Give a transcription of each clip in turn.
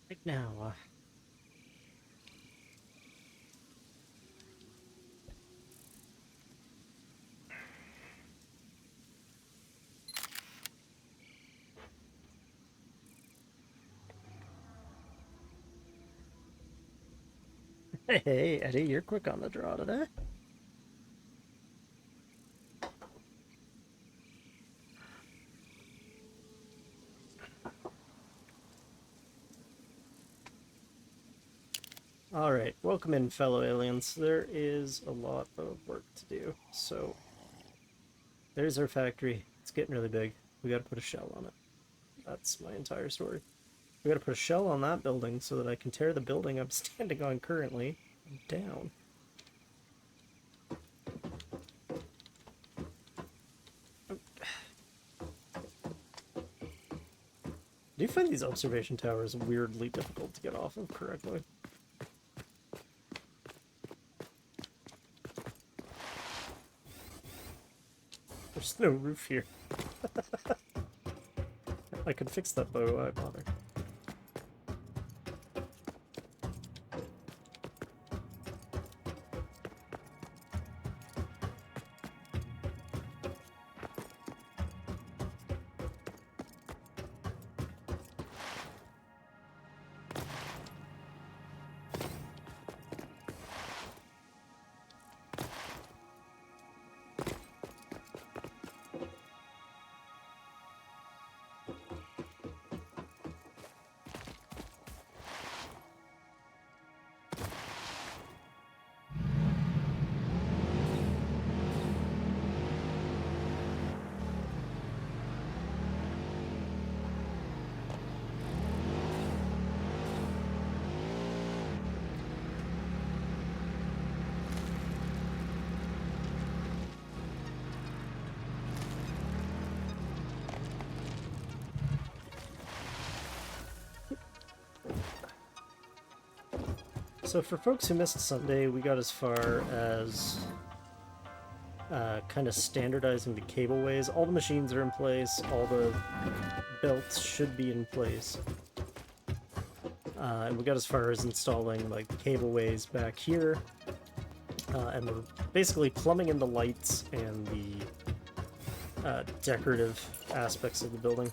Right now. Hey, Eddie, you're quick on the draw today. All right, welcome in, fellow aliens. There is a lot of work to do. So, there's our factory. It's getting really big. We gotta put a shell on it. That's my entire story. We gotta put a shell on that building so that I can tear the building I'm standing on currently down. Do you find these observation towers weirdly difficult to get off of correctly? There's no roof here. I could fix that, but why bother? So for folks who missed Sunday, we got as far as kind of standardizing the cableways. All the machines are in place, all the belts should be in place. And we got as far as installing like cableways back here. And we're basically plumbing in the lights and the decorative aspects of the building.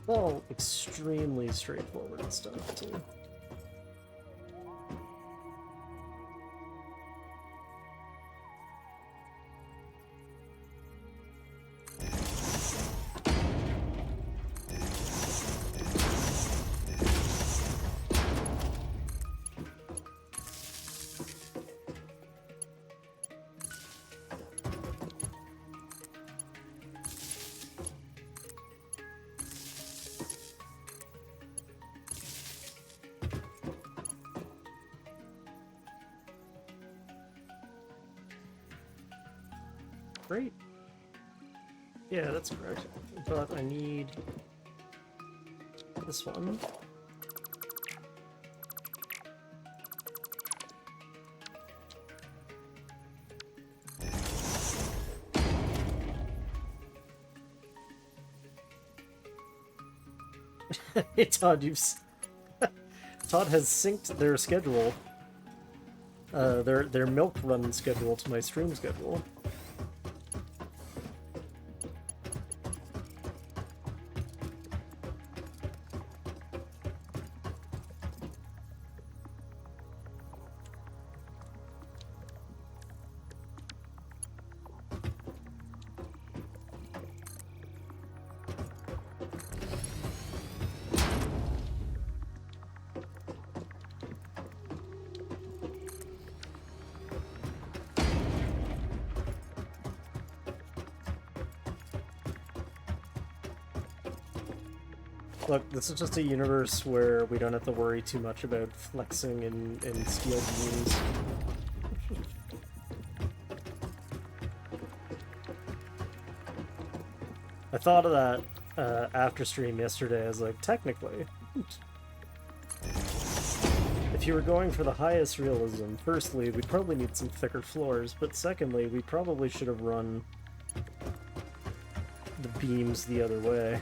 All extremely straightforward stuff, too. Great. Yeah, that's correct. But I need this one. Hey Todd, Todd has synced their schedule, their milk run schedule to my stream schedule. Look, this is just a universe where we don't have to worry too much about flexing and steel beams. I thought of that after stream yesterday. I was like, technically, if you were going for the highest realism, firstly, we'd probably need some thicker floors, but secondly, we probably should have run the beams the other way.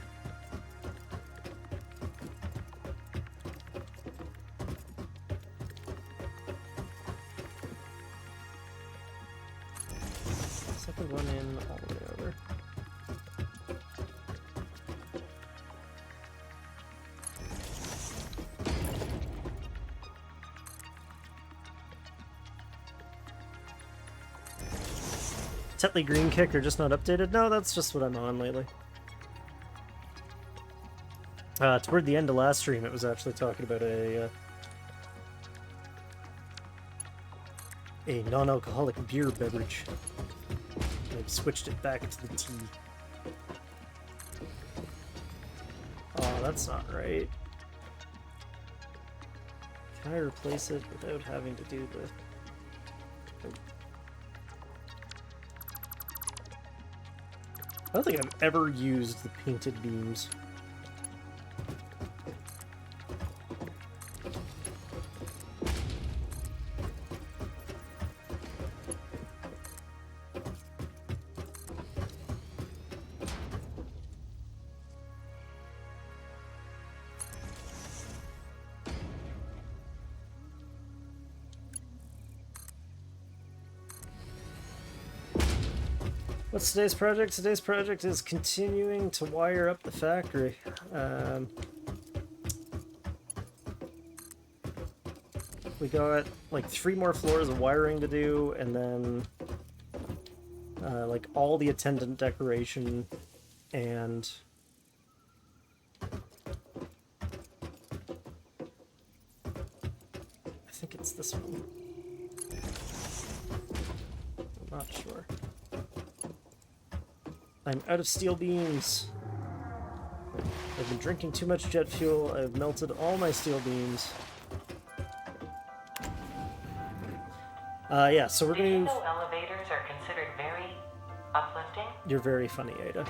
Second one in all the way over. Tetley Green Kick are just not updated? No, that's just what I'm on lately. Toward the end of last stream, it was actually talking about a non-alcoholic beer beverage. I've switched it back to the tea. Oh, that's not right. Can I replace it without having to do the... I don't think I've ever used the painted beams. What's today's project? Today's project is continuing to wire up the factory. We got like 3 more floors of wiring to do, and then like all the attendant decoration and I think it's this one. I'm not sure. I'm out of steel beams. I've been drinking too much jet fuel. I've melted all my steel beams. Yeah, so we're Did you gonna... know elevators are considered very uplifting? You're very funny, Ada.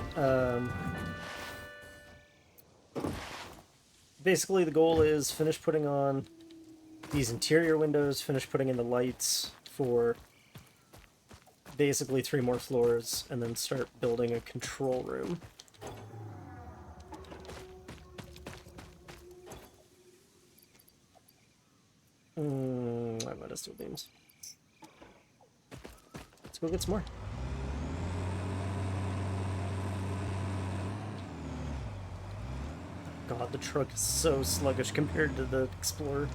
Basically, the goal is finish putting on these interior windows, finish putting in the lights for basically 3 more floors, and then start building a control room. I'm out of steel beams. Let's go get some more. God, the truck is so sluggish compared to the Explorer.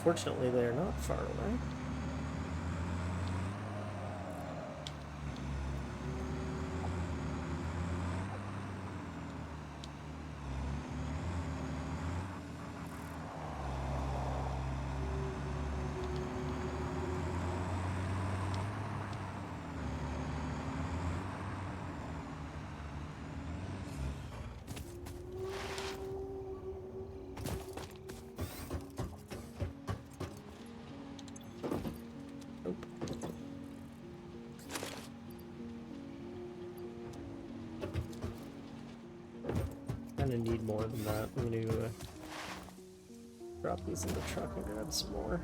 Fortunately, they are not far away. Kinda need more than that. I'm gonna drop these in the truck and grab some more.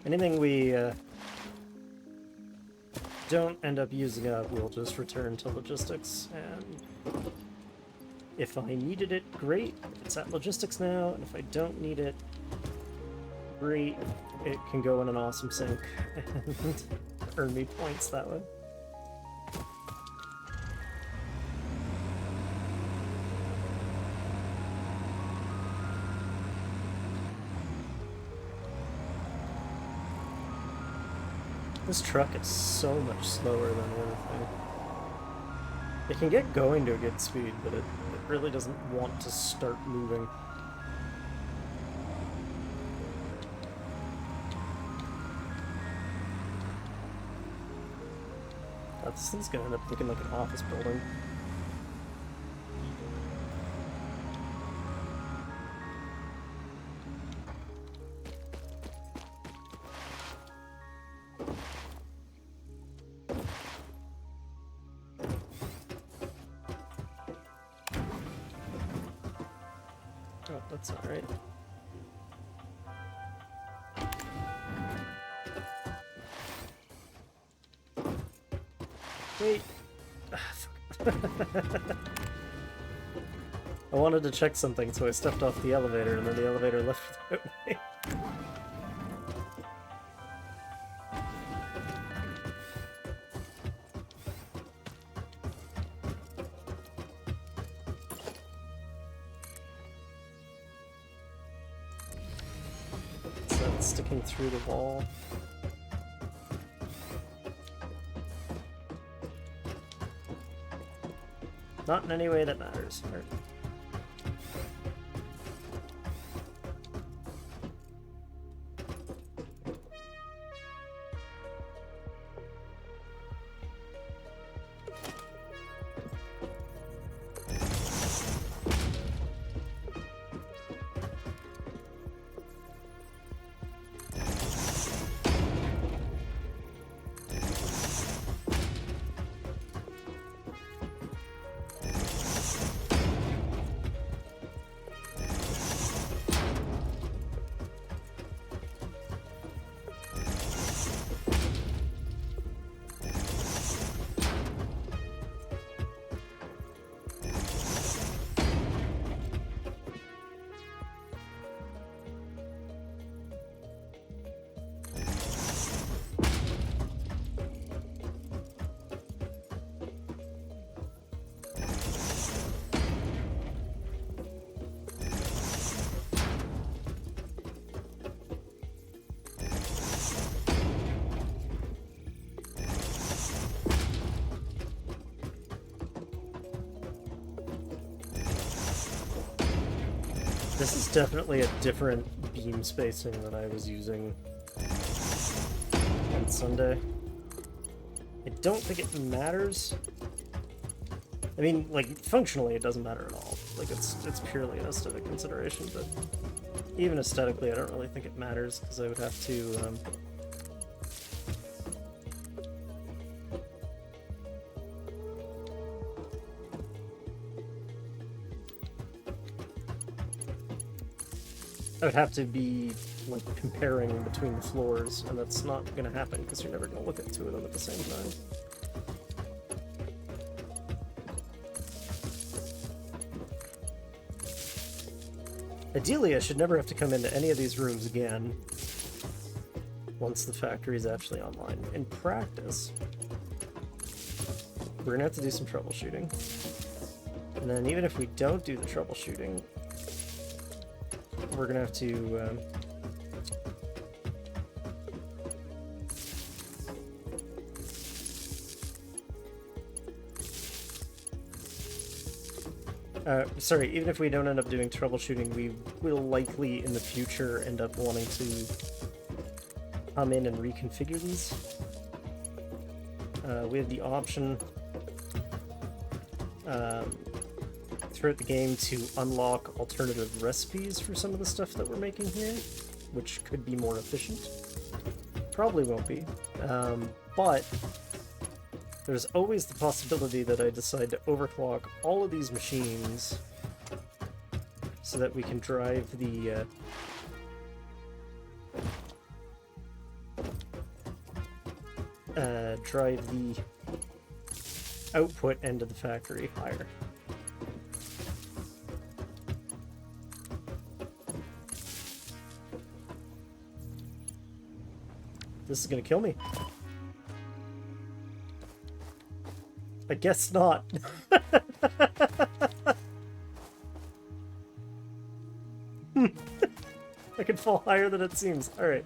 Anything we don't end up using up, we'll just return to logistics, and if I needed it, great. It's at logistics now, and if I don't need it, great. It can go in an awesome sink and earn me points that way. This truck is so much slower than the other thing. It can get going to a good speed, but it really doesn't want to start moving. God, this thing's gonna end up looking like an office building. Oh, that's not right. Wait. I wanted to check something, so I stepped off the elevator, and then the elevator left without me. Is that sticking through the wall? Not in any way that matters. Right. This is definitely a different beam spacing than I was using on Sunday. I don't think it matters. I mean, like, functionally it doesn't matter at all. Like, it's purely an aesthetic consideration, but even aesthetically I don't really think it matters, because I would have to, I would have to be, like, comparing between the floors, and that's not going to happen because you're never going to look at two of them at the same time. Ideally, I should never have to come into any of these rooms again. once the factory is actually online. In practice, we're gonna have to do some troubleshooting. And then even if we don't do the troubleshooting, we're gonna have to sorry, even if we don't end up doing troubleshooting, we will likely in the future end up wanting to come in and reconfigure these. We have the option throughout the game to unlock alternative recipes for some of the stuff that we're making here, which could be more efficient. Probably won't be, but there's always the possibility that I decide to overclock all of these machines so that we can drive the output end of the factory higher. This is gonna kill me. I guess not. I can fall higher than it seems. Alright.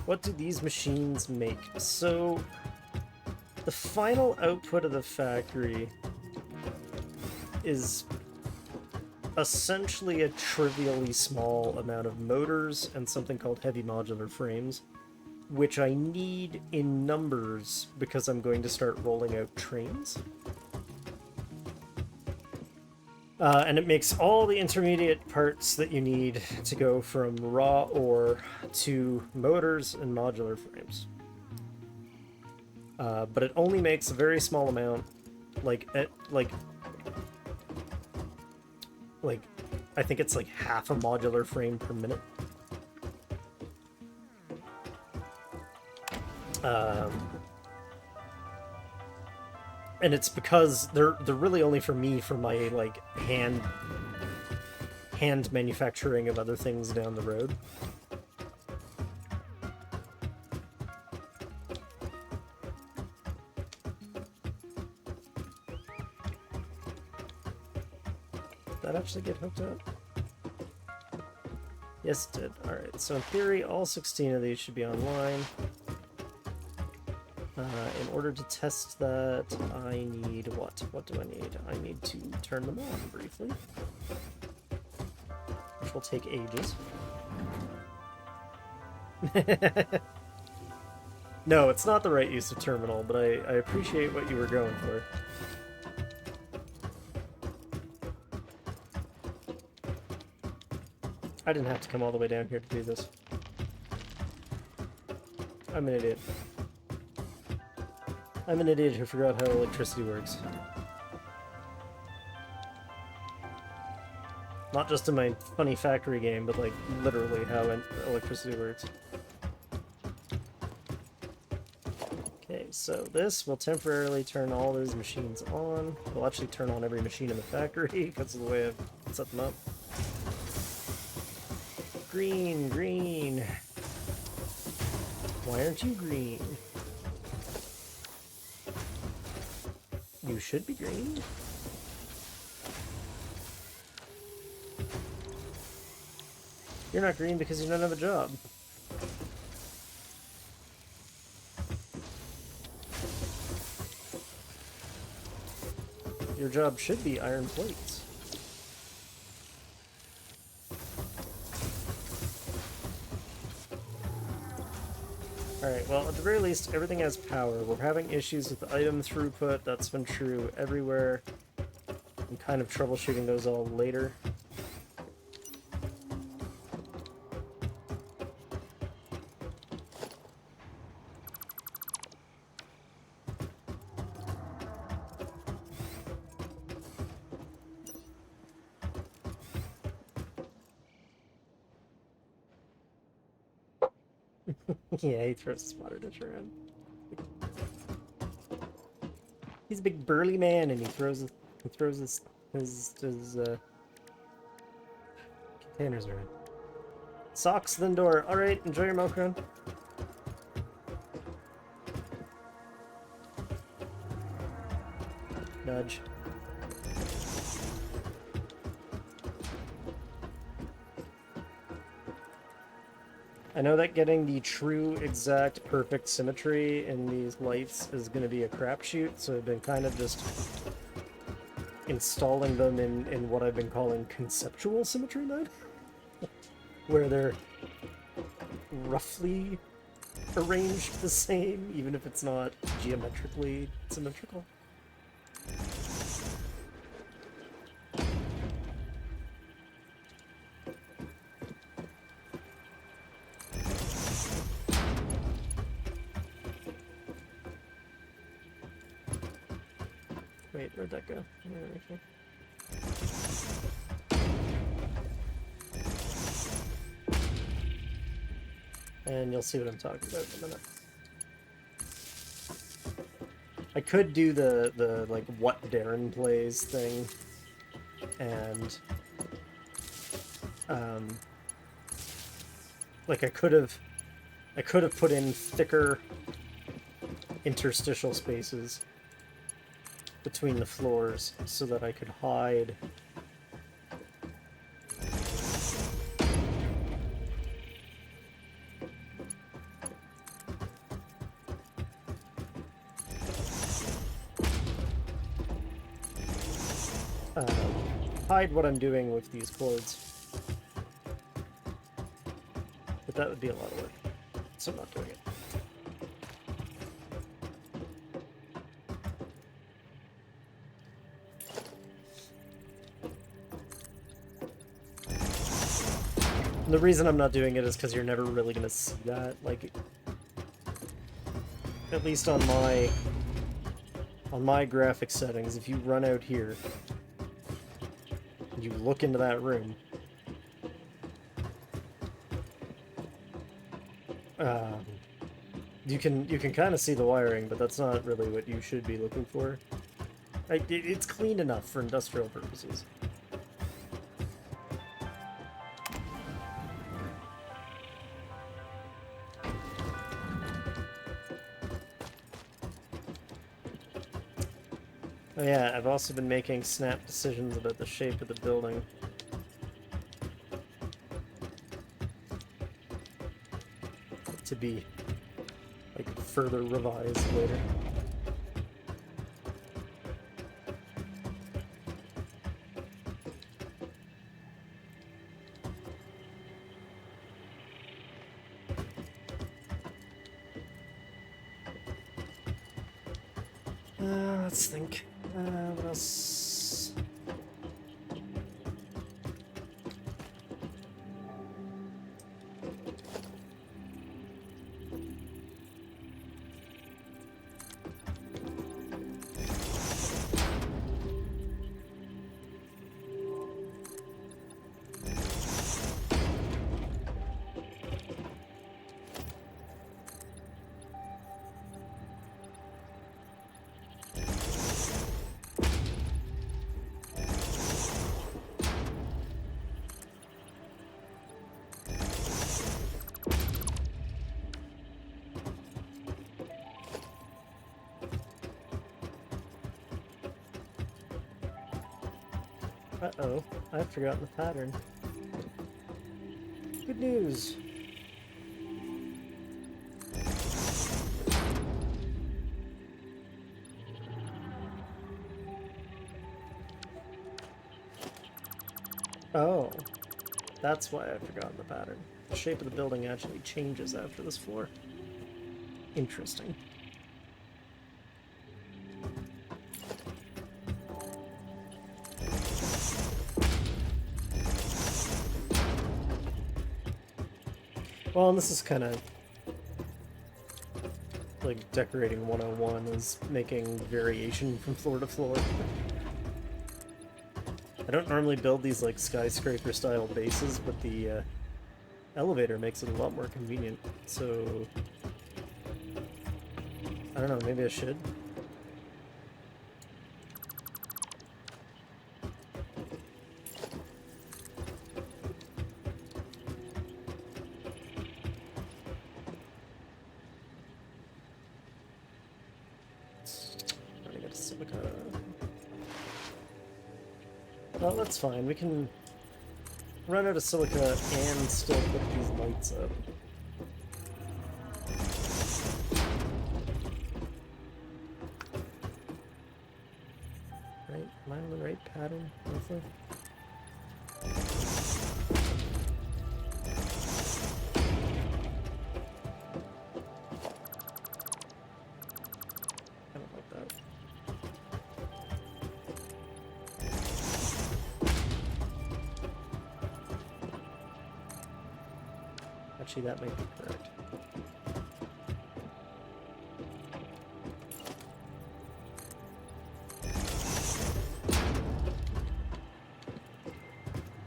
What do these machines make? So, the final output of the factory is essentially a trivially small amount of motors and something called heavy modular frames, which I need in numbers because I'm going to start rolling out trains. And it makes all the intermediate parts that you need to go from raw ore to motors and modular frames. But it only makes a very small amount, like I think it's like half a modular frame per minute. And it's because they're really only for me for my like hand manufacturing of other things down the road. Did that actually get hooked up? Yes, it did. Alright, so in theory, all 16 of these should be online. In order to test that, I need what? What do I need? I need to turn them on briefly, which will take ages. No, it's not the right use of terminal, but I appreciate what you were going for. I didn't have to come all the way down here to do this. I'm an idiot. I'm an idiot who forgot how electricity works. Not just in my funny factory game, but like literally how electricity works. Okay, so this will temporarily turn all those machines on. We'll actually turn on every machine in the factory because of the way I've set them up. Green, green. Why aren't you green? You should be green. You're not green because you don't have a job. Your job should be iron plates. Alright, well, at the very least, everything has power. We're having issues with the item throughput. That's been true everywhere. I'm kind of troubleshooting those all later. Yeah, he throws his water dish around. He's a big burly man, and he throws his containers around. Socks, then door. All right, enjoy your milk run. Nudge. I know that getting the true, exact, perfect symmetry in these lights is going to be a crapshoot, so I've been kind of just installing them in what I've been calling conceptual symmetry mode, where they're roughly arranged the same, even if it's not geometrically symmetrical. Wait, where'd that go? And you'll see what I'm talking about in a minute. I could do the like what Darren plays thing, and like I could have put in thicker interstitial spaces between the floors so that I could hide hide what I'm doing with these chords. But that would be a lot of work, so I'm not doing it. And the reason I'm not doing it is because you're never really going to see that, like, at least on my graphic settings, if you run out here, and you look into that room, you can kind of see the wiring, but that's not really what you should be looking for. Like, it's clean enough for industrial purposes. Oh yeah, I've also been making snap decisions about the shape of the building. To be, like, further revised later. Let's think. What else? Uh-oh, I've forgotten the pattern. Good news. Oh, that's why I've forgotten the pattern. The shape of the building actually changes after this floor. Interesting. Well, and this is kind of like decorating 101 is making variation from floor to floor. I don't normally build these like skyscraper style bases, but the elevator makes it a lot more convenient, so I don't know, maybe I should. get a silica. Well, that's fine. We can run out of silica and still put these lights up. Right? Am I on the right pattern, roughly? I don't like that. Actually, that might be correct.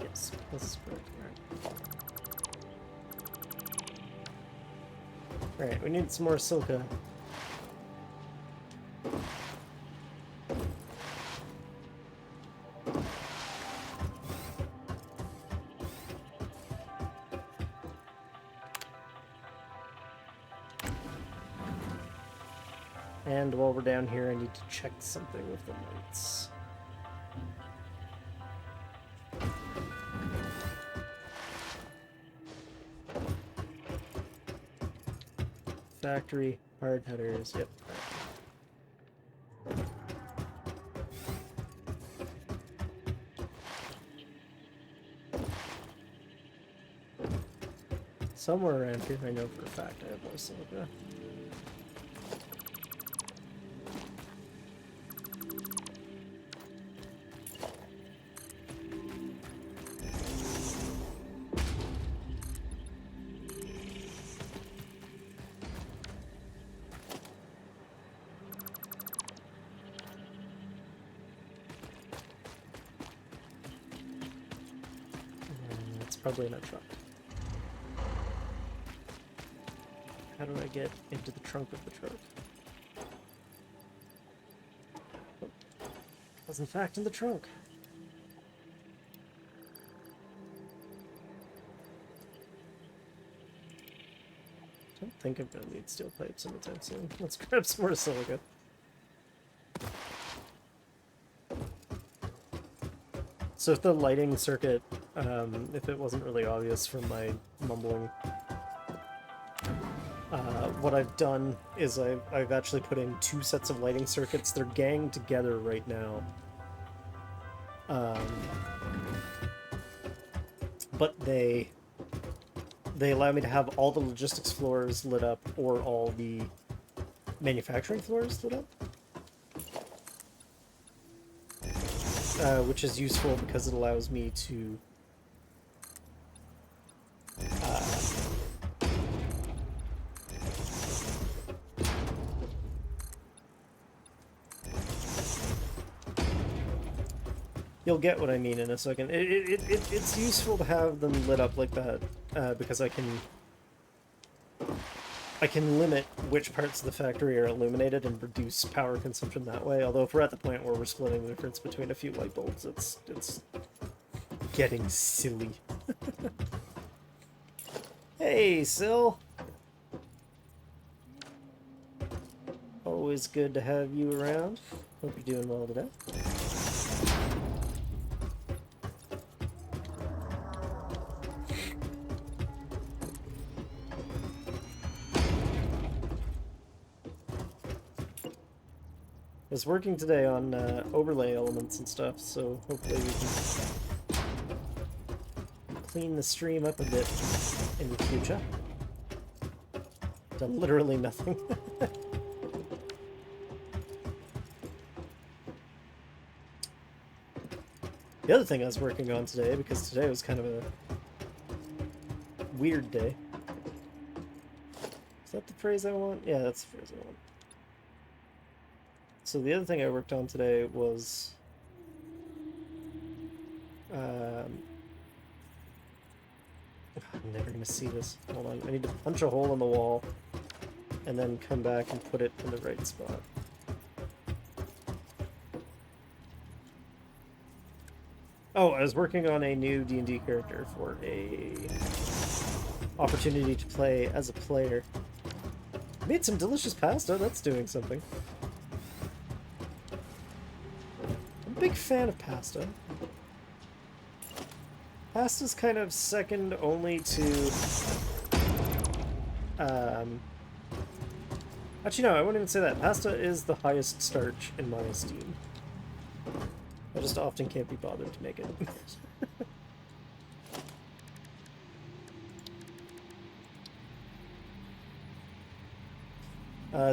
Yes, this is correct. Alright, we need some more silica. And while we're down here, I need to check something with the lights. Factory, hard headers, yep. Somewhere around here, I know for a fact I have more silica. It's probably in a truck. How do I get into the trunk of the truck? Oh, it was in fact in the trunk. I don't think I'm gonna need steel pipes anytime soon. Let's grab some more silica. So if the lighting circuit, if it wasn't really obvious from my mumbling, what I've done is I've actually put in 2 sets of lighting circuits. They're ganged together right now. But they allow me to have all the logistics floors lit up or all the manufacturing floors lit up. Which is useful because it allows me to you'll get what I mean in a second. It's useful to have them lit up like that because I can limit which parts of the factory are illuminated and reduce power consumption that way. Although if we're at the point where we're splitting the difference between a few light bulbs, it's getting silly. Hey, Sil! Always good to have you around. Hope you're doing well today. I was working today on overlay elements and stuff, so hopefully we can clean the stream up a bit in the future. Done literally nothing. The other thing I was working on today, because today was kind of a weird day. Is that the phrase I want? Yeah, that's the phrase I want. So the other thing I worked on today was I'm never gonna see this. Hold on. I need to punch a hole in the wall and then come back and put it in the right spot. Oh, I was working on a new D&D character for a opportunity to play as a player. Made some delicious pasta. That's doing something. big fan of pasta. Pasta's kind of second only to... Actually, no, I wouldn't even say that. Pasta is the highest starch in my esteem. I just often can't be bothered to make it.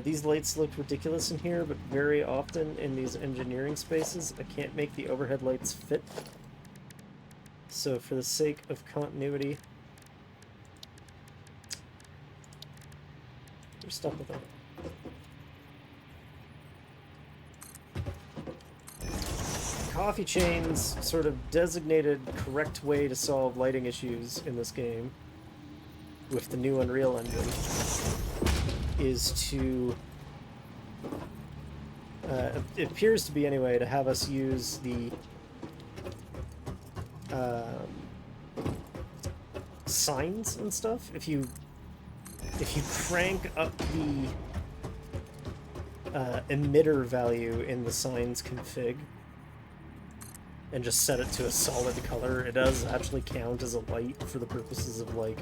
These lights look ridiculous in here, but very often in these engineering spaces, I can't make the overhead lights fit. So for the sake of continuity, we're stuck with it. Coffee chain's sort of designated correct way to solve lighting issues in this game with the new Unreal Engine is to, it appears to be anyway, to have us use the signs and stuff. If you crank up the emitter value in the signs config and just set it to a solid color, it does actually count as a light for the purposes of like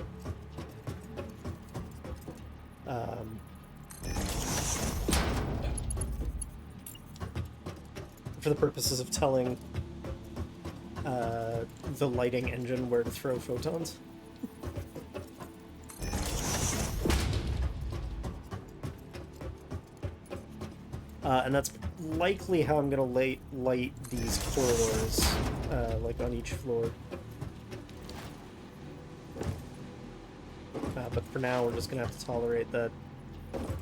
for the purposes of telling the lighting engine where to throw photons. And that's likely how I'm going to light these corridors, like on each floor. But for now, we're just going to have to tolerate that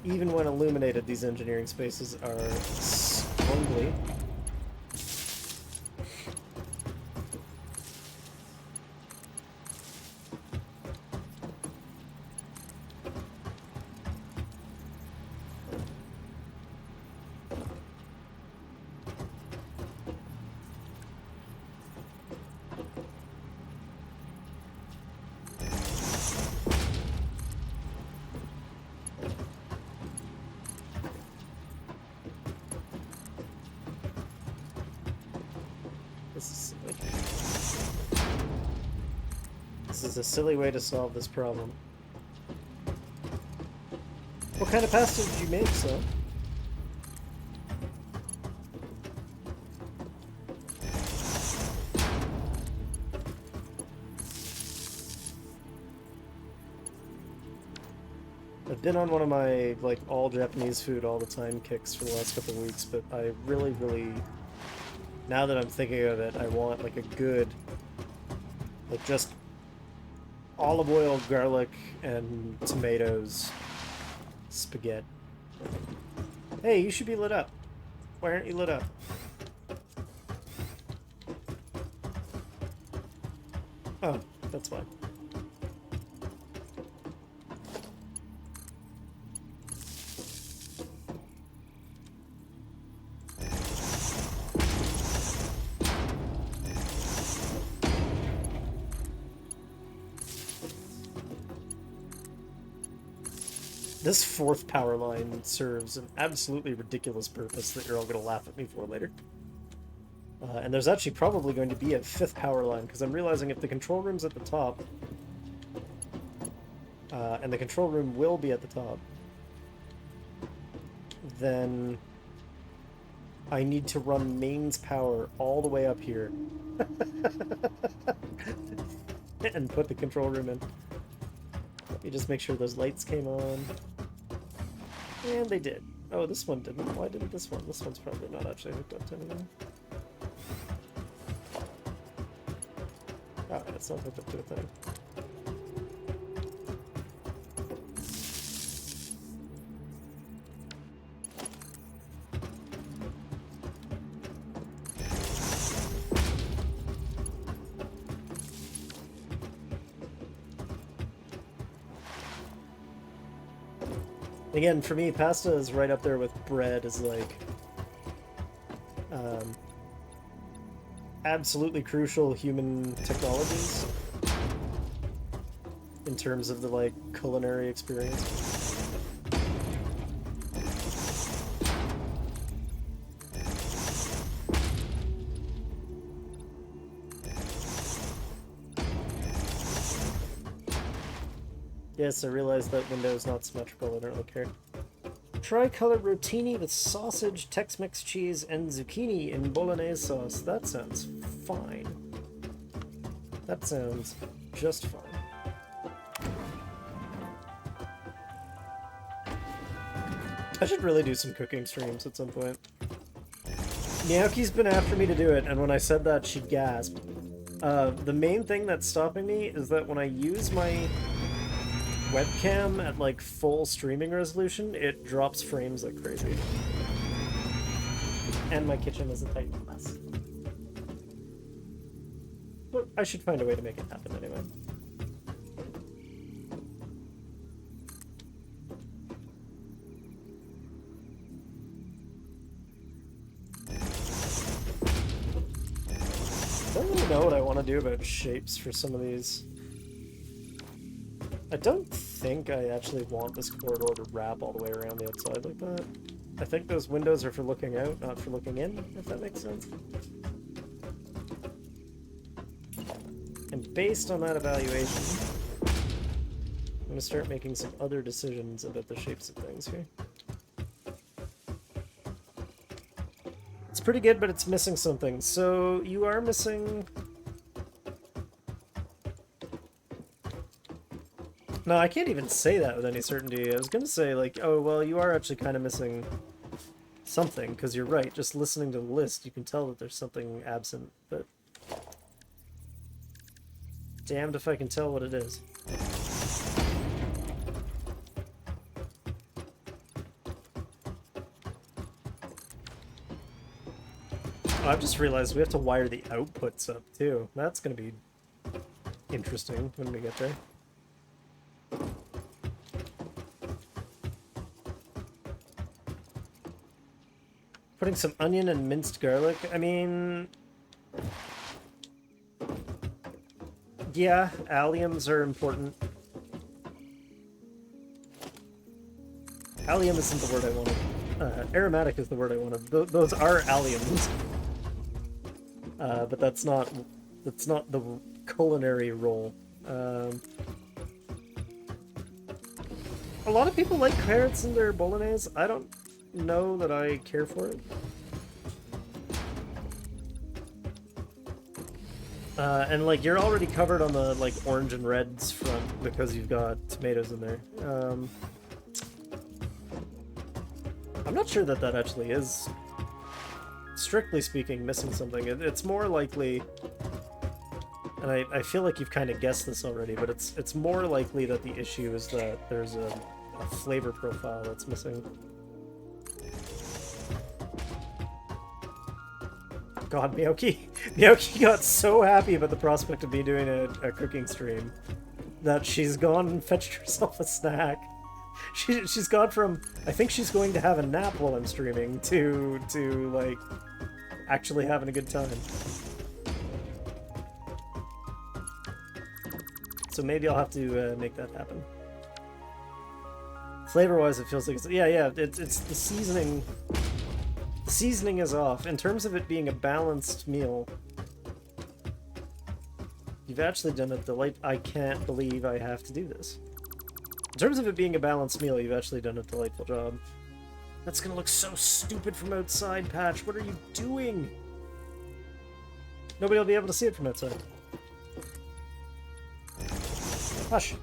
even when illuminated, these engineering spaces are scrumbly. This is a silly way to solve this problem. What kind of pasta did you make, so? I've been on one of my, like, all Japanese food all the time kicks for the last couple of weeks, but I really, now that I'm thinking of it, I want, like, a good, like, just olive oil, garlic, and tomatoes spaghetti. Hey, you should be lit up. Why aren't you lit up? Oh, that's fine. This fourth power line serves an absolutely ridiculous purpose that you're all going to laugh at me for later. And there's actually probably going to be a fifth power line, because I'm realizing if the control room's at the top, and the control room will be at the top, then I need to run mains power all the way up here and put the control room in. Let me just make sure those lights came on. And they did. Oh, this one didn't. Why didn't this one? This one's probably not actually hooked up to anything. Oh, it's not hooked up to a thing. Again, for me, pasta is right up there with bread as like absolutely crucial human technologies in terms of the like culinary experience. Yes, I realize that window is not symmetrical. I don't really care. Tricolor rotini with sausage, Tex-Mex cheese, and zucchini in bolognese sauce. That sounds fine. That sounds just fine. I should really do some cooking streams at some point. Meowki's been after me to do it, and when I said that, she gasped. The main thing that's stopping me is that when I use my webcam at like full streaming resolution, it drops frames like crazy. And my kitchen is a tight mess. But I should find a way to make it happen anyway. I don't really know what I want to do about shapes for some of these. I don't think I actually want this corridor to wrap all the way around the outside like that. I think those windows are for looking out, not for looking in, if that makes sense. And based on that evaluation, I'm going to start making some other decisions about the shapes of things here. It's pretty good, but it's missing something. So you are missing... No, I can't even say that with any certainty. I was going to say, like, oh, well, you are actually kind of missing something, because you're right. Just listening to the list, you can tell that there's something absent, but... damned if I can tell what it is. Oh, I've just realized we have to wire the outputs up, too. That's going to be interesting when we get there. Putting some onion and minced garlic. I mean... yeah, alliums are important. Allium isn't the word I wanted. Aromatic is the word I wanted. Those are alliums. But that's not the culinary role. A lot of people like carrots in their bolognese. I don't know that I care for it. And like you're already covered on the like orange and reds front because you've got tomatoes in there. I'm not sure that that actually is, strictly speaking, missing something. It's more likely, and I feel like you've kind of guessed this already, but it's more likely that the issue is that there's a flavor profile that's missing. God, Meowki got so happy about the prospect of me doing a cooking stream that she's gone and fetched herself a snack. She's gone from, I think she's going to have a nap while I'm streaming, to like, actually having a good time. So maybe I'll have to make that happen. Flavor-wise, it feels like it's... yeah, it's the seasoning... The seasoning is off. In terms of it being a balanced meal, you've actually done a delight. I can't believe I have to do this. In terms of it being a balanced meal, you've actually done a delightful job. That's gonna look so stupid from outside, Patch. What are you doing? Nobody will be able to see it from outside. Hush.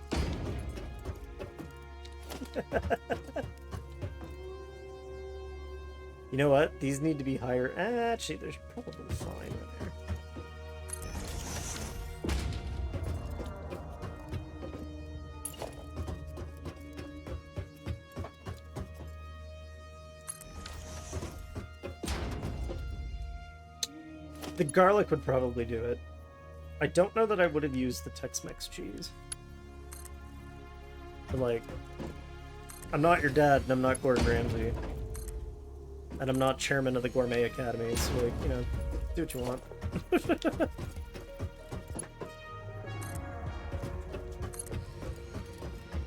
You know what? These need to be higher. Actually, they're probably fine right there. The garlic would probably do it. I don't know that I would have used the Tex-Mex cheese. But like, I'm not your dad, and I'm not Gordon Ramsay. And I'm not chairman of the Gourmet Academy, so like, you know, do what you want.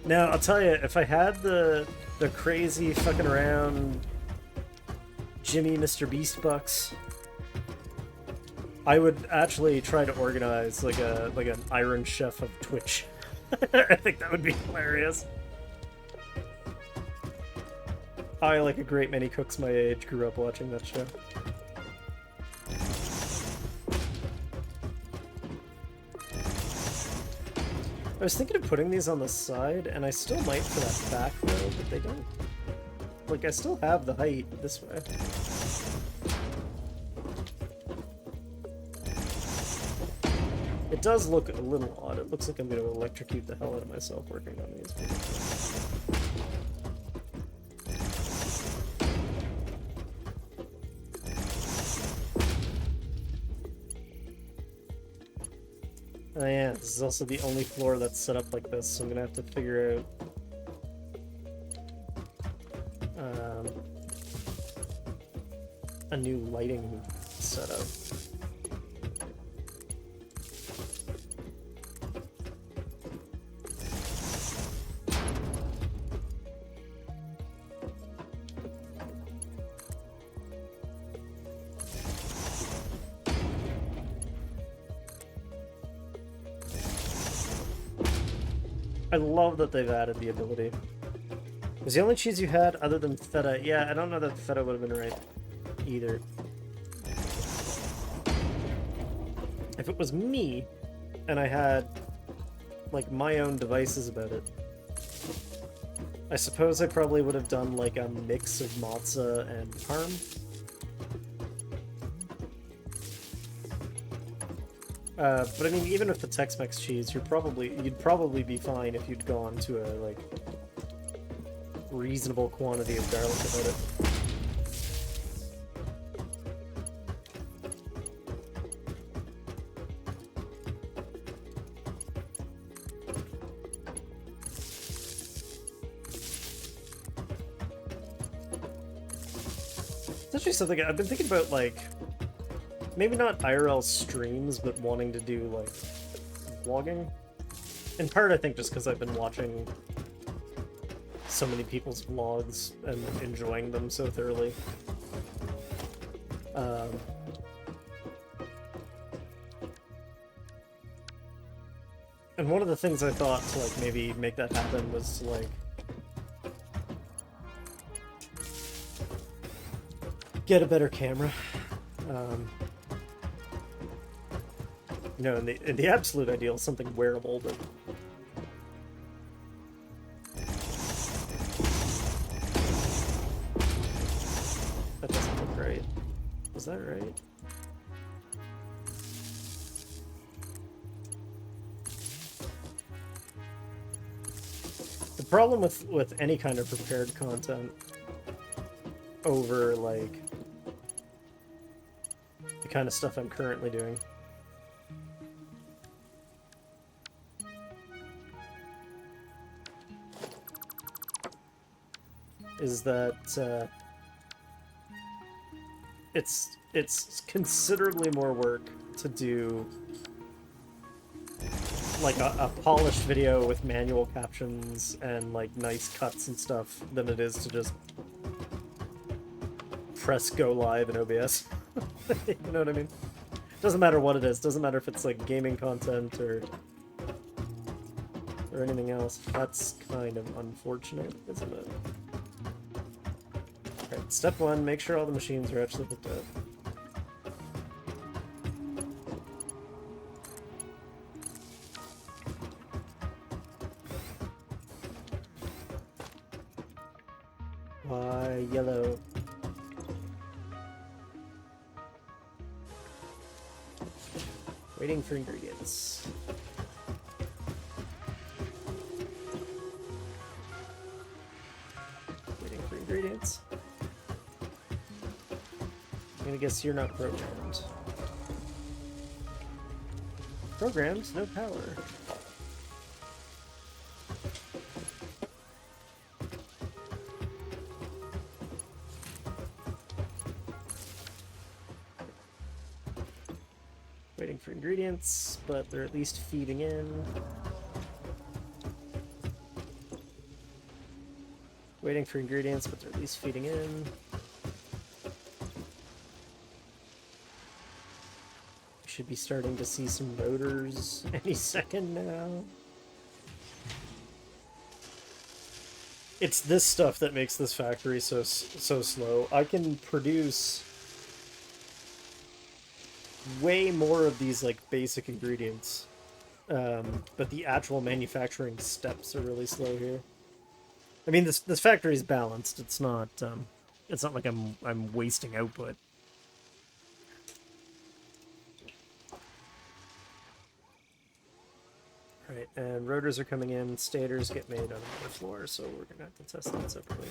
Now, I'll tell you, if I had the crazy fucking around Jimmy Mr. Beast bucks, I would actually try to organize like an Iron Chef of Twitch. I think that would be hilarious. I, like a great many cooks my age, grew up watching that show. I was thinking of putting these on the side, and I still might for that back row, but they don't... Like, I still have the height this way. It does look a little odd. It looks like I'm going to electrocute the hell out of myself working on these. Oh yeah, this is also the only floor that's set up like this, so I'm gonna have to figure out a new lighting setup. I love that they've added the ability. Was the only cheese you had other than feta? Yeah, I don't know that feta would have been right either. If it was me, and I had, like, my own devices about it, I suppose I probably would have done, like, a mix of mozza and parm. But I mean, even with the Tex-Mex cheese, you'd probably be fine if you'd gone to a, like, reasonable quantity of garlic about it. It's actually something I've been thinking about, like, maybe not IRL streams, but wanting to do, like, vlogging. In part, I think, just because I've been watching so many people's vlogs and enjoying them so thoroughly. And one of the things I thought to, like, maybe make that happen was to, like, get a better camera. You know, in the absolute ideal, something wearable, but... That doesn't look right. Is that right? The problem with any kind of prepared content over, like, the kind of stuff I'm currently doing is that it's considerably more work to do like a polished video with manual captions and like nice cuts and stuff than it is to just press go live in OBS. You know what I mean? Doesn't matter what it is. Doesn't matter if it's like gaming content or anything else. That's kind of unfortunate, isn't it? Alright, step one, make sure all the machines are actually hooked up. Why, yellow? Waiting for ingredients. Waiting for ingredients. I'm gonna guess you're not programmed. Programmed? No power. Waiting for ingredients, but they're at least feeding in. Waiting for ingredients, but they're at least feeding in. We should be starting to see some rotors any second now. It's this stuff that makes this factory so slow. I can produce way more of these like basic ingredients, but the actual manufacturing steps are really slow here. I mean, this factory is balanced. It's not like I'm wasting output. Right, and rotors are coming in. Stators get made on another floor, so we're gonna have to test that separately.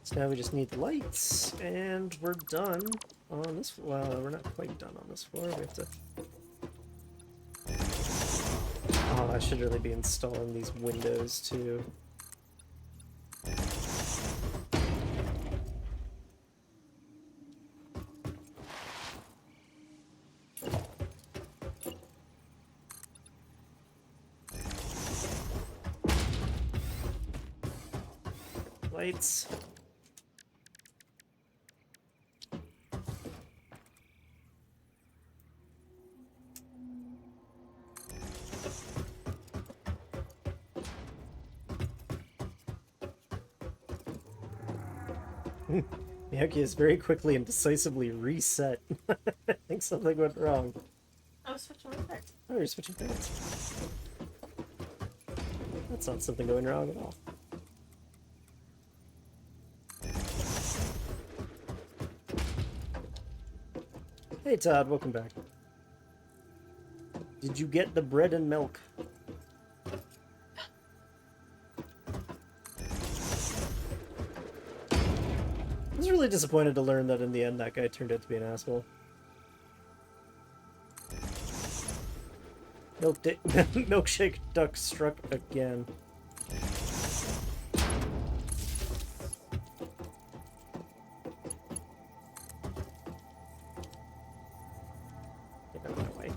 So now we just need the lights, and we're done on this. Well, we're not quite done on this floor. We have to. Oh, I should really be installing these windows too. Lights. Miyuki is very quickly and decisively reset. I think something went wrong. I was switching my parts. Oh, you're switching parts. That's not something going wrong at all. Hey Todd, welcome back. Did you get the bread and milk? I was really disappointed to learn that in the end that guy turned out to be an asshole. Milkshake duck struck again. Get out of my way.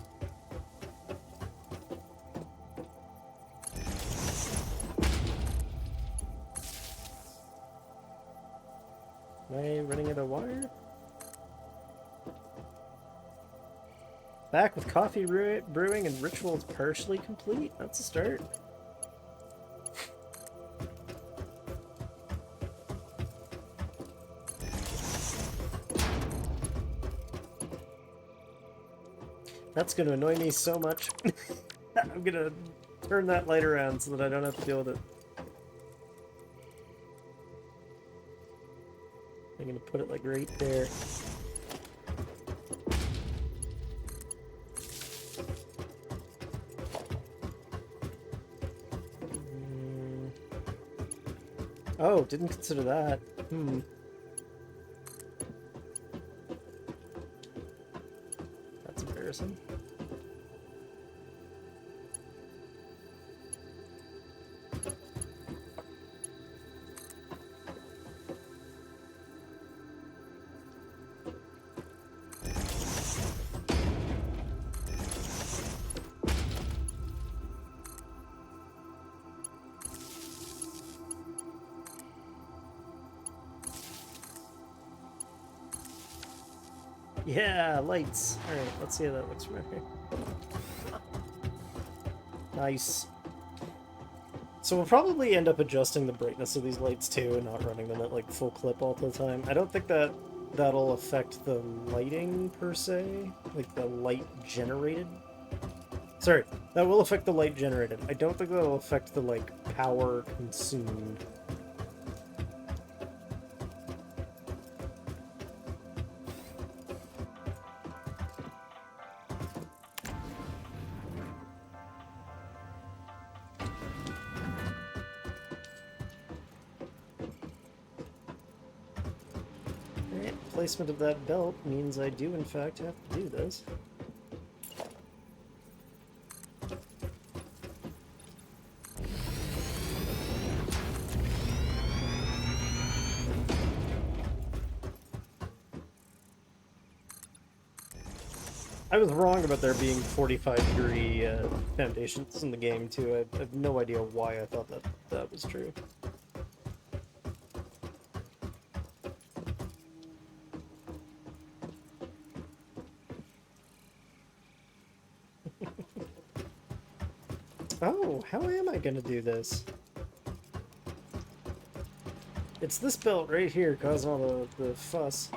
Am I running out of water? Back with coffee brewing and rituals partially complete. That's a start. That's going to annoy me so much. I'm going to turn that light around so that I don't have to deal with it. I'm going to put it like right there. Oh, didn't consider that. That's embarrassing. Yeah, lights. Alright, let's see how that looks from right here. Nice. So we'll probably end up adjusting the brightness of these lights too and not running them at like full clip all the time. I don't think that that'll affect the lighting per se, like the light generated. Sorry, that will affect the light generated. I don't think that'll affect the like power consumed. Placement of that belt means I do in fact have to do this. I was wrong about there being 45-degree foundations in the game too. I have no idea why I thought that that was true. Oh, how am I gonna do this? It's this belt right here causing all the fuss.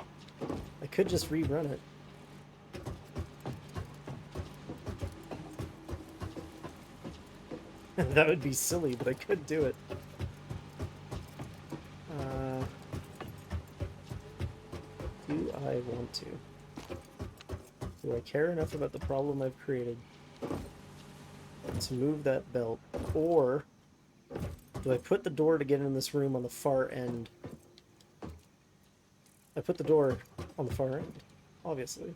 I could just rerun it. That would be silly, but I could do it. Do I want to? Do I care enough about the problem I've created to move that belt? Or do I put the door to get in this room on the far end? I put the door on the far end, obviously.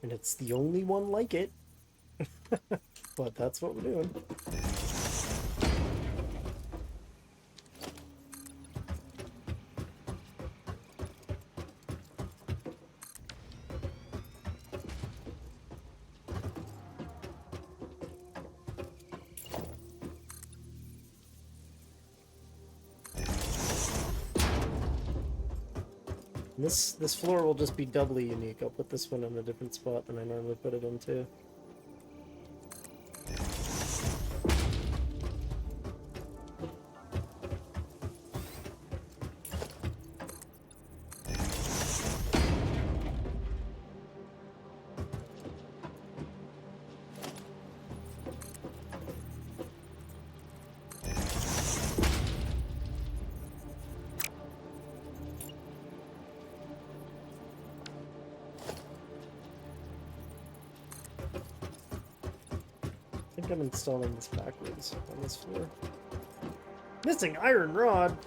And it's the only one like it. But that's what we're doing. This floor will just be doubly unique. I'll put this one in a different spot than I normally put it in too. I think I'm installing this backwards on this floor. Missing iron rod!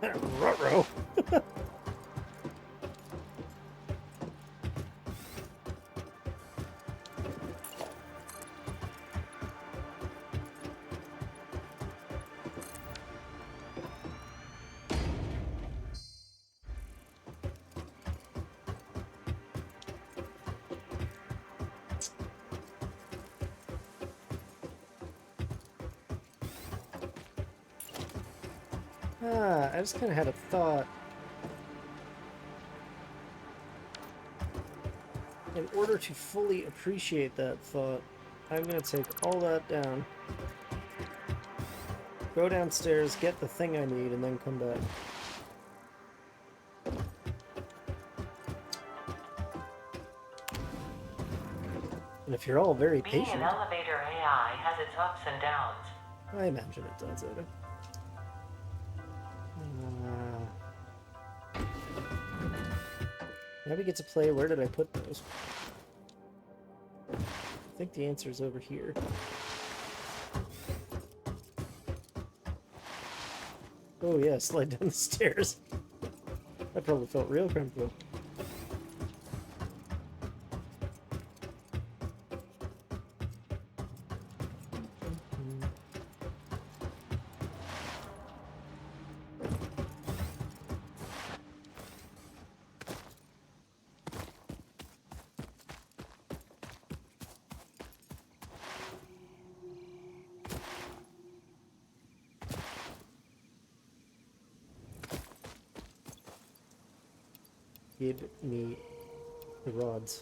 Ruh-roh! I just kind of had a thought. In order to fully appreciate that thought, I'm going to take all that down, go downstairs, get the thing I need, and then come back. And if you're all very Being patient, an elevator AI has its ups and downs. I imagine it does, Ada. Now we get to play. Where did I put those? I think the answer is over here. Oh yeah, slide down the stairs. That probably felt real comfortable. Give me the rods.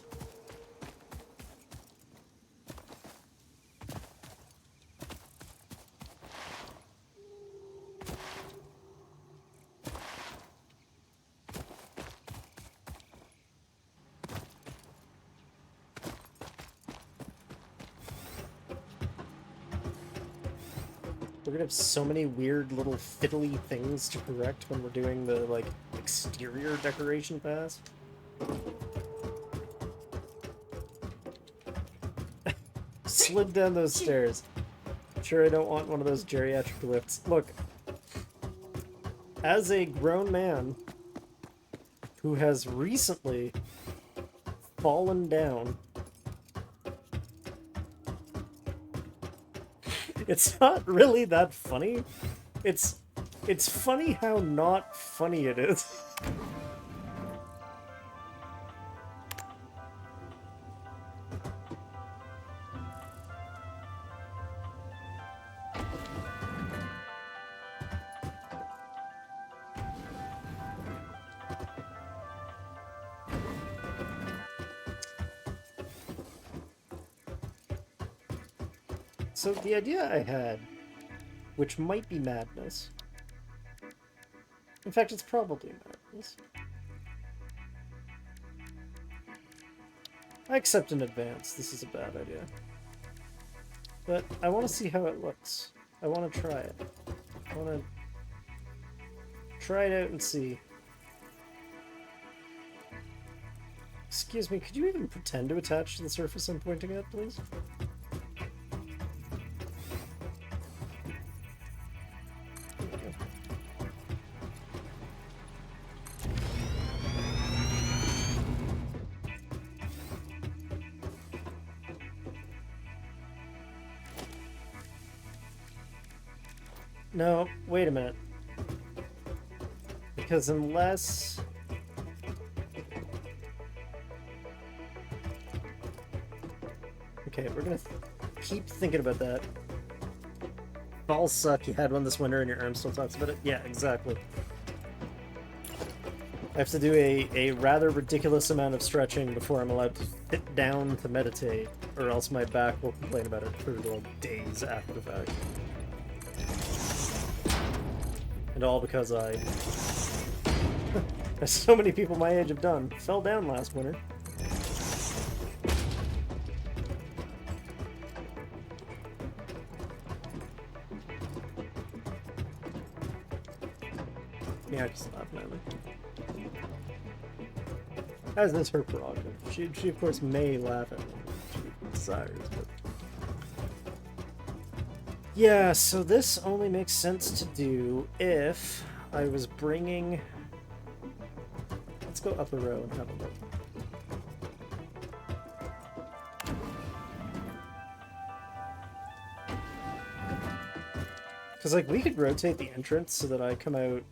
We're gonna have so many weird little fiddly things to correct when we're doing the, like, exterior decoration pass. Slid down those stairs. I'm sure I don't want one of those geriatric lifts. Look, as a grown man who has recently fallen down, it's not really that funny. It's funny how not funny it is. So the idea I had, which might be madness. In fact, it's probably madness. I accept in advance. This is a bad idea. But I want to see how it looks. I want to try it. I want to try it out and see. Excuse me, could you even pretend to attach to the surface I'm pointing at, please? No, wait a minute. Because unless... Okay, we're gonna keep thinking about that. Balls suck, you had one this winter and your arm still talks about it? Yeah, exactly. I have to do a rather ridiculous amount of stretching before I'm allowed to sit down to meditate, or else my back will complain about it for like days after the fact. And all because as so many people my age have done, fell down last winter. Yeah, just laughing at me. As is her prerogative. She of course may laugh at me if she desires, but... Yeah, so this only makes sense to do if I was bringing... Let's go up a row and have a look. Because, like, we could rotate the entrance so that I come out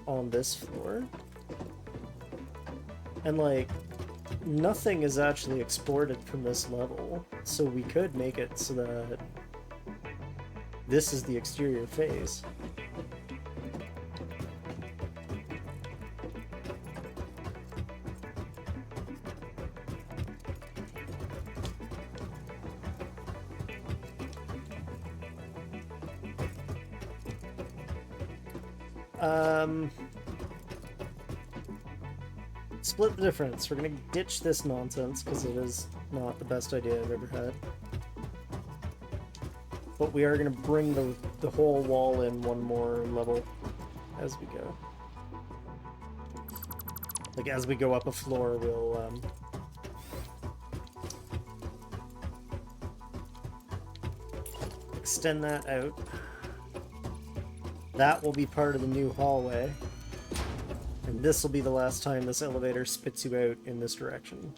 on this floor. And, like, nothing is actually exported from this level. So we could make it so that this is the exterior face. Split the difference. We're gonna ditch this nonsense because it is not the best idea I've ever had. But we are gonna bring the whole wall in one more level as we go. Like as we go up a floor, we'll extend that out. That will be part of the new hallway. And this will be the last time this elevator spits you out in this direction.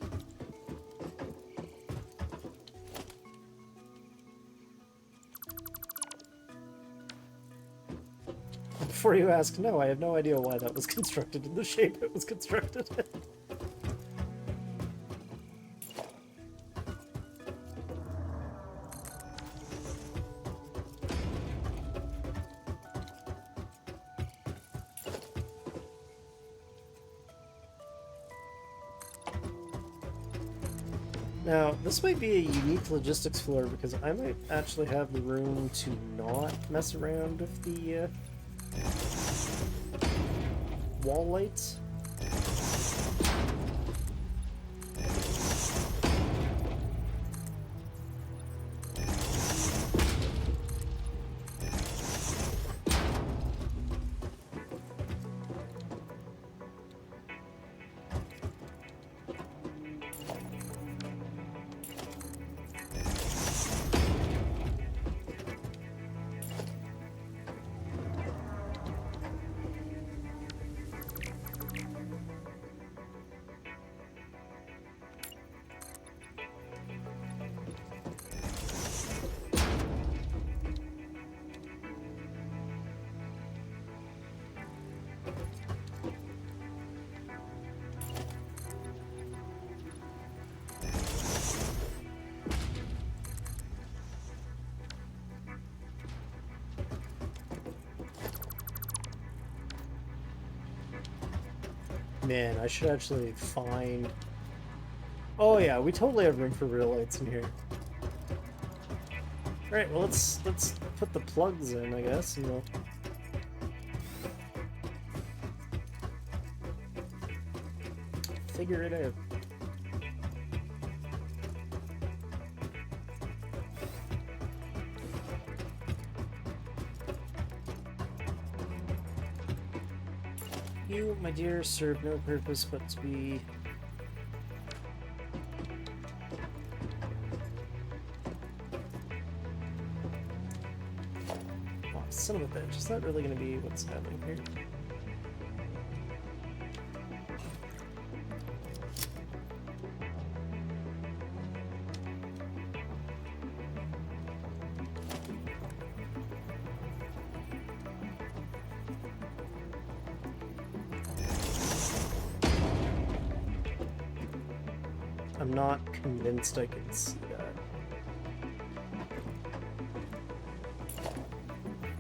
Before you ask, no, I have no idea why that was constructed in the shape it was constructed in. Now, this might be a unique logistics floor because I might actually have the room to not mess around with the wall lights. Man, I should actually find... Oh yeah, we totally have room for real lights in here. Alright, well let's put the plugs in, I guess, and we'll figure it out. You, my dear, serve no purpose but to be... Oh, son of a bitch, is that really going to be what's happening here? I'm not convinced I can see that.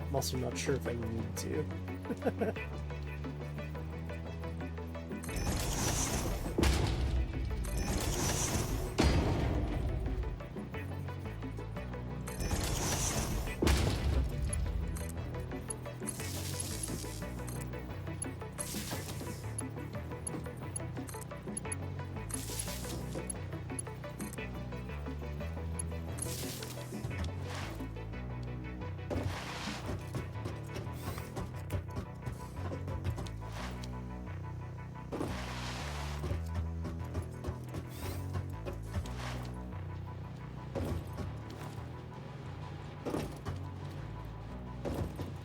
I'm also not sure if I need to.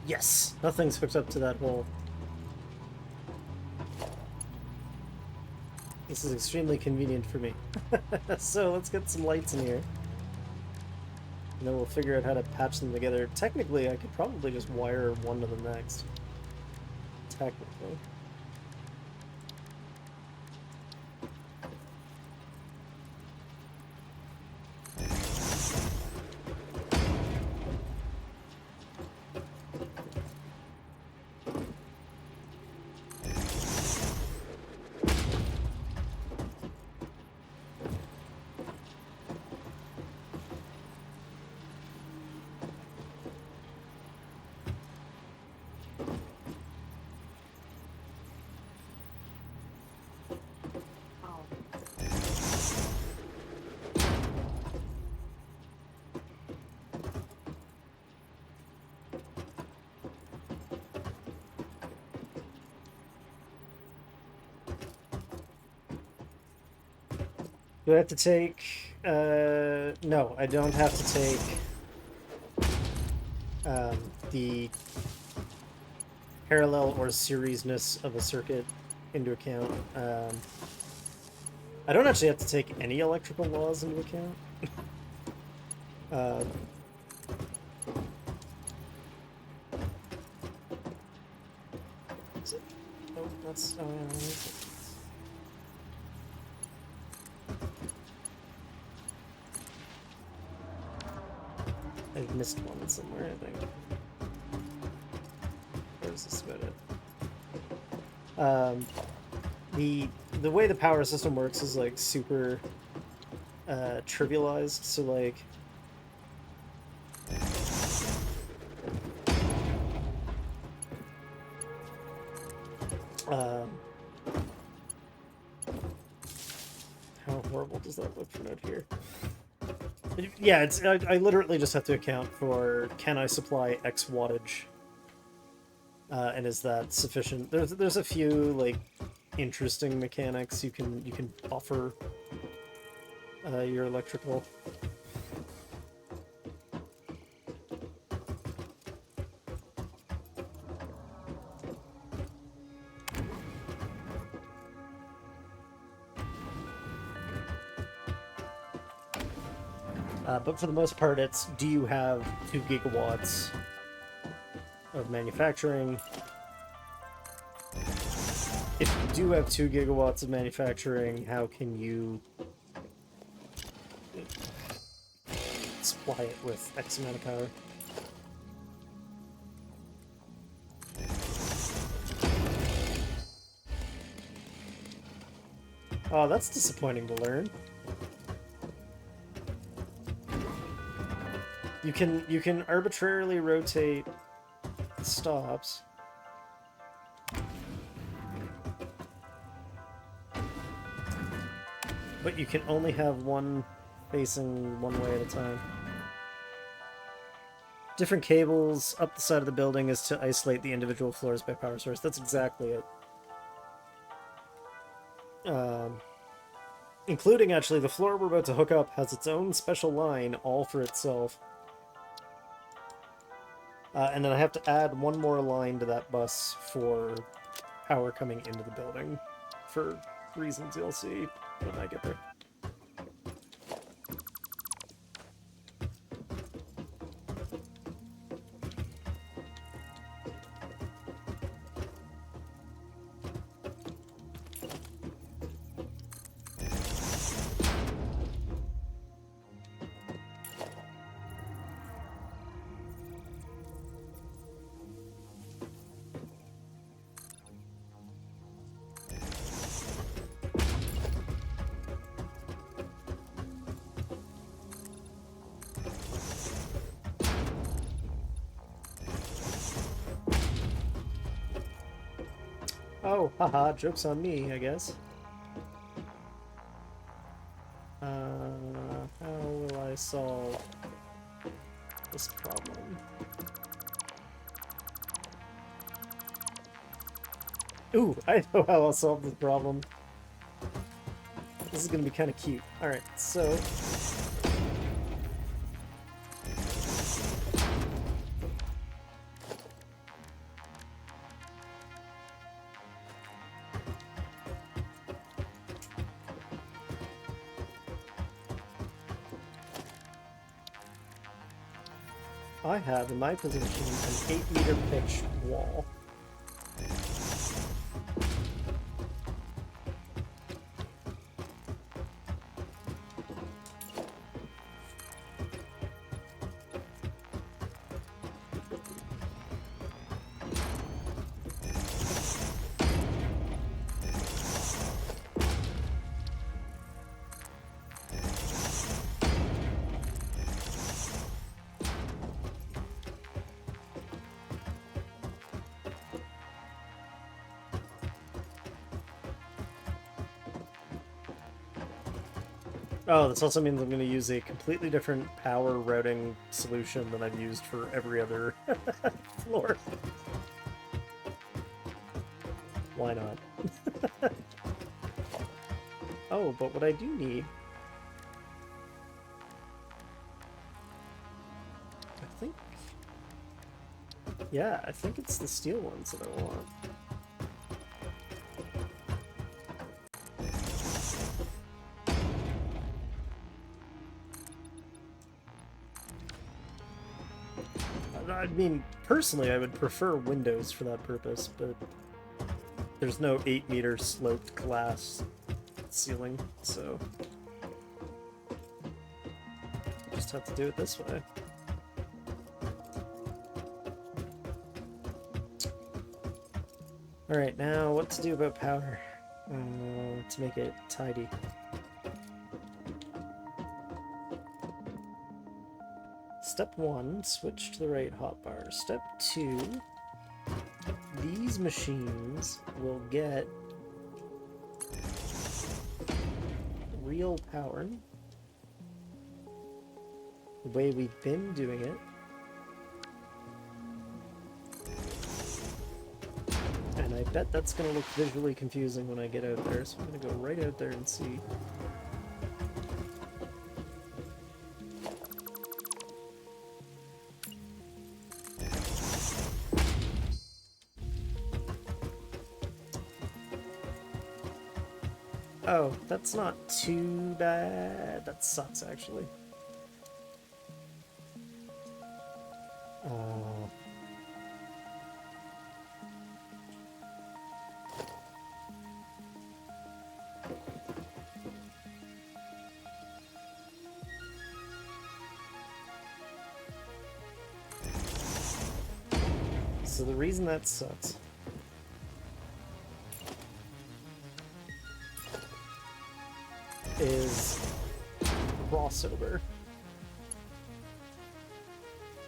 Yes! Nothing's hooked up to that hole. This is extremely convenient for me. So let's get some lights in here. And then we'll figure out how to patch them together. Technically, I could probably just wire one to the next. Technically. Do I have to take... no, I don't have to take the parallel or seriesness of a circuit into account. I don't actually have to take any electrical laws into account. Is it? Oh, that's... I've missed one somewhere, I think. Or is this about it? The way the power system works is like super trivialized, so like how horrible does that look from out here? Yeah, it's I literally just have to account for, can I supply X wattage, and is that sufficient? There's a few like interesting mechanics you can buffer your electrical. But for the most part, it's, do you have 2 gigawatts of manufacturing? If you do have 2 gigawatts of manufacturing, how can you supply it with X amount of power? Oh, that's disappointing to learn. You can arbitrarily rotate stops. But you can only have one facing one way at a time. Different cables up the side of the building is to isolate the individual floors by power source. That's exactly it. Including, actually, the floor we're about to hook up has its own special line all for itself. And then I have to add one more line to that bus for power coming into the building. For reasons you'll see when I get there. Oh, haha, joke's on me, I guess. How will I solve this problem? Ooh, I know how I'll solve this problem. This is gonna be kind of cute. Alright, so... I have, in my position, an 8-meter pitch wall. Oh, this also means I'm going to use a completely different power routing solution than I've used for every other floor. Why not? Oh, but what I do need... I think... Yeah, I think it's the steel ones that I want. I mean, personally, I would prefer windows for that purpose, but there's no 8-meter sloped glass ceiling, so just have to do it this way. Alright, now what to do about power to make it tidy. Step 1, switch to the right hotbar. Step 2, these machines will get real power the way we've been doing it. And I bet that's going to look visually confusing when I get out there, so I'm going to go right out there and see. Oh, that's not too bad. That sucks, actually. So the reason that sucks is crossover.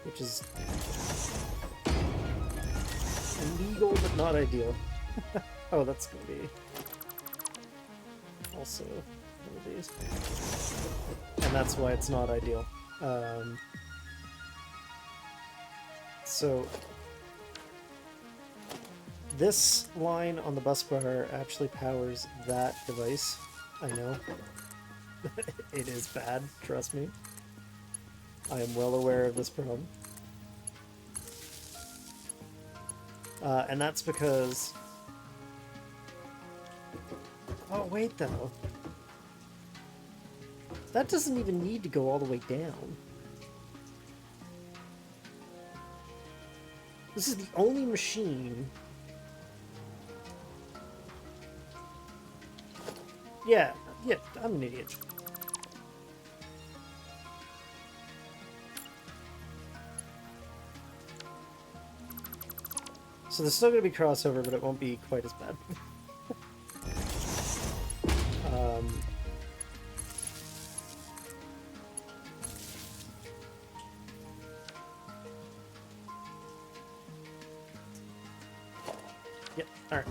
which is legal but not ideal. Oh, that's gonna be also one of these. And that's why it's not ideal. So this line on the bus bar actually powers that device. I know. It is bad, trust me. I am well aware of this problem. And that's because... Oh, wait, though. That doesn't even need to go all the way down. This is the only machine... Yeah, I'm an idiot. So there's still going to be crossover, but it won't be quite as bad. Yep, alright.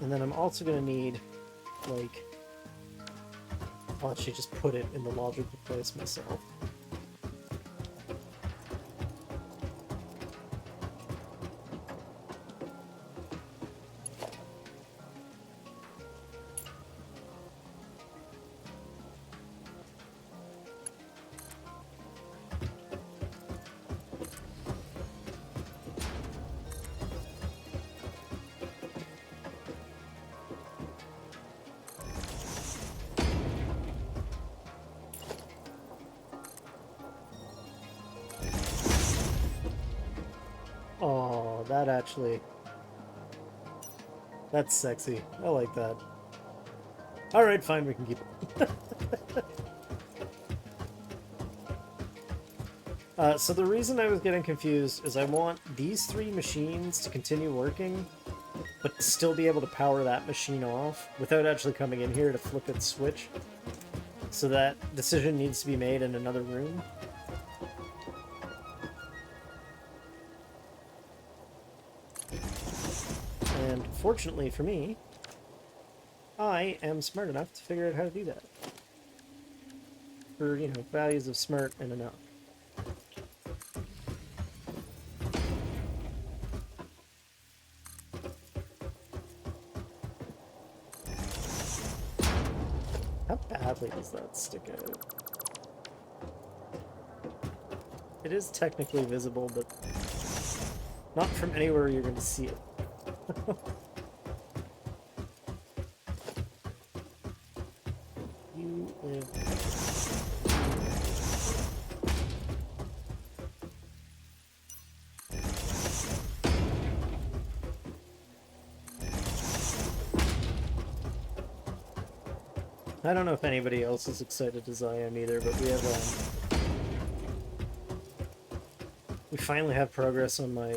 And then I'm also going to need, like... I'll actually just put it in the logical place myself. Oh, that actually... That's sexy. I like that. Alright, fine, we can keep it. So the reason I was getting confused is I want these three machines to continue working, but still be able to power that machine off without actually coming in here to flip its switch. So that decision needs to be made in another room. And fortunately for me, I am smart enough to figure out how to do that. For, you know, values of smart and enough. How badly does that stick out? It is technically visible, but not from anywhere you're going to see it. You live. I don't know if anybody else is excited as I am either, but we have we finally have progress on my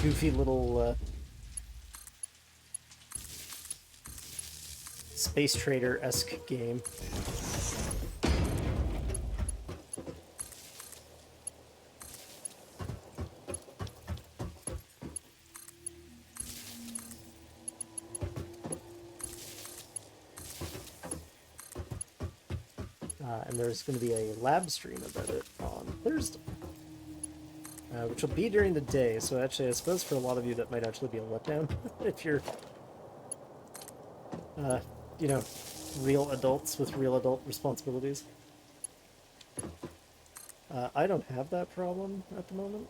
goofy little Space Trader-esque game. And there's going to be a lab stream about it on Thursday. Which will be during the day, so actually I suppose for a lot of you that might actually be a letdown if you're, you know, real adults with real adult responsibilities. I don't have that problem at the moment.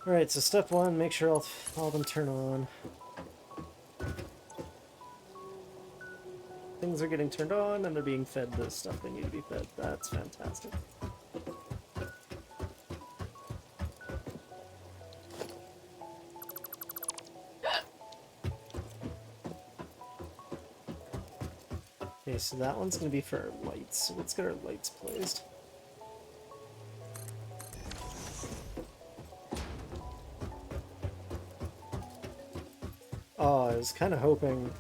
Alright, so step one, make sure all of them turn on. Things are getting turned on and they're being fed the stuff they need to be fed. That's fantastic. Okay, so that one's going to be for our lights. So let's get our lights placed. Oh, I was kind of hoping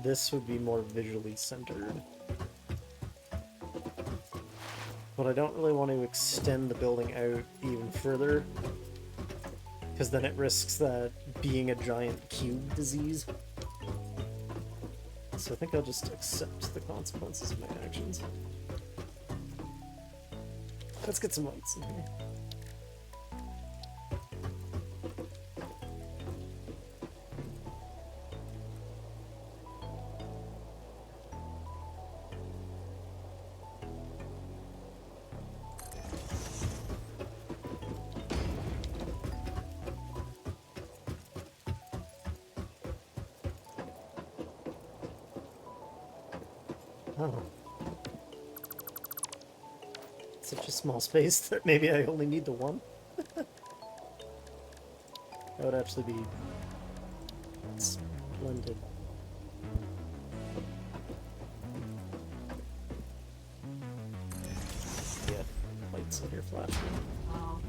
this would be more visually centered. But I don't really want to extend the building out even further, because then it risks that being a giant cube disease. So I think I'll just accept the consequences of my actions. Let's get some lights in here. Oh. Such a small space that maybe I only need the one? That would actually be splendid. Yeah, lights in here flashing. Oh.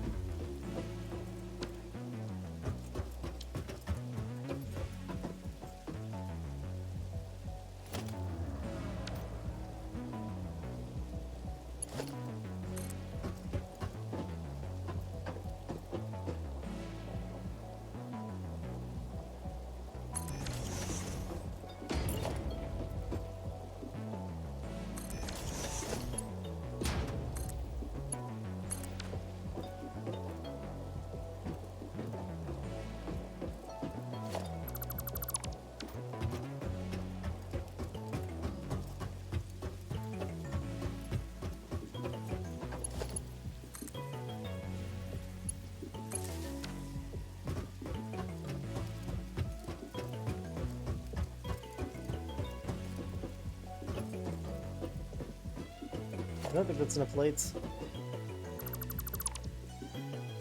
I don't think that's enough lights.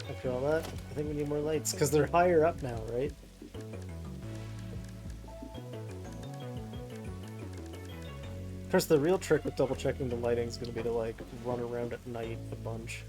After all that, I think we need more lights, because they're higher up now, right? Of course, the real trick with double checking the lighting is going to be to, like, run around at night a bunch.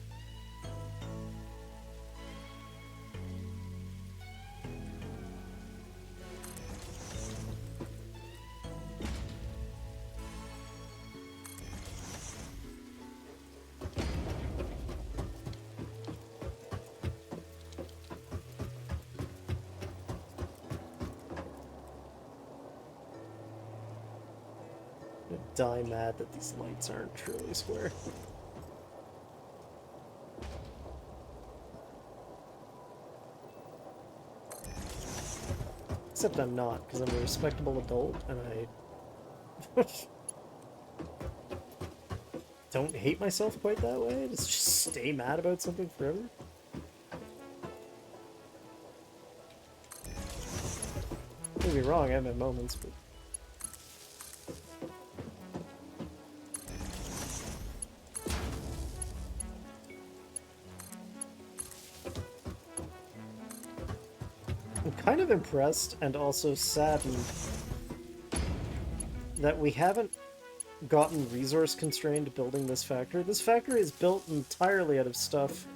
Die mad that these lights aren't truly square. Except I'm not, because I'm a respectable adult and I don't hate myself quite that way. Just stay mad about something forever. Don't get me wrong, I have my moments, but I'm kind of impressed and also saddened that we haven't gotten resource constrained building this factory. This factory is built entirely out of stuff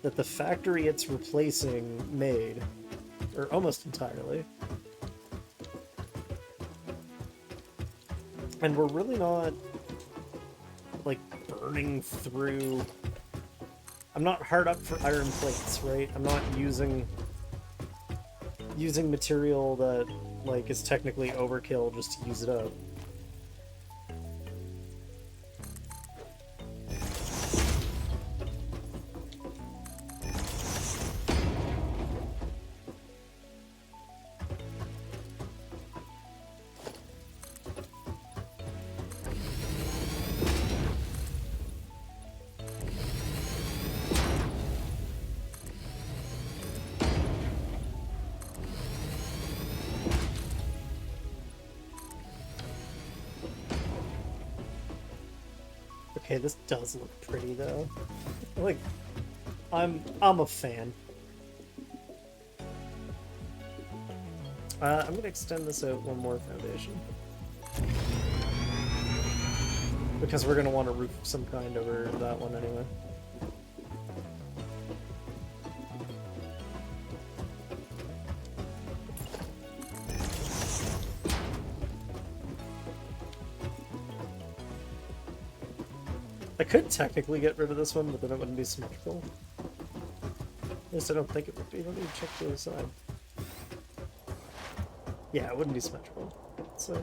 that the factory it's replacing made. Or almost entirely. And we're really not, like, burning through... I'm not hard up for iron plates, right? I'm not using material that, like, is technically overkill just to use it up. Okay, this does look pretty though. Like, I'm a fan. I'm gonna extend this out one more foundation. Because we're gonna want a roof of some kind over that one anyway. I could technically get rid of this one, but then it wouldn't be symmetrical. At least I don't think it would be. Let me check the other side. Yeah, it wouldn't be symmetrical. So...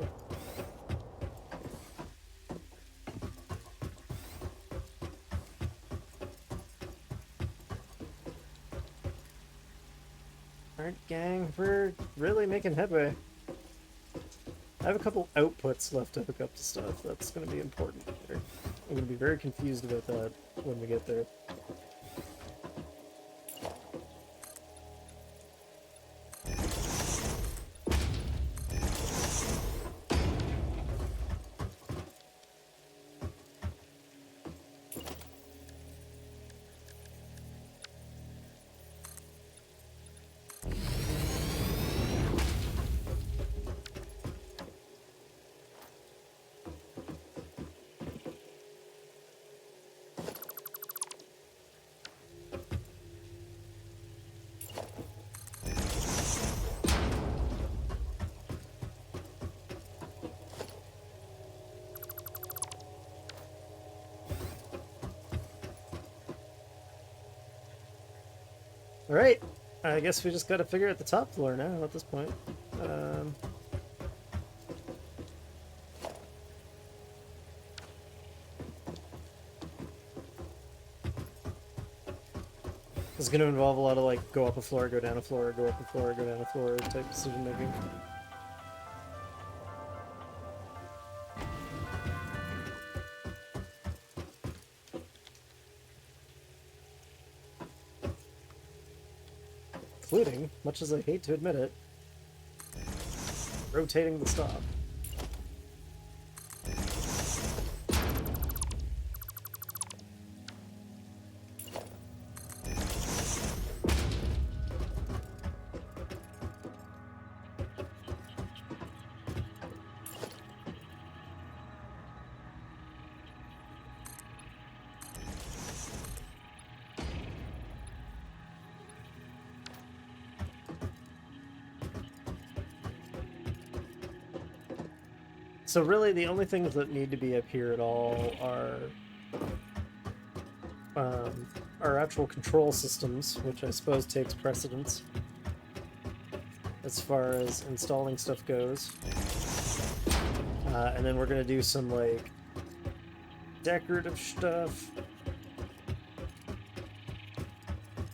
Alright, gang, we're really making headway. I have a couple outputs left to hook up to stuff. That's going to be important here. I'm going to be very confused about that when we get there. Alright, I guess we just gotta figure out the top floor now at this point. It's gonna involve a lot of like go up a floor, go down a floor, go up a floor, go down a floor type decision making. Including, much as I hate to admit it, rotating the stop. So really, the only things that need to be up here at all are our actual control systems, which I suppose takes precedence as far as installing stuff goes. And then we're gonna do some like decorative stuff,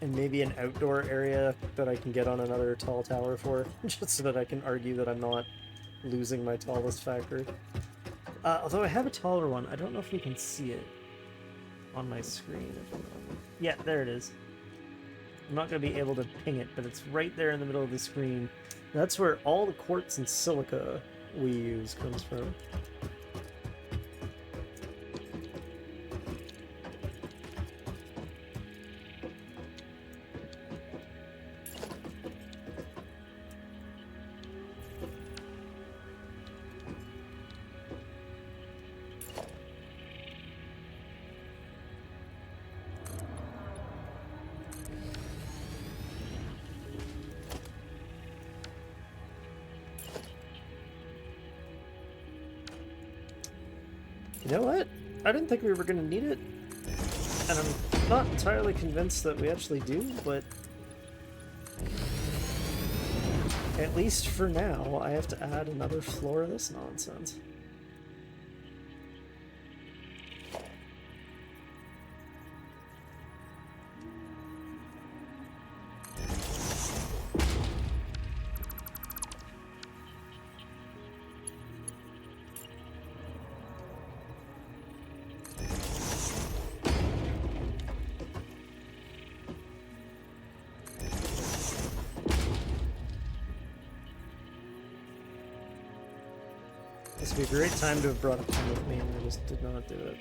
and maybe an outdoor area that I can get on another tall tower for, just so that I can argue that I'm not losing my tallest factory. Although I have a taller one, I don't know if we can see it on my screen. Yeah, there it is. I'm not going to be able to ping it, but it's right there in the middle of the screen. That's where all the quartz and silica we use comes from. You know what? I didn't think we were going to need it, and I'm not entirely convinced that we actually do, but at least for now, I have to add another floor of this nonsense. This would be a great time to have brought a pen with me, and I just did not do it.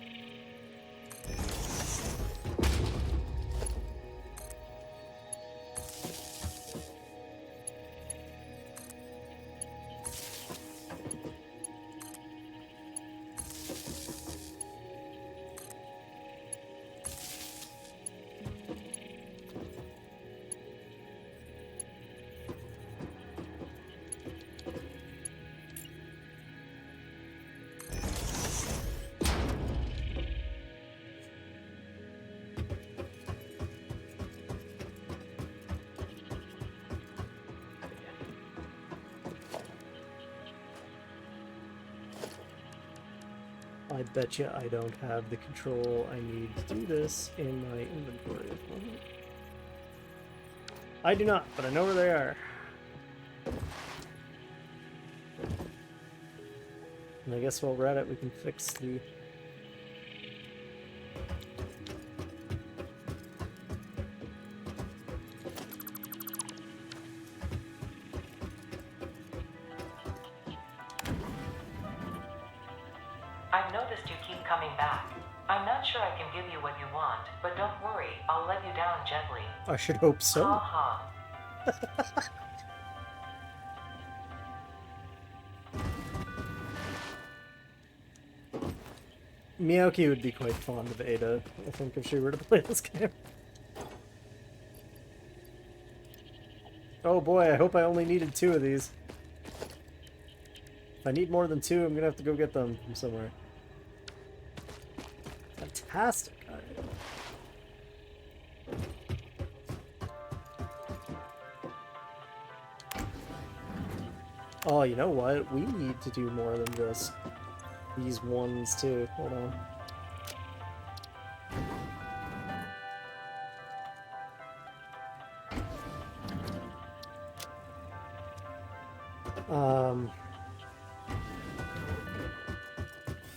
I bet you I don't have the control I need to do this in my inventory. I do not, but I know where they are. And I guess while we're at it, we can fix the... I've noticed you keep coming back. I'm not sure I can give you what you want, but don't worry, I'll let you down gently. I should hope so. Ha ha. Miyoki would be quite fond of Ada, I think, if she were to play this game. Oh boy, I hope I only needed 2 of these. If I need more than 2, I'm gonna have to go get them from somewhere. Fantastic! Oh, you know what? We need to do more than just these ones too. Hold on.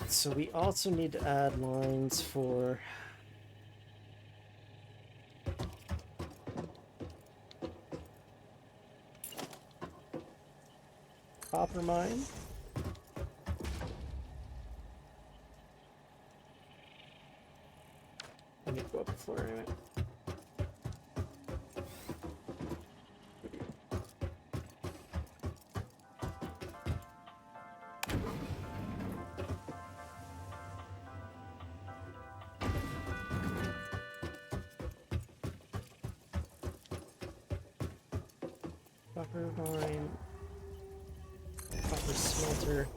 So we also need to add lines for copper mine. I need to go up the floor anyway. Copper mine, copper smelter.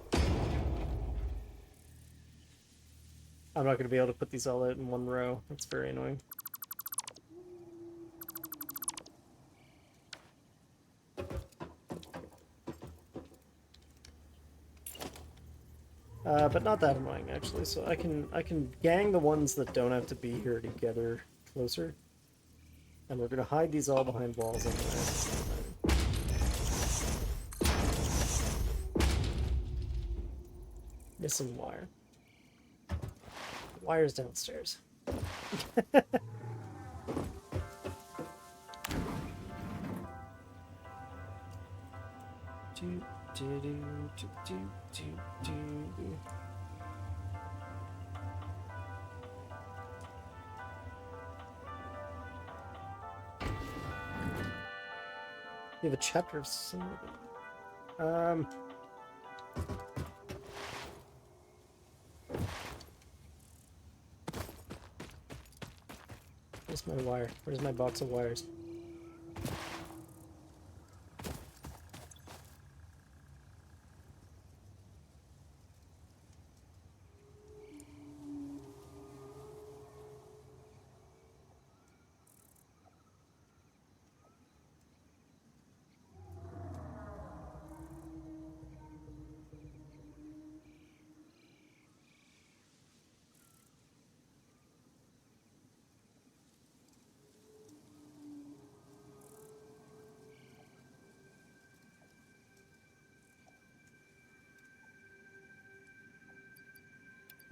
I'm not going to be able to put these all out in one row. That's very annoying. But not that annoying actually. So I can gang the ones that don't have to be here together closer, and we're going to hide these all behind walls anyway. Missing wire. Wire's downstairs. You have a chapter of some. Where's my wire? Where's my box of wires?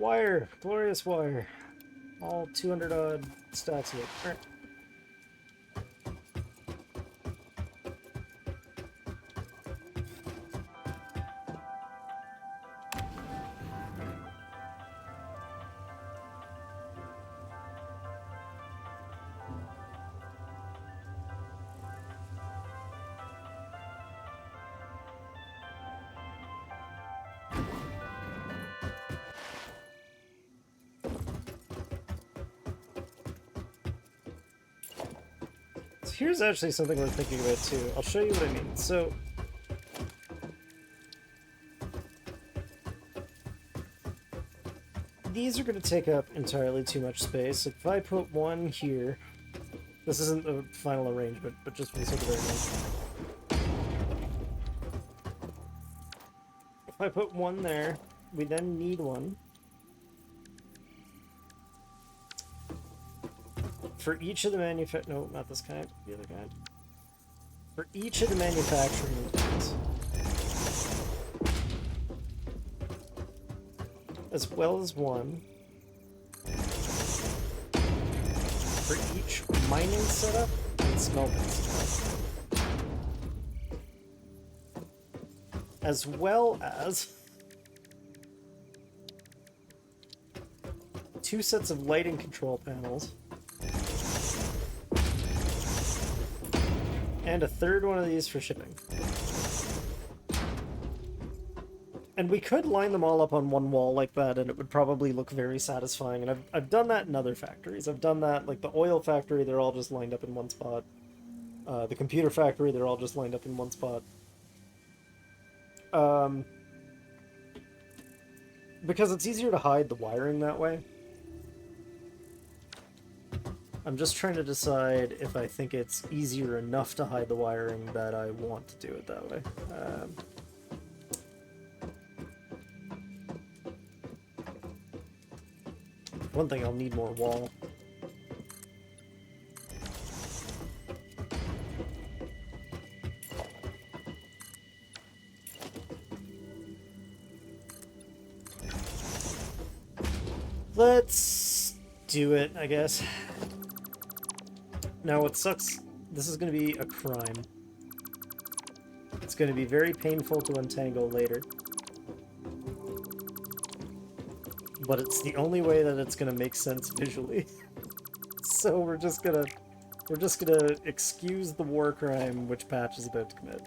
Wire! Glorious wire. All 200 odd stacks of it. Alright. Here's actually something worth thinking about too. I'll show you what I mean. So, these are going to take up entirely too much space. If I put one here, this isn't the final arrangement, but just for the sake of argument. If I put one there, we then need one For each of the no, not this kind, the other kind. For each of the manufacturing plants, as well as one for each mining setup and smelting setup, as well as 2 sets of lighting control panels, and a 3rd one of these for shipping. And we could line them all up on one wall like that, and it would probably look very satisfying. And I've done that in other factories. I've done that, like the oil factory, they're all just lined up in one spot. The computer factory, they're all just lined up in one spot. Because it's easier to hide the wiring that way. I'm just trying to decide if I think it's easier enough to hide the wiring that I want to do it that way. One thing, I'll need more wall. Let's do it, I guess. Now, what sucks, this is going to be a crime. It's going to be very painful to untangle later. But it's the only way that it's going to make sense visually. So we're just gonna excuse the war crime which Patch is about to commit.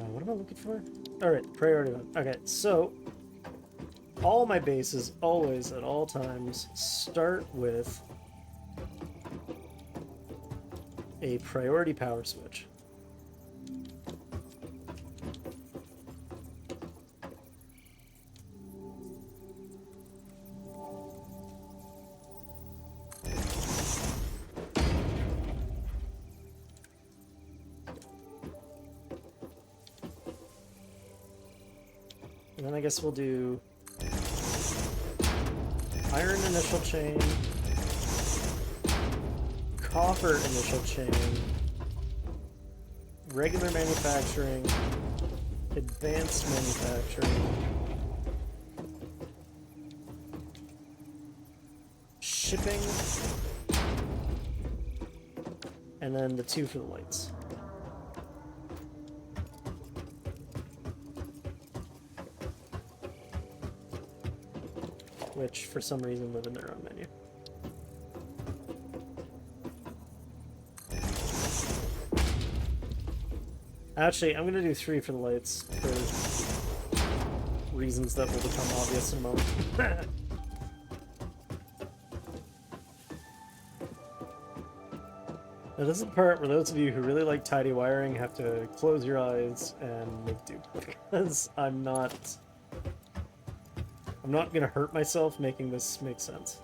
What am I looking for? Alright, priority one. Okay, so all my bases always at all times start with a priority power switch. And then I guess we'll do iron initial chain, copper initial chain, regular manufacturing, advanced manufacturing, shipping, and then the 2 for the lights. Which, for some reason, live in their own menu. Actually, I'm going to do 3 for the lights, for reasons that will become obvious in a moment. Now, this is the part where those of you who really like tidy wiring have to close your eyes and make do, because I'm not gonna hurt myself making this make sense.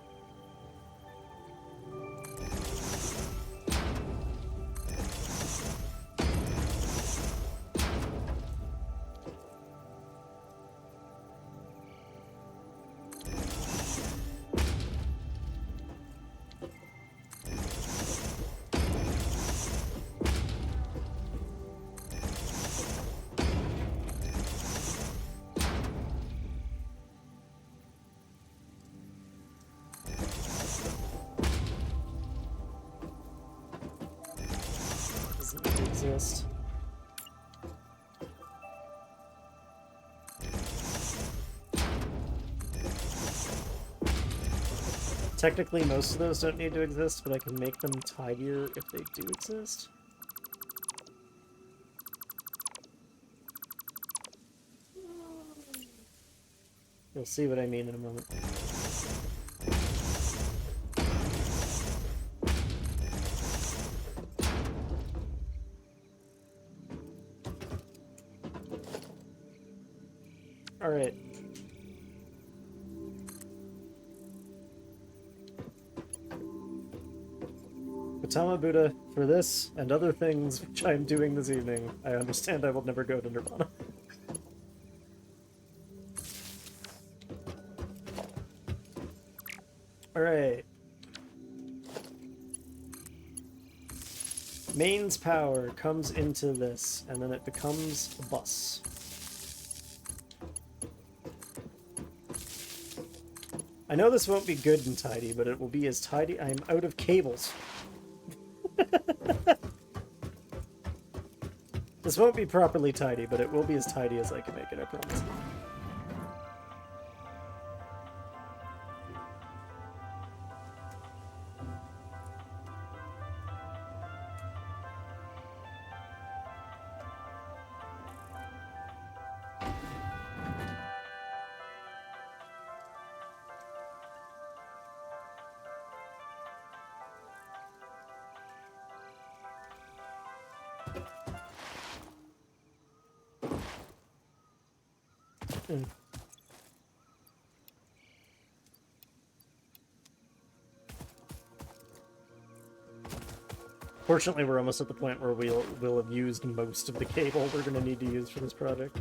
Exist. Technically, most of those don't need to exist, but I can make them tidier if they do exist. You'll see what I mean in a moment. Alright. Gautama Buddha, for this and other things which I am doing this evening, I understand I will never go to Nirvana. Alright. Mains power comes into this, and then it becomes a bus. I know this won't be good and tidy, but it will be as tidy. I'm out of cables. This won't be properly tidy, but it will be as tidy as I can make it, I promise. Mm. Fortunately, we're almost at the point where we'll have used most of the cable we're going to need to use for this project.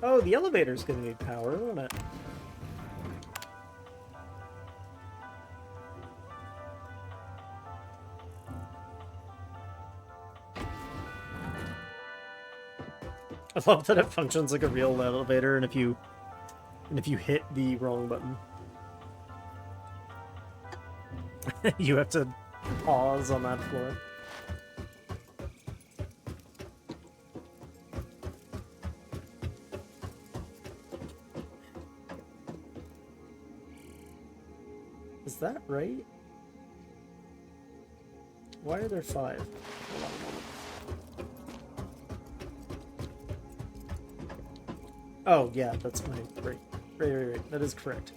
Oh, the elevator's going to need power, won't it? I love that it functions like a real elevator, and if you hit the wrong button, you have to pause on that floor. Is that right? Why are there 5? Hold on a moment. Oh, yeah, that's my... Right. That is correct.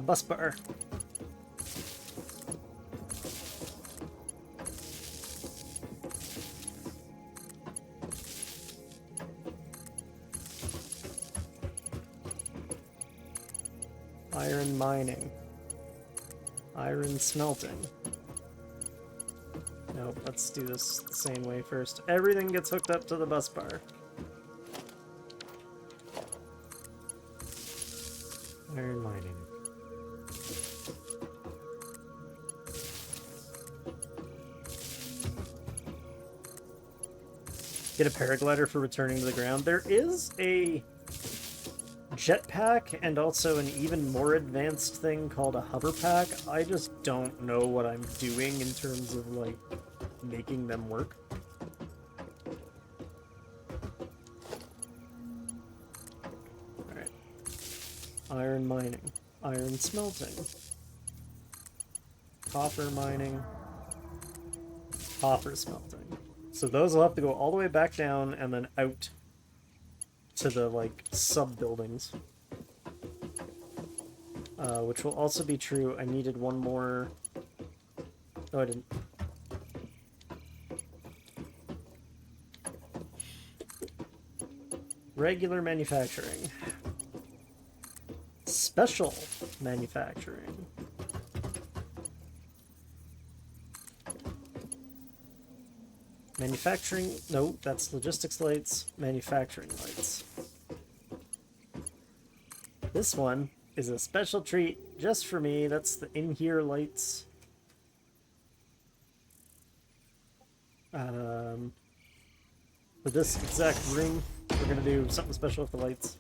Bus bar. Iron mining. Iron smelting. No, let's do this the same way first. Everything gets hooked up to the bus bar. Iron mining. Get a paraglider for returning to the ground. There is a jetpack and also an even more advanced thing called a hover pack. I just don't know what I'm doing in terms of, like, making them work. Alright. Iron mining. Iron smelting. Copper mining. Copper smelting. So those will have to go all the way back down and then out to the, like, sub-buildings. Which will also be true. I needed one more... Oh, I didn't. Regular manufacturing. Special manufacturing. Manufacturing... No, that's logistics lights. Manufacturing lights. This one is a special treat just for me. That's the in-here lights. For this exact room, we're gonna do something special with the lights.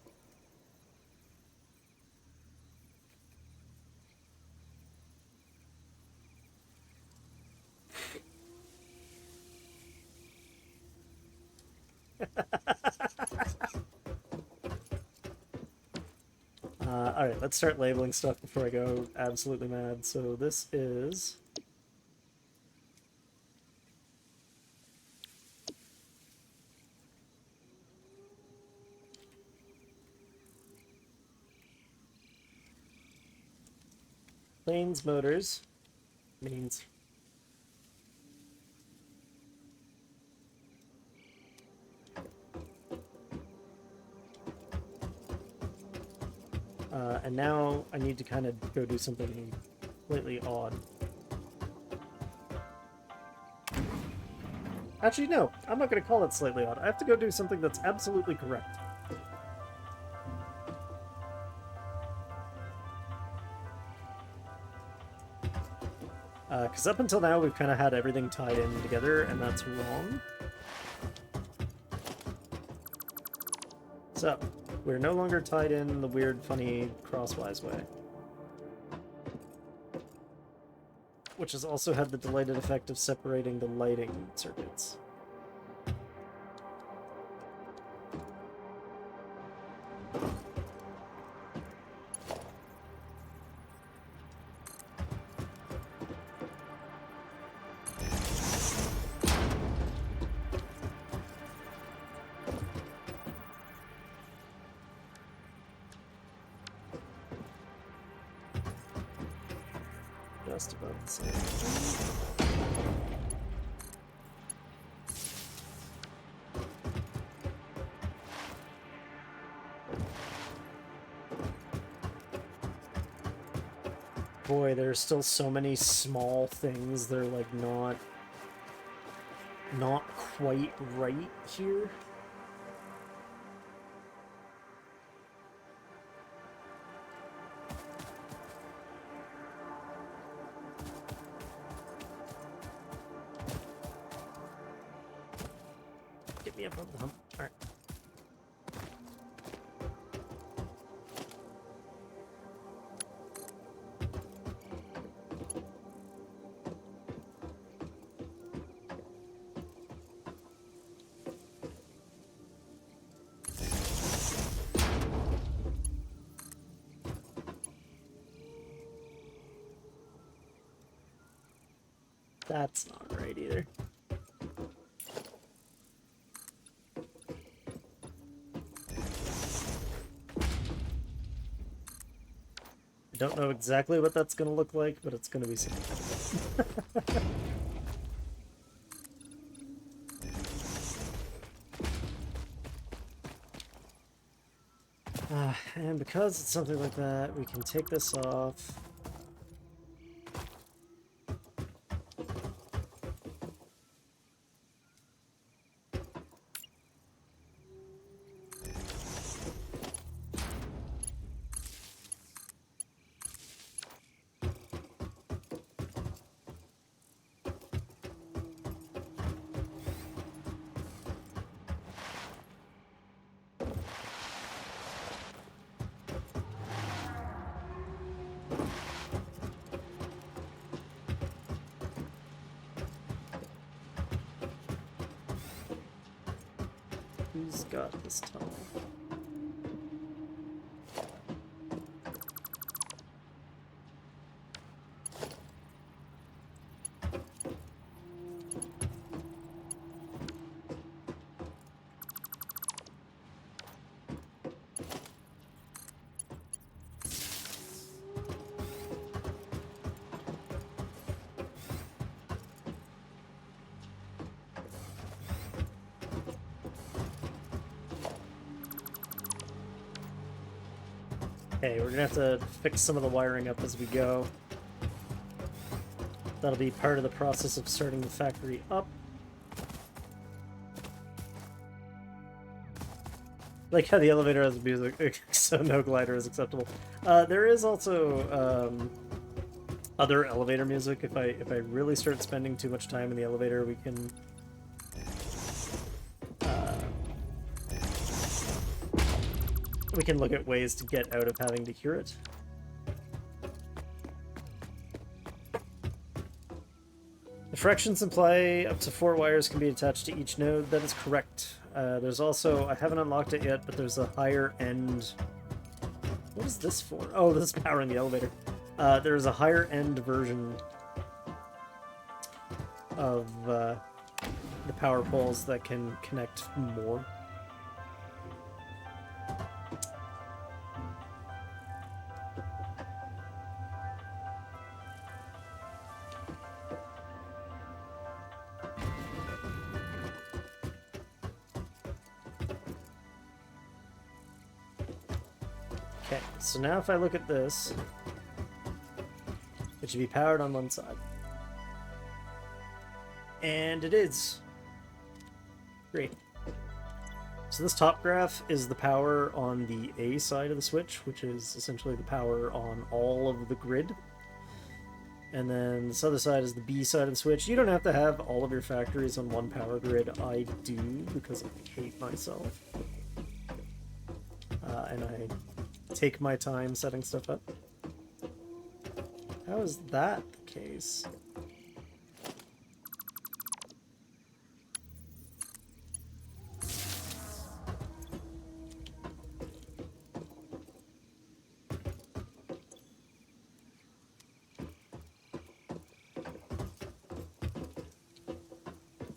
Alright, let's start labeling stuff before I go absolutely mad. So this is... Planes Motors means And now I need to kind of go do something completely odd. Actually, no, I'm not going to call it slightly odd. I have to go do something that's absolutely correct. Because up until now, we've kind of had everything tied in together, and that's wrong. So, we're no longer tied in the weird, funny, crosswise way. Which has also had the delighted effect of separating the lighting circuits. Just about the same. Boy, there's still so many small things that are like not quite right here. Get me up on the hump. All right. That's not right either. I don't know exactly what that's going to look like, but it's going to be something. And because it's something like that, we can take this off. Who's got this tunnel? Okay, we're gonna have to fix some of the wiring up as we go. That'll be part of the process of starting the factory up. Like how the elevator has music, so no glider is acceptable. There is also other elevator music. If I really start spending too much time in the elevator, we can look at ways to get out of having to hear it. The fractions imply up to 4 wires can be attached to each node. That is correct. There's also, I haven't unlocked it yet, but there's a higher end. What is this for? Oh, this is powering the elevator. There's a higher end version of the power poles that can connect more. Okay, so now if I look at this, it should be powered on one side. And it is. Great. So this top graph is the power on the A side of the switch, which is essentially the power on all of the grid. And then this other side is the B side of the switch. You don't have to have all of your factories on one power grid. I do, because I hate myself. And I take my time setting stuff up. How is that the case?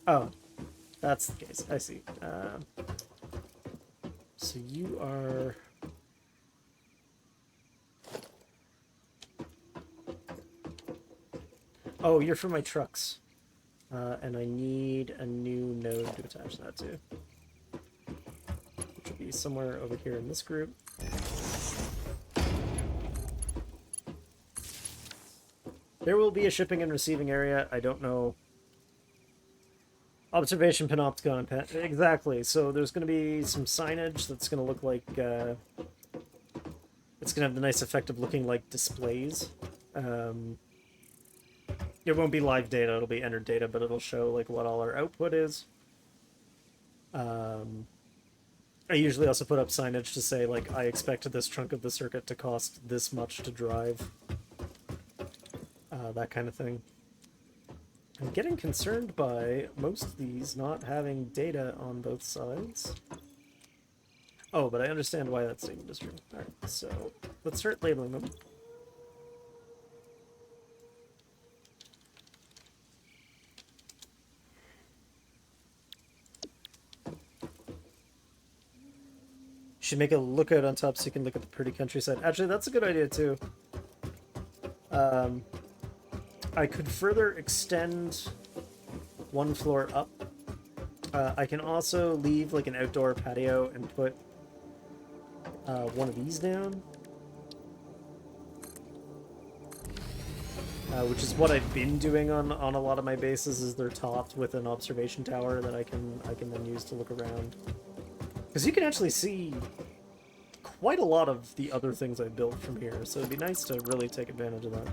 Oh, that's the case. I see. So you are... Oh, you're for my trucks. And I need a new node to attach that to. Which will be somewhere over here in this group. There will be a shipping and receiving area. I don't know. Observation panopticon and pen. Exactly. So there's going to be some signage that's going to look like... it's going to have the nice effect of looking like displays. It won't be live data, it'll be entered data, but it'll show like what all our output is. I usually also put up signage to say like I expect this chunk of the circuit to cost this much to drive. That kind of thing. I'm getting concerned by most of these not having data on both sides. Oh, but I understand why that's the industry. Alright, so let's start labeling them. Should make a lookout on top so you can look at the pretty countryside. Actually, that's a good idea too. I could further extend one floor up. I can also leave like an outdoor patio and put one of these down. Which is what I've been doing on a lot of my bases, is they're topped with an observation tower that I can then use to look around. Because you can actually see quite a lot of the other things I built from here, so it'd be nice to really take advantage of that.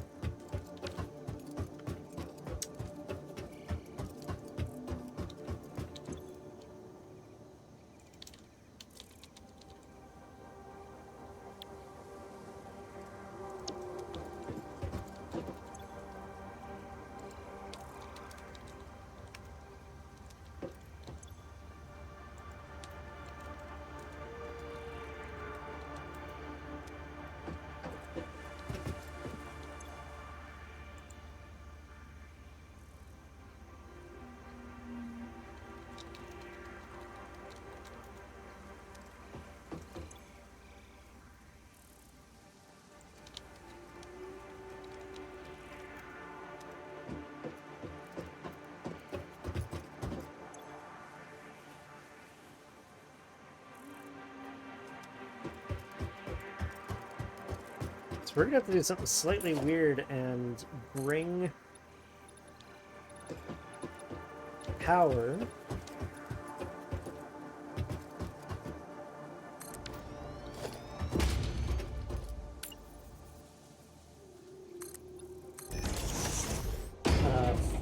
So we're gonna have to do something slightly weird and bring power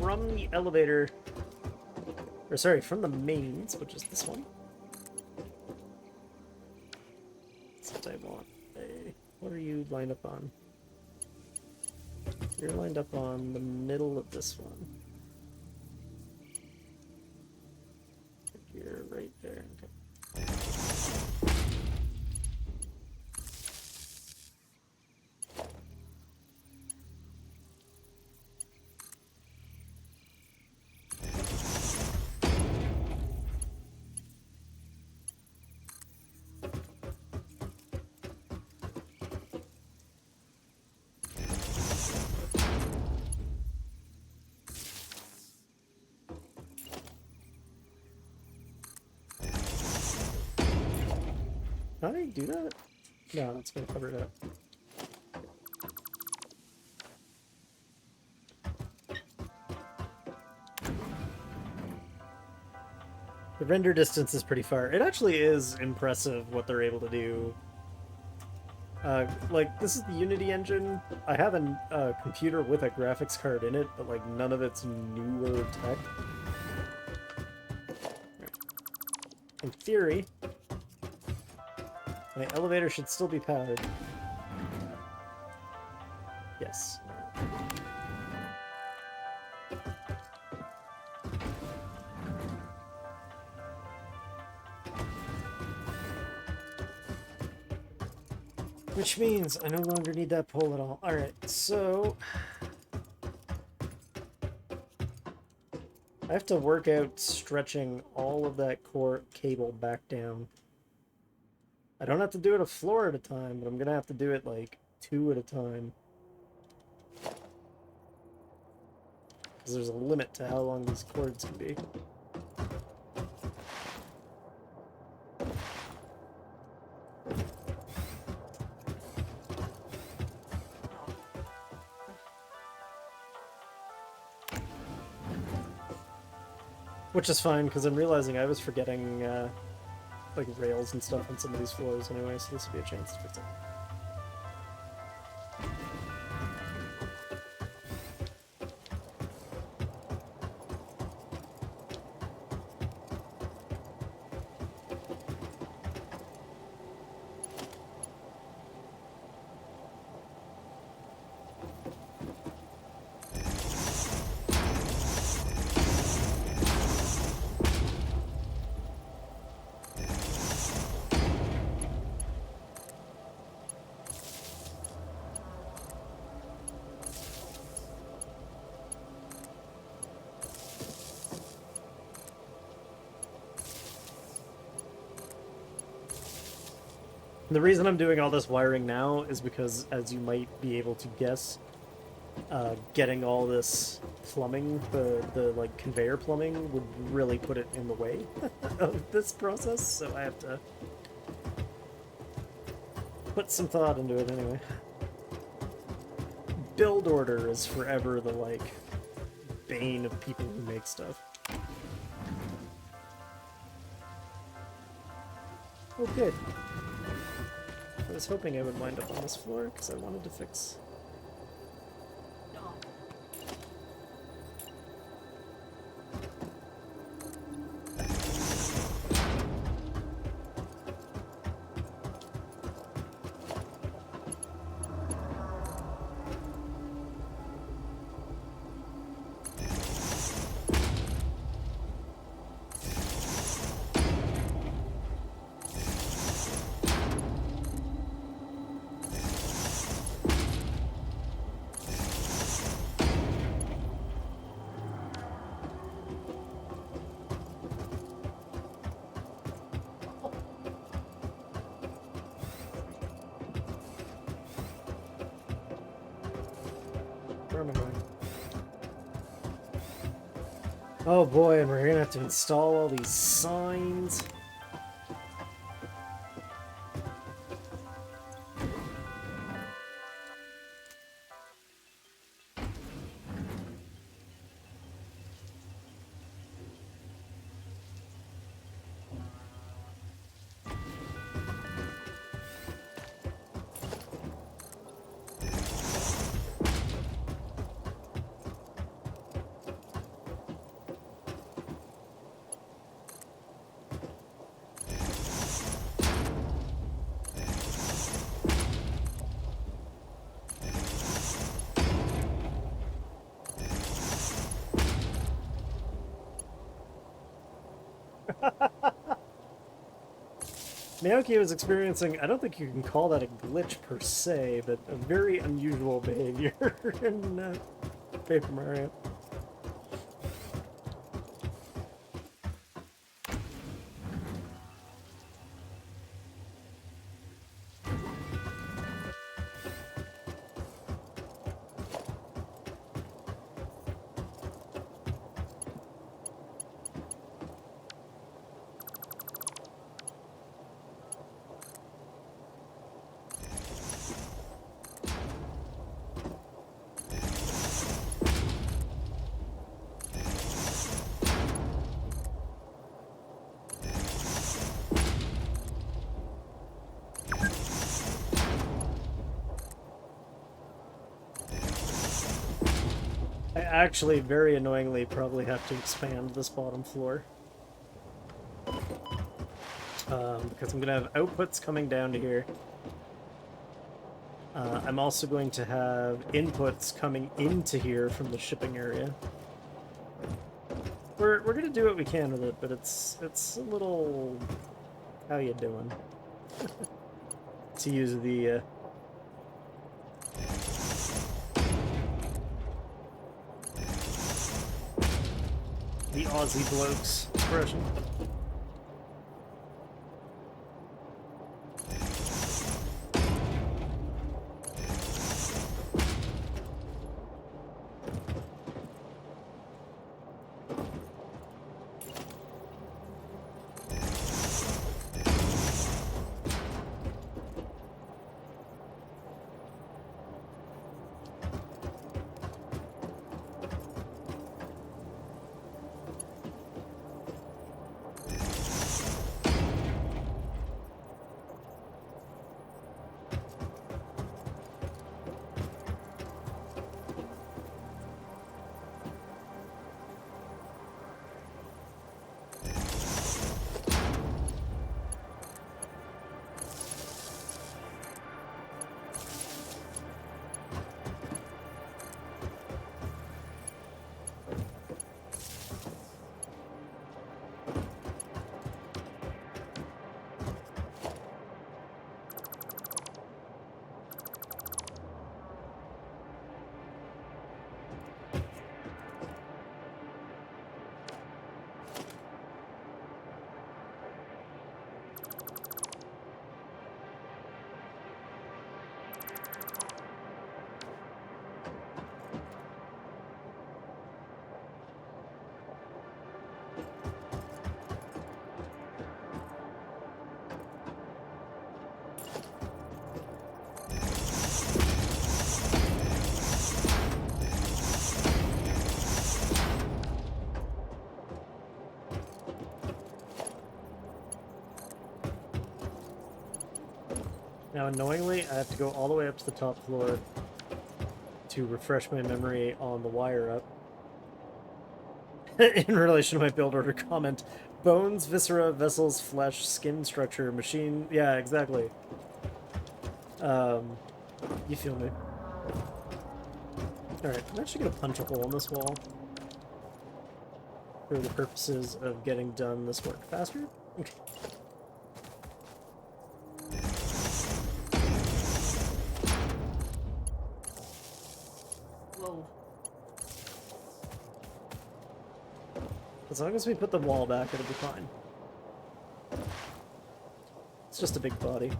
from the elevator, or sorry, from the mains, which is this one. That's what I want. What are you lined up on? You're lined up on the middle of this one. You're right there. Okay. How do I do that? No, it's gonna cover it up. The render distance is pretty far. It actually is impressive what they're able to do. Like, this is the Unity engine. I have a computer with a graphics card in it, but, like, none of it's newer tech. In theory, my elevator should still be powered. Yes. Which means I no longer need that pole at all. Alright, so... I have to work out stretching all of that core cable back down. I don't have to do it a floor at a time, but I'm gonna have to do it like 2 at a time. Because there's a limit to how long these cords can be. Which is fine, because I'm realizing I was forgetting like rails and stuff on some of these floors anyway, so this will be a chance to fix it. The reason I'm doing all this wiring now is because, as you might be able to guess, getting all this plumbing, the like conveyor plumbing, would really put it in the way of this process, so I have to put some thought into it anyway. Build order is forever the, like, bane of people who make stuff. Oh, good. I was hoping I would wind up on this floor, because I wanted to fix... Where am I going? Oh boy, and we're gonna have to install all these signs. Naoki was experiencing, I don't think you can call that a glitch per se, but a very unusual behavior in Paper Mario. actually, very annoyingly, probably have to expand this bottom floor. Because I'm going to have outputs coming down to here. I'm also going to have inputs coming into here from the shipping area. We're going to do what we can with it, but it's a little... How you doing? To use the Aussie blokes expression. Now, annoyingly, I have to go all the way up to the top floor to refresh my memory on the wire up. In relation to my build order comment, bones, viscera, vessels, flesh, skin structure, machine... Yeah, exactly. You feel me. Alright, I'm actually going to punch a hole in this wall for the purposes of getting done this work faster. Okay. Whoa. As long as we put the wall back, it'll be fine. It's just a big body.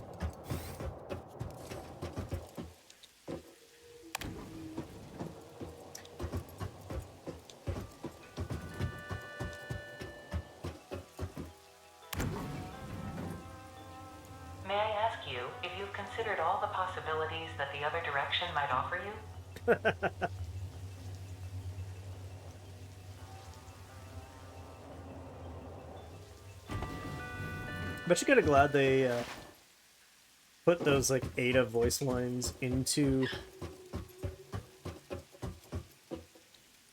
May I ask you if you've considered all the possibilities that the other direction might offer you? But you gotta glad they put those like Ada voice lines into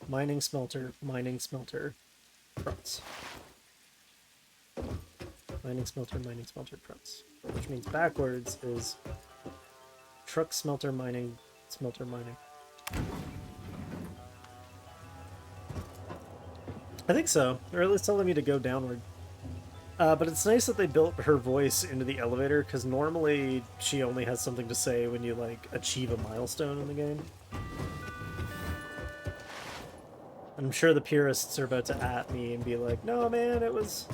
mining smelter, trucks. Mining smelter, trucks. Which means backwards is truck, smelter, mining, smelter, mining. I think so, or at least telling me to go downward. But it's nice that they built her voice into the elevator, because normally she only has something to say when you, like, achieve a milestone in the game. I'm sure the purists are about to at me and be like, no man, it was...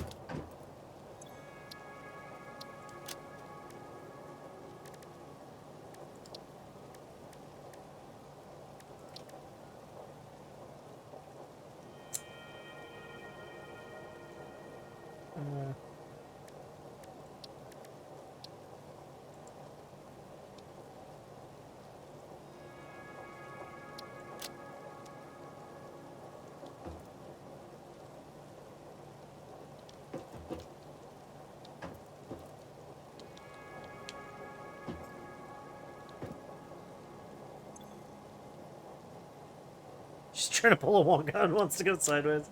Just trying to pull a Wonka and wants to go sideways.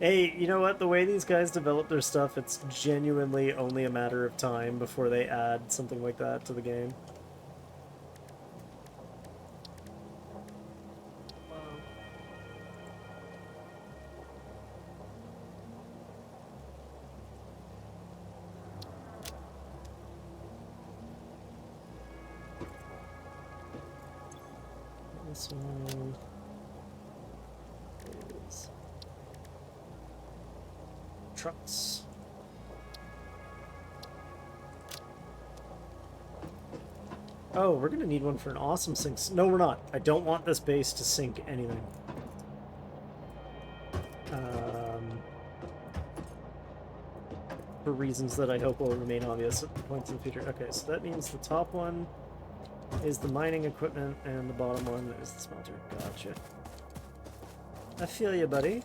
Hey, you know what? The way these guys develop their stuff, it's genuinely only a matter of time before they add something like that to the game. This one is trucks. Oh, we're gonna need one for an awesome sink. No, we're not. I don't want this base to sink anything. For reasons that I hope will remain obvious at points in the future. Okay, so that means the top one is the mining equipment, and the bottom one is the smelter. Gotcha. I feel you, buddy.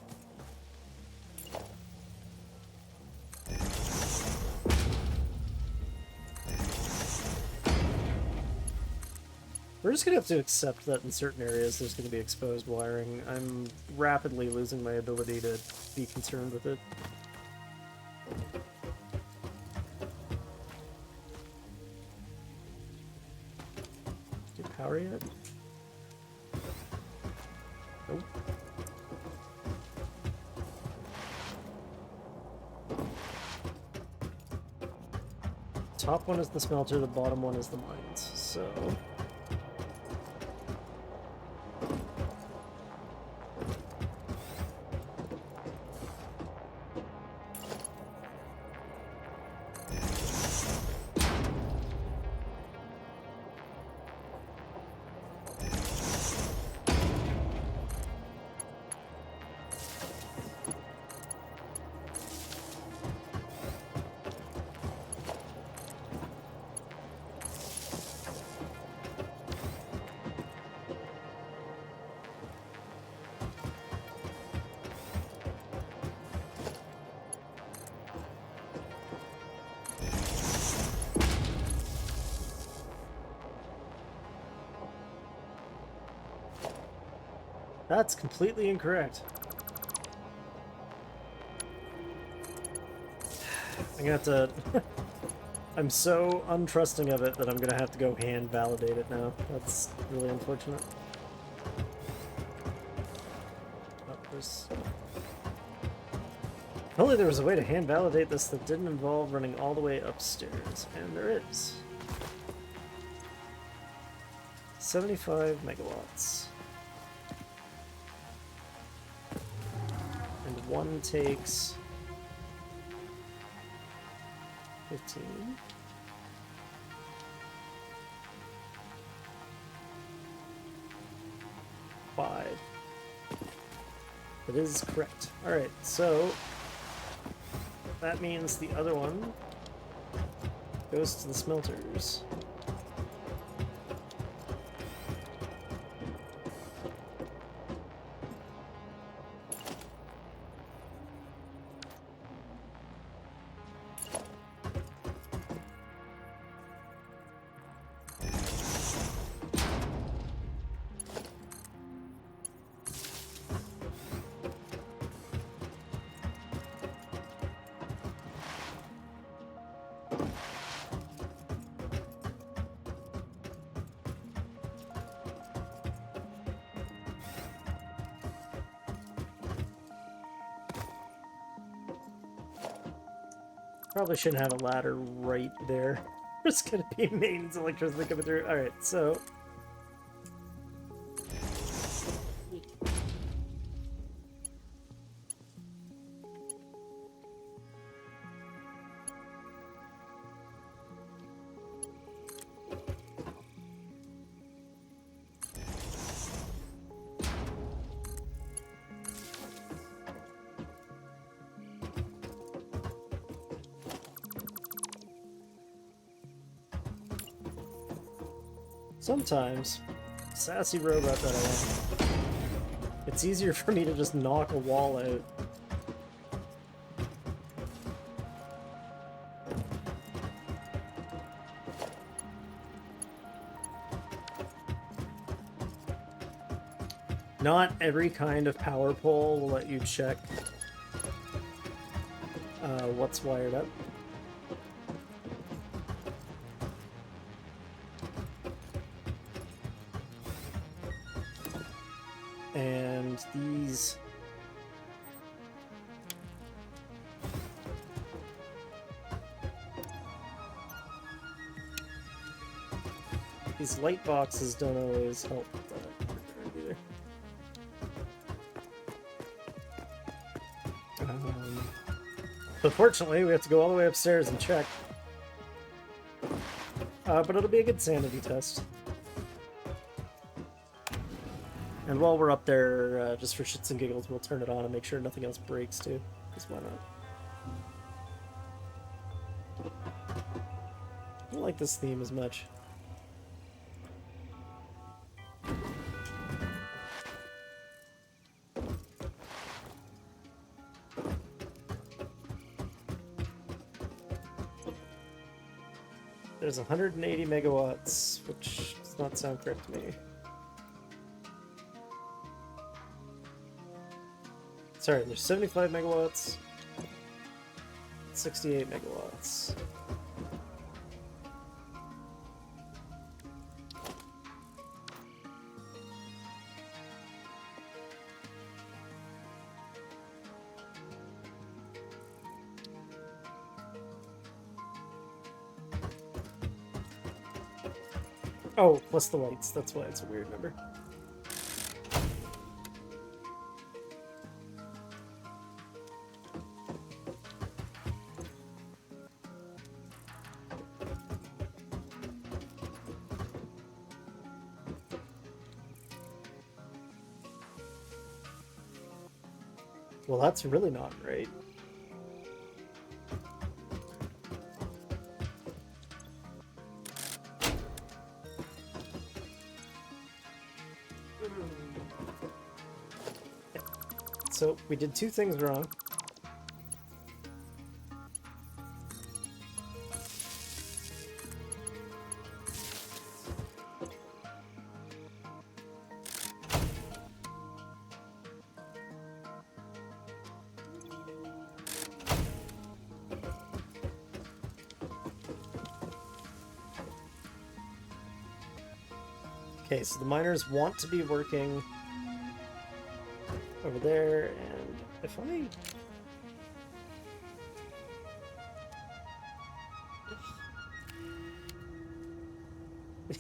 We're just gonna have to accept that in certain areas there's gonna be exposed wiring. I'm rapidly losing my ability to be concerned with it. Power yet? Nope. Top one is the smelter, the bottom one is the mines, so... That's completely incorrect. I'm gonna have to... I'm so untrusting of it that I'm gonna have to go hand validate it now. That's really unfortunate. Oh, there's... If only there was a way to hand validate this that didn't involve running all the way upstairs. And there is. 75 megawatts. And one takes 15. Five. That is correct. Alright, so that means the other one goes to the smelters. Probably shouldn't have a ladder right there. There's gonna be mains electricity coming through. Alright, so... Sometimes, sassy robot that I am, it's easier for me to just knock a wall out. Not every kind of power pole will let you check what's wired up. And these light boxes don't always help with that either. But fortunately, we have to go all the way upstairs and check. But it'll be a good sanity test. And while we're up there, just for shits and giggles, we'll turn it on and make sure nothing else breaks too. Because why not? I don't like this theme as much. There's 180 megawatts, which does not sound correct to me. Sorry, there's 75 megawatts, 68 megawatts. Oh, plus the lights. That's why it's a weird number. Well, that's really not right. So, we did two things wrong. Okay, so the miners want to be working over there, and if I...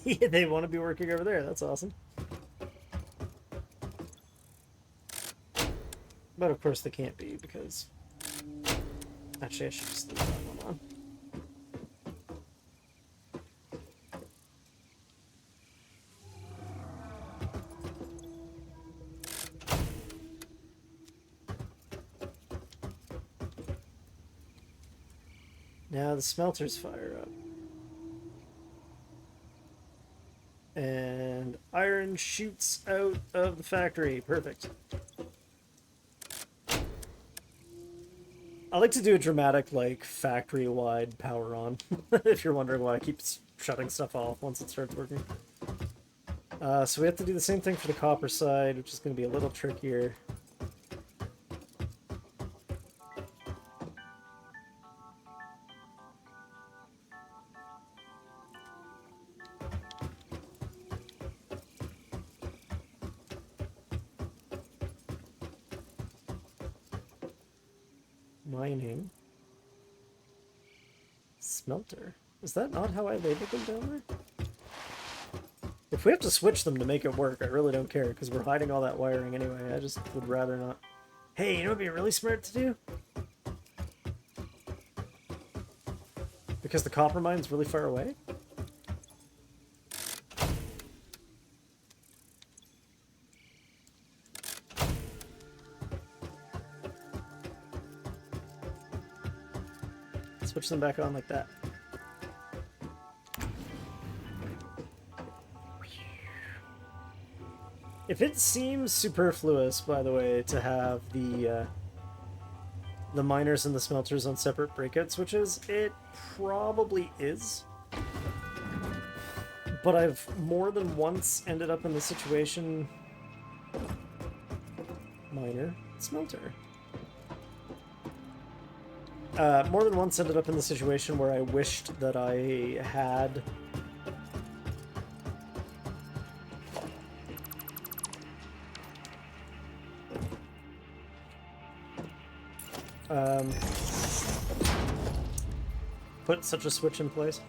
Yeah, they want to be working over there, that's awesome. But of course they can't be, because... Actually, I should just leave that one on. Now the smelters fire up. And iron shoots out of the factory. Perfect. I like to do a dramatic, like, factory-wide power on. If you're wondering why I keep shutting stuff off once it starts working. So we have to do the same thing for the copper side, which is going to be a little trickier. Mining. Smelter. Is that not how I labeled them down there? If we have to switch them to make it work, I really don't care, because we're hiding all that wiring anyway. I just would rather not. Hey, you know what would be really smart to do? Because the copper mine's really far away? Switch them back on like that. If it seems superfluous, by the way, to have the miners and the smelters on separate breakout switches, it probably is. But I've more than once ended up in the situation miner, smelter. More than once ended up in the situation where I wished that I had put such a switch in place.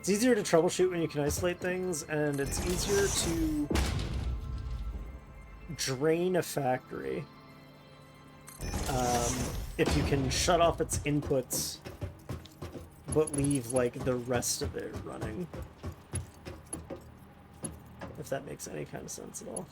It's easier to troubleshoot when you can isolate things, and it's easier to drain a factory if you can shut off its inputs but leave like the rest of it running. If that makes any kind of sense at all.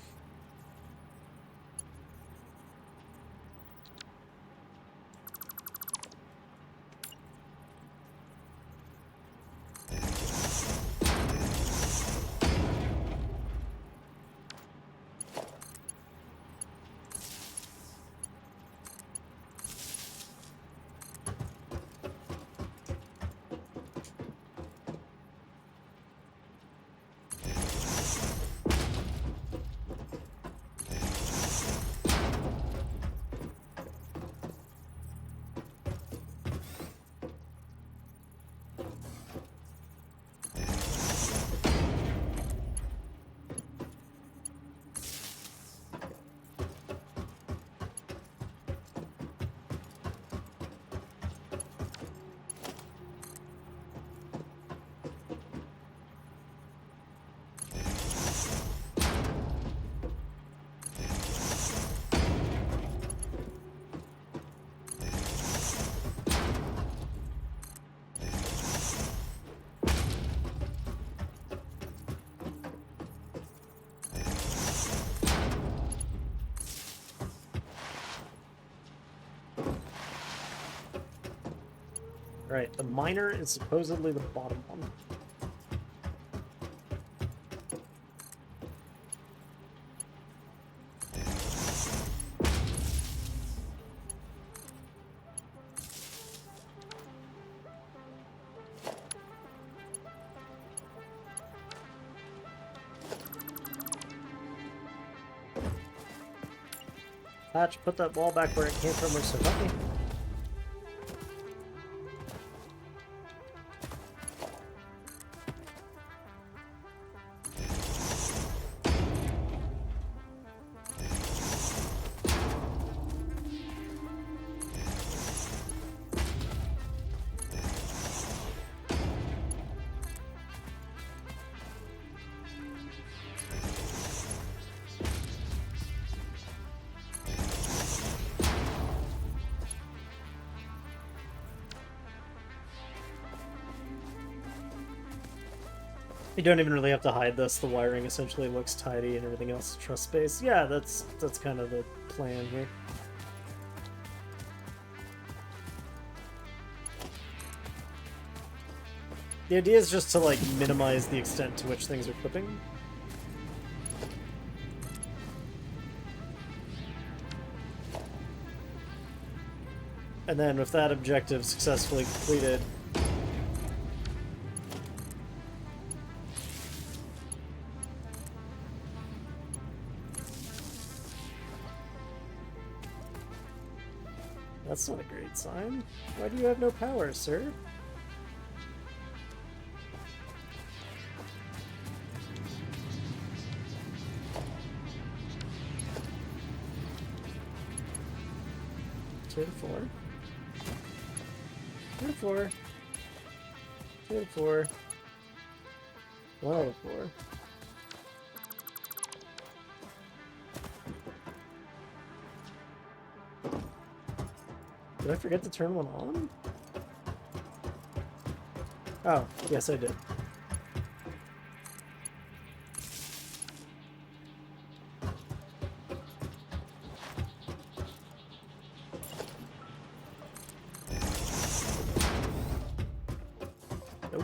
Right, the miner is supposedly the bottom one. Hatch, put that wall back where it came from, or so help me. You don't even really have to hide this. The wiring essentially looks tidy and everything else is trust space. Yeah, that's kind of the plan here. The idea is just to like minimize the extent to which things are clipping. And then with that objective successfully completed, that's not a great sign. Why do you have no power, sir? Two to four. 2 to 4. 2 to 4. 1 to 4. Did I forget to turn one on? Oh, yes I did. Nope.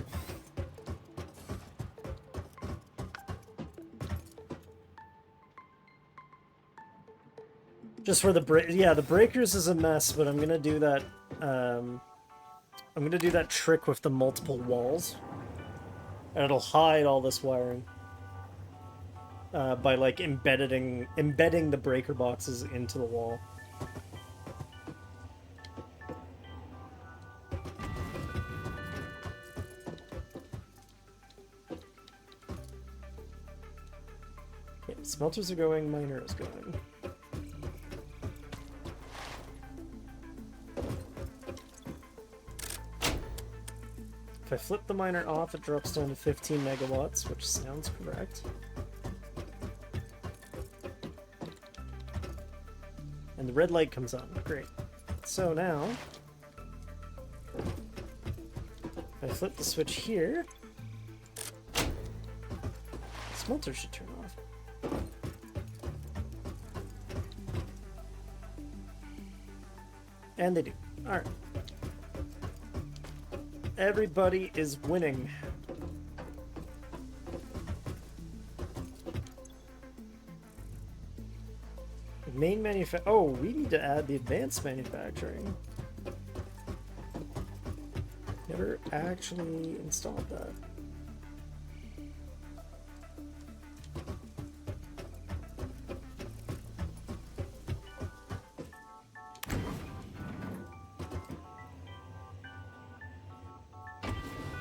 Just for the break, yeah, the breakers is a mess, but I'm gonna do that I'm gonna do that trick with the multiple walls. And it'll hide all this wiring. By like embedding the breaker boxes into the wall. Okay, smelters are going, miner is going. If I flip the miner off, it drops down to 15 megawatts, which sounds correct. And the red light comes on. Great. So now, if I flip the switch here, smelter should turn off. And they do. Alright. Everybody is winning. Main oh, we need to add the advanced manufacturing. Never actually installed that.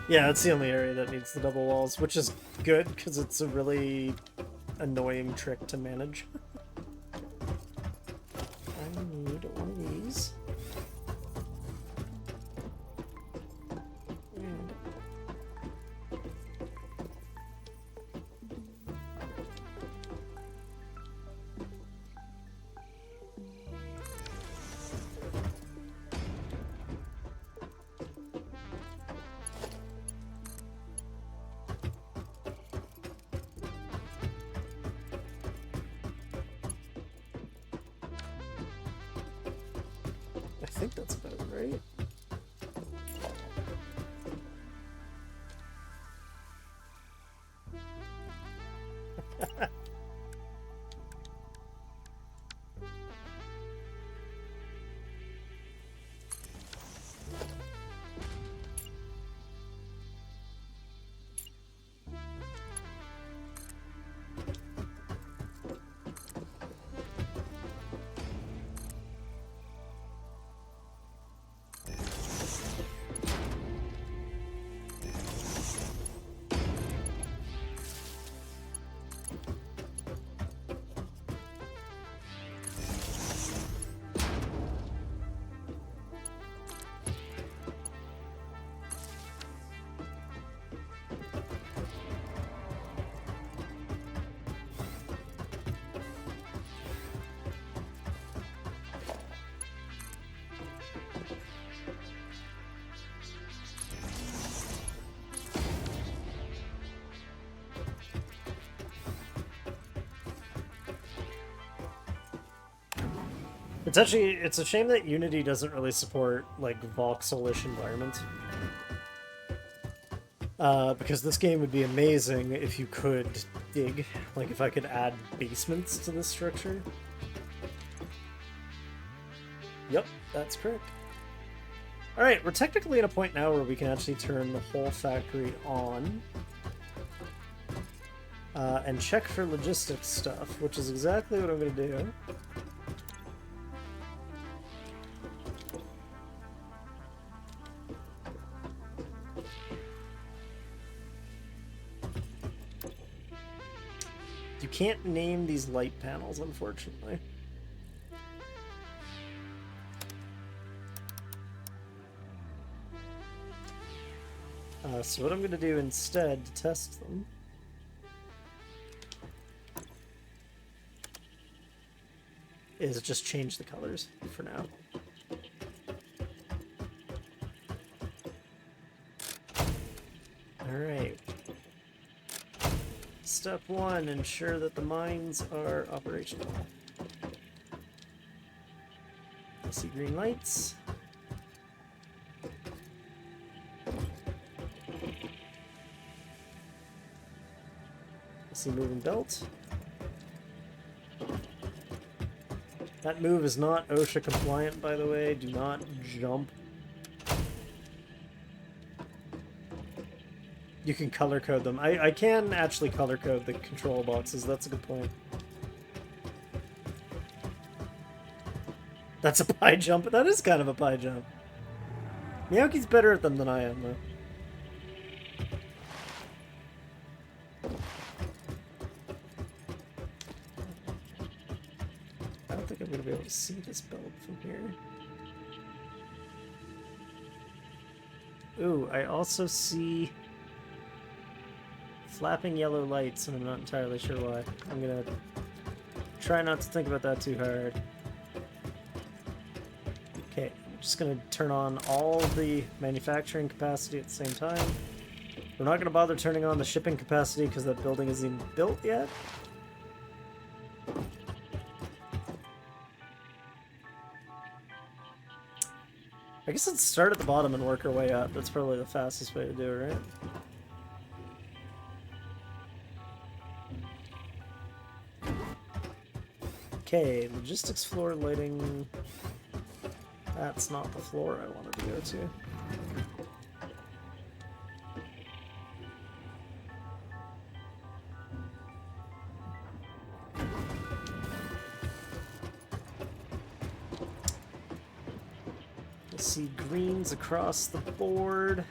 Yeah, it's the only area that needs the double walls, which is good because it's a really annoying trick to manage. I need one of these. And I think that's about it, right? It's a shame that Unity doesn't really support, like, voxel-ish environment. Because this game would be amazing if you could dig. Like, if I could add basements to this structure. Yep, that's correct. Alright, we're technically at a point now where we can actually turn the whole factory on. And check for logistics stuff, which is exactly what I'm going to do. You can't name these light panels, unfortunately. So what I'm going to do instead to test them is just change the colors for now. Alright. Step 1, ensure that the mines are operational. I see green lights. I see moving belt. That move is not OSHA compliant, by the way. Do not jump You can color code them. I can actually color code the control boxes. That's a good point. That's a pie jump. That is kind of a pie jump. Meowki's better at them than I am, though. I don't think I'm going to be able to see this build from here. Ooh, I also see flapping yellow lights, and I'm not entirely sure why. I'm gonna try not to think about that too hard. Okay, I'm just gonna turn on all the manufacturing capacity at the same time. We're not gonna bother turning on the shipping capacity because that building isn't even built yet. I guess let's start at the bottom and work our way up. That's probably the fastest way to do it, right? Okay, logistics floor lighting. That's not the floor I wanted to go to. I see greens across the board.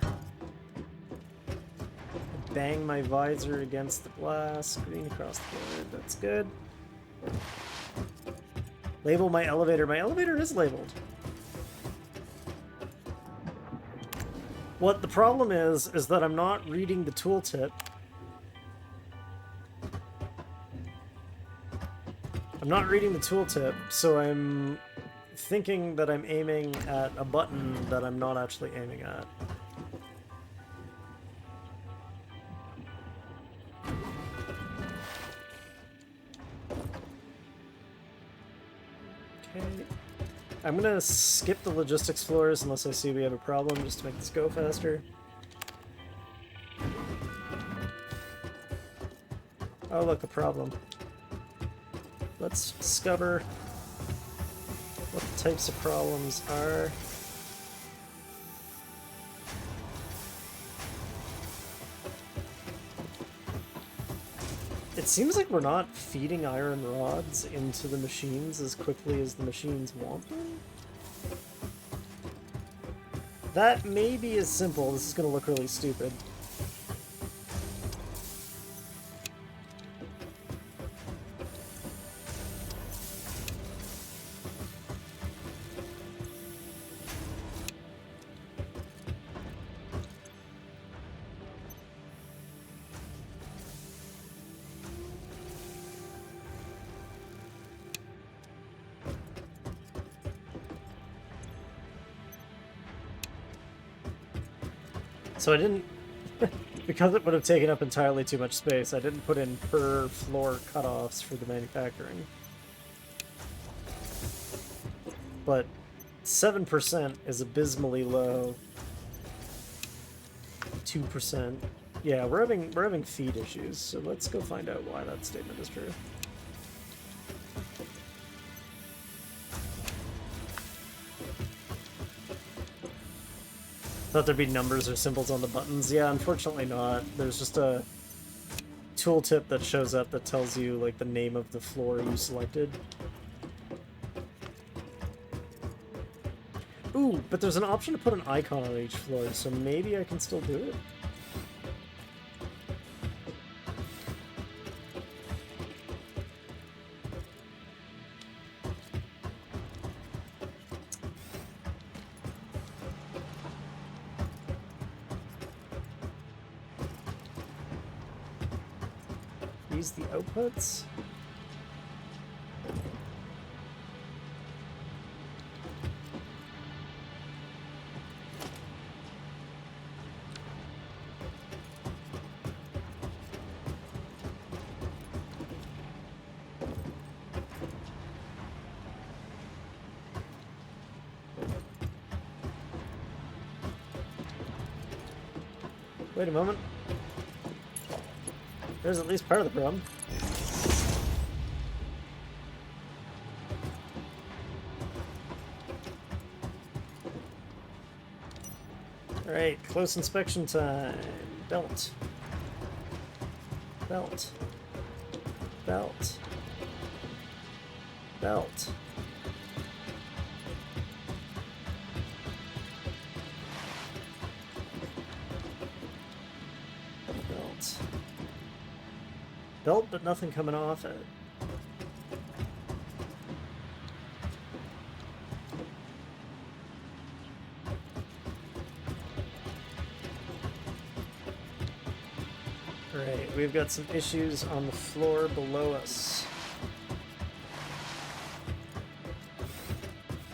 Bang my visor against the glass. Green across the board. That's good. Label my elevator. My elevator is labeled. What the problem is that I'm not reading the tooltip. I'm not reading the tooltip, so I'm thinking that I'm aiming at a button that I'm not actually aiming at. I'm gonna skip the logistics floors unless I see we have a problem, just to make this go faster. Oh look, a problem. Let's discover what the types of problems are. It seems like we're not feeding iron rods into the machines as quickly as the machines want them. That may be as simple. This is going to look really stupid. So I didn't, because it would have taken up entirely too much space, I didn't put in per floor cutoffs for the manufacturing. But 7% is abysmally low. 2%. Yeah, we're having feed issues, so let's go find out why that statement is true. Thought there'd be numbers or symbols on the buttons. Yeah, unfortunately not. There's just a tooltip that shows up that tells you like the name of the floor you selected. Ooh, but there's an option to put an icon on each floor, so maybe I can still do it. Use the outputs. Wait a moment. There's at least part of the problem. Alright, close inspection time. Belt. Belt. Belt. Belt. Belt. Belt, but nothing coming off it. Alright, we've got some issues on the floor below us.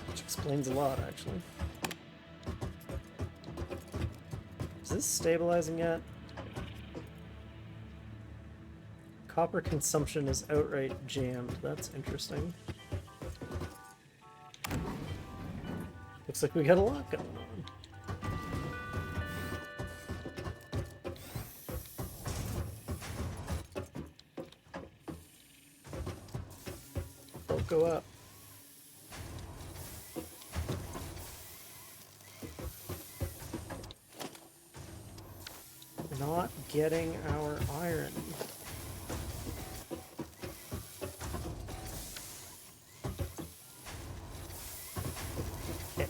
Which explains a lot, actually. Is this stabilizing yet? Copper consumption is outright jammed. That's interesting. Looks like we got a lot going on. Don't go up. Not getting our iron. Okay.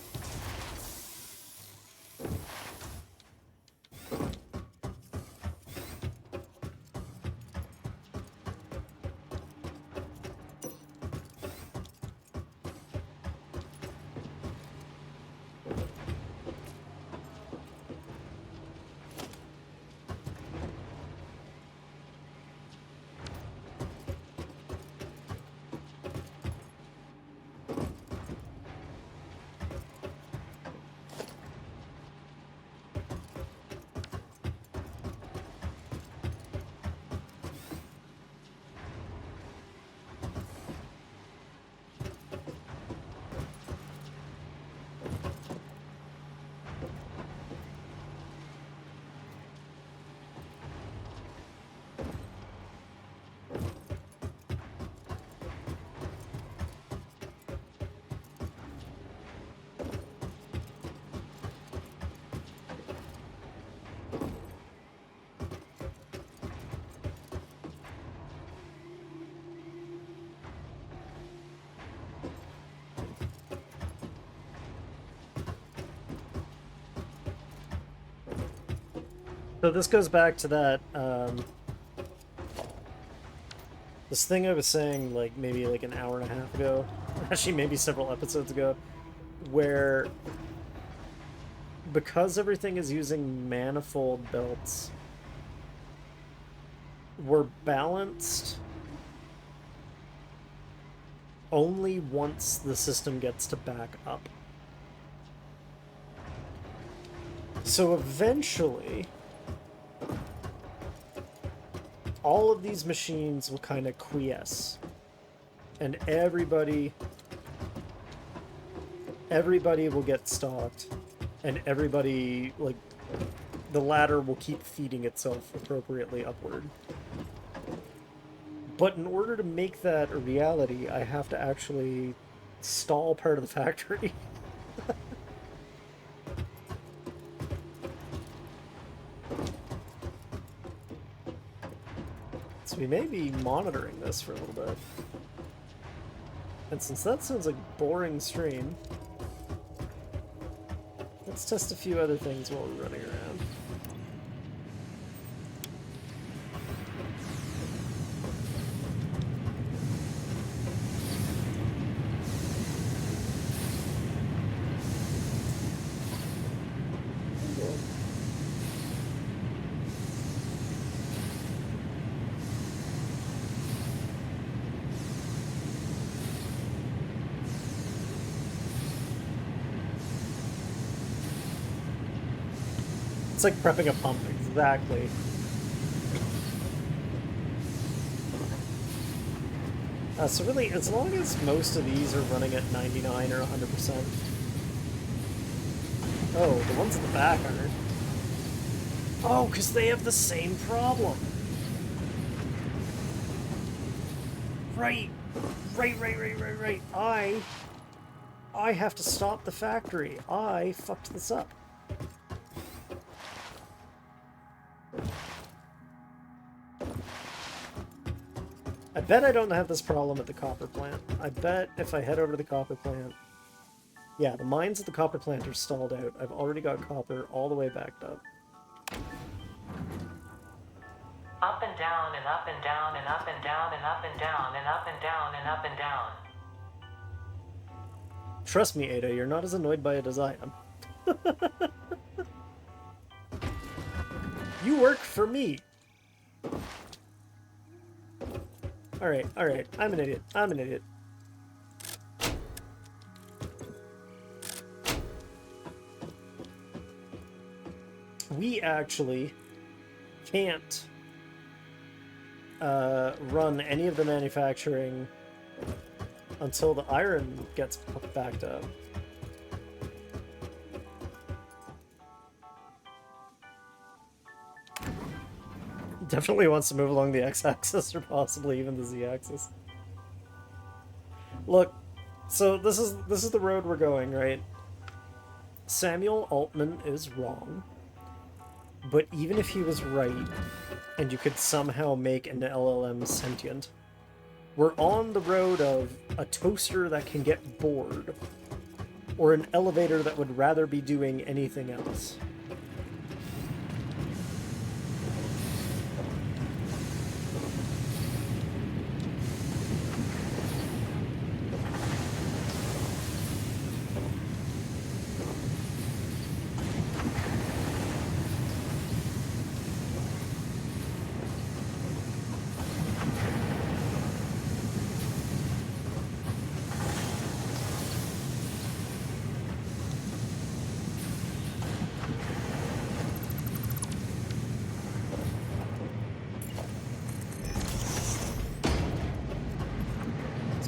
So this goes back to that, this thing I was saying, like, maybe like an hour and a half ago, actually maybe several episodes ago, where because everything is using manifold belts, we're balanced only once the system gets to back up. So eventually, all of these machines will kind of quiesce, and everybody will get stocked, and everybody, like, the ladder will keep feeding itself appropriately upward. But in order to make that a reality, I have to actually stall part of the factory. So we may be monitoring this for a little bit. And since that sounds like a boring stream, let's test a few other things while we're running around. It's like prepping a pump, exactly. So really, as long as most of these are running at 99 or 100%. Oh, the ones in the back aren't. Oh, because they have the same problem. Right. Right. I have to stop the factory. I fucked this up. bet I don't have this problem at the copper plant. I bet if I head over to the copper plant... Yeah, the mines at the copper plant are stalled out. I've already got copper all the way backed up. Up and down and up and down and up and down and up and down and up and down and up and down. Trust me, Ada, you're not as annoyed by it as I am. You work for me! Alright, alright. I'm an idiot. I'm an idiot. We actually can't run any of the manufacturing until the iron gets backed up. Definitely wants to move along the x-axis or possibly even the z-axis. Look, so this is the road we're going, right? Samuel Altman is wrong. But even if he was right, and you could somehow make an LLM sentient, we're on the road of a toaster that can get bored, or an elevator that would rather be doing anything else.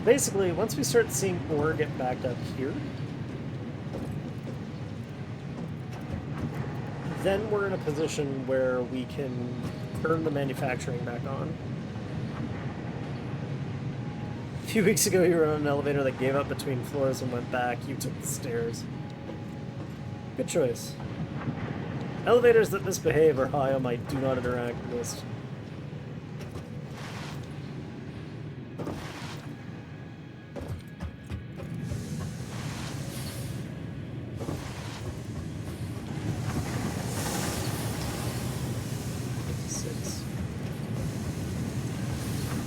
Basically, once we start seeing ore get backed up here, then we're in a position where we can turn the manufacturing back on. A few weeks ago, you were on an elevator that gave up between floors and went back. You took the stairs. Good choice. Elevators that misbehave are high on my do not interact list.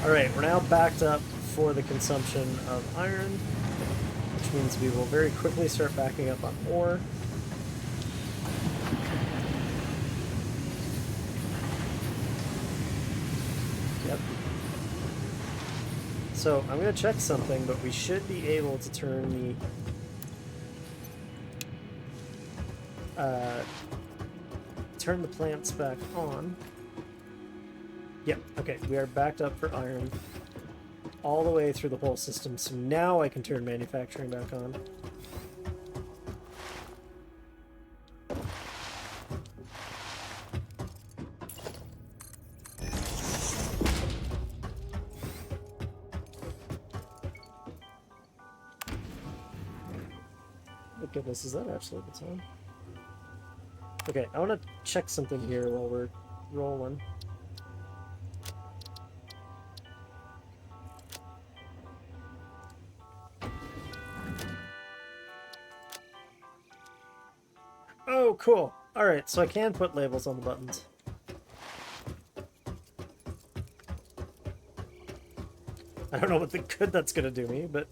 Alright, we're now backed up for the consumption of iron, which means we will very quickly start backing up on ore. Yep. So, I'm going to check something, but we should be able to turn the plants back on. Yep, okay, we are backed up for iron all the way through the whole system, so now I can turn manufacturing back on. Oh goodness, is that actually the time? Okay, I want to check something here while we're rolling. Oh, cool. Alright, so I can put labels on the buttons. I don't know what the good that's gonna do me, but...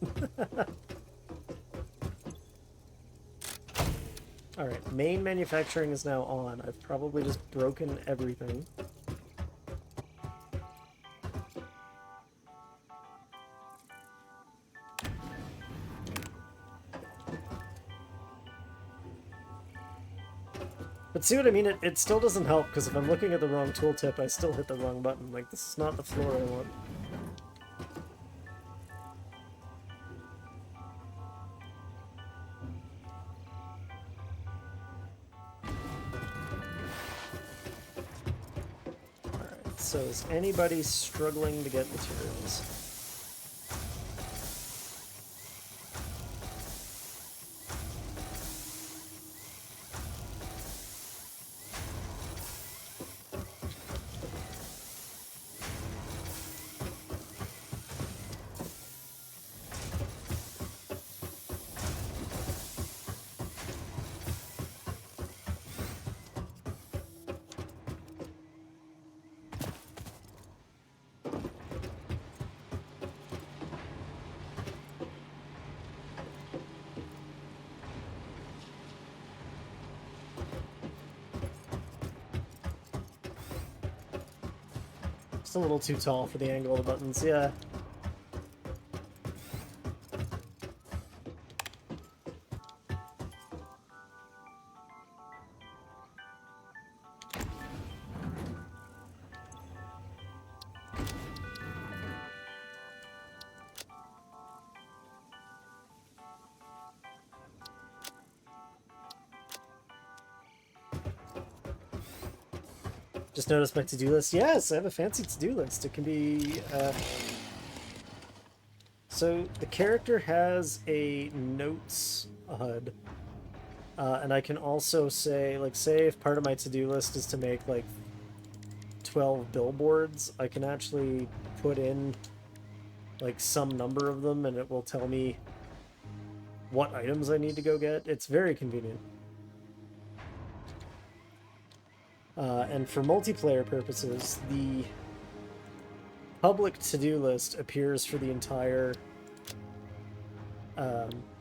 Alright, main manufacturing is now on. I've probably just broken everything. But see what I mean? It still doesn't help, because if I'm looking at the wrong tooltip, I still hit the wrong button. Like, this is not the floor I want. Alright, so is anybody struggling to get materials? It's a little too tall for the angle of the buttons, yeah. Just noticed my to-do list. Yes, I have a fancy to-do list. It can be, so the character has a notes HUD, and I can also say, like, say if part of my to-do list is to make, like, 12 billboards, I can actually put in, like, some number of them, and it will tell me what items I need to go get. It's very convenient. And for multiplayer purposes, the public to-do list appears for the entire,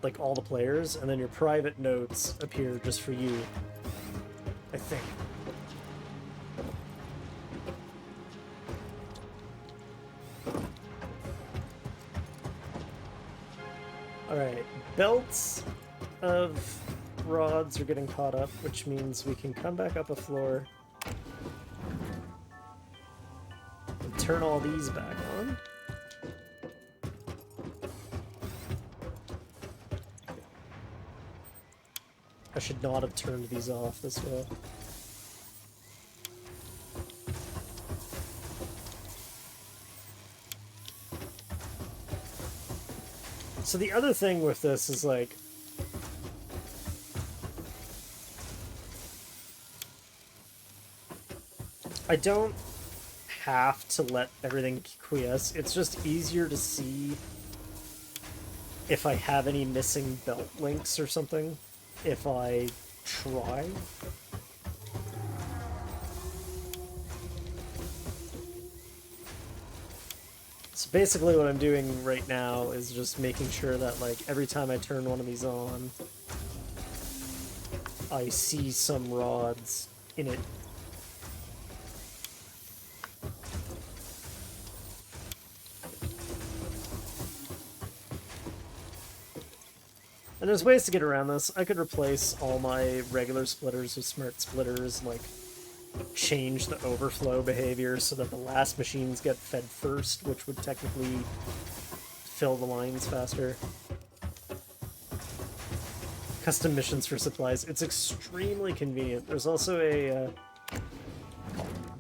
like all the players, and then your private notes appear just for you, I think. Alright, belts of rods are getting caught up, which means we can come back up a floor and turn all these back on. I should not have turned these off this way. So the other thing with this is, like, I don't have to let everything quiesce. It's just easier to see if I have any missing belt links or something if I try. So basically what I'm doing right now is just making sure that, like, every time I turn one of these on, I see some rods in it. And there's ways to get around this. I could replace all my regular splitters with smart splitters, like change the overflow behavior so that the last machines get fed first, which would technically fill the lines faster. Custom missions for supplies. It's extremely convenient. There's also a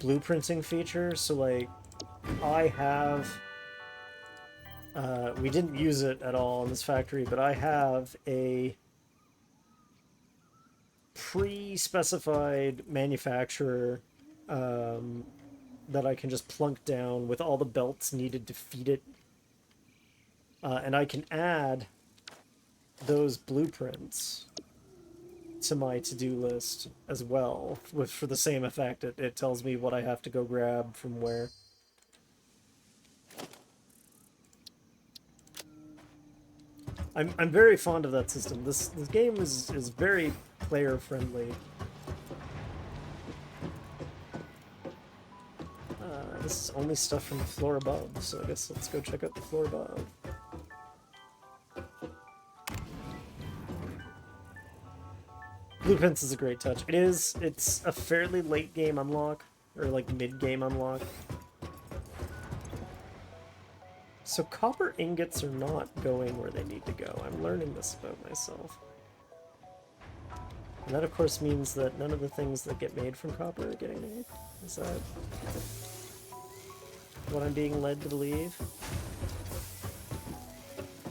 blueprinting feature, so like I have... we didn't use it at all in this factory, but I have a pre-specified manufacturer that I can just plunk down with all the belts needed to feed it. And I can add those blueprints to my to-do list as well, for the same effect. It tells me what I have to go grab from where. I'm very fond of that system. This game is very player friendly. This is only stuff from the floor above, so I guess let's go check out the floor above. Blueprints is a great touch. It's a fairly late game unlock, or like mid game unlock. So copper ingots are not going where they need to go. I'm learning this about myself. And that of course means that none of the things that get made from copper are getting made. Is that what I'm being led to believe?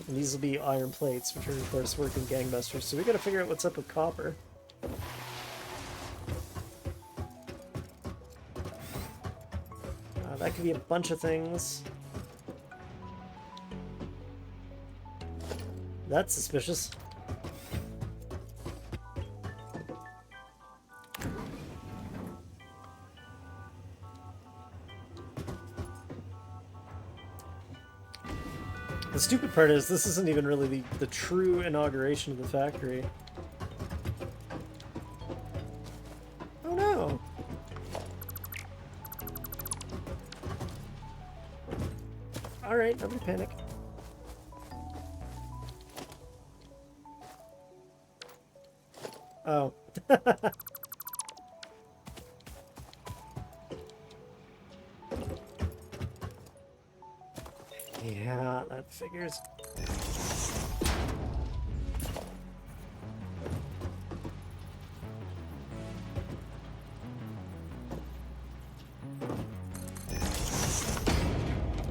And these will be iron plates, which are of course working gangbusters. So we gotta figure out what's up with copper. That could be a bunch of things. That's suspicious. The stupid part is this isn't even really the true inauguration of the factory. Oh no! Alright, nobody panic. Oh. Yeah, that figures.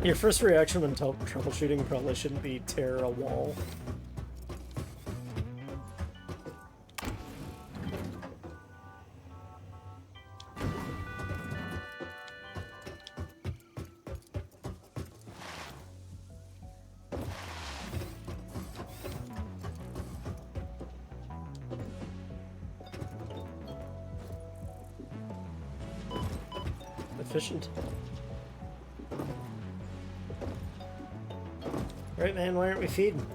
Your first reaction when troubleshooting probably shouldn't be tear a wall. Efficient. Right, man, why aren't we feeding?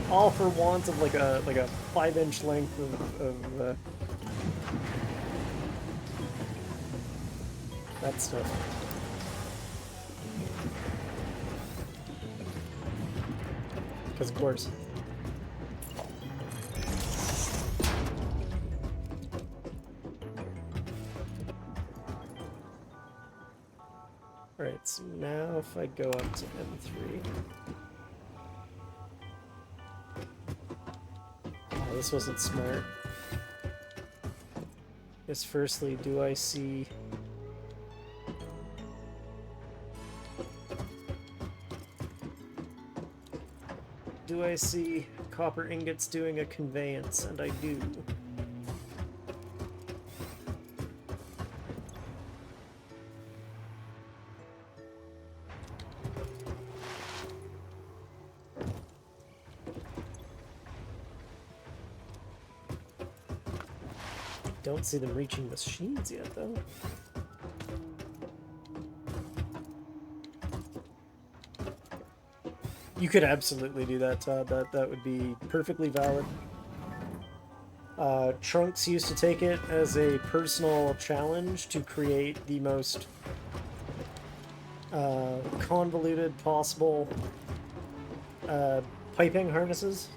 All for want of like a 5-inch length of that stuff. Because of course. Alright, so now if I go up to M3. Oh, this wasn't smart. Guess firstly, do I see... Do I see copper ingots doing a conveyance? And I do. Don't see them reaching machines yet, though. You could absolutely do that, Todd. That would be perfectly valid. Trunks used to take it as a personal challenge to create the most convoluted possible piping harnesses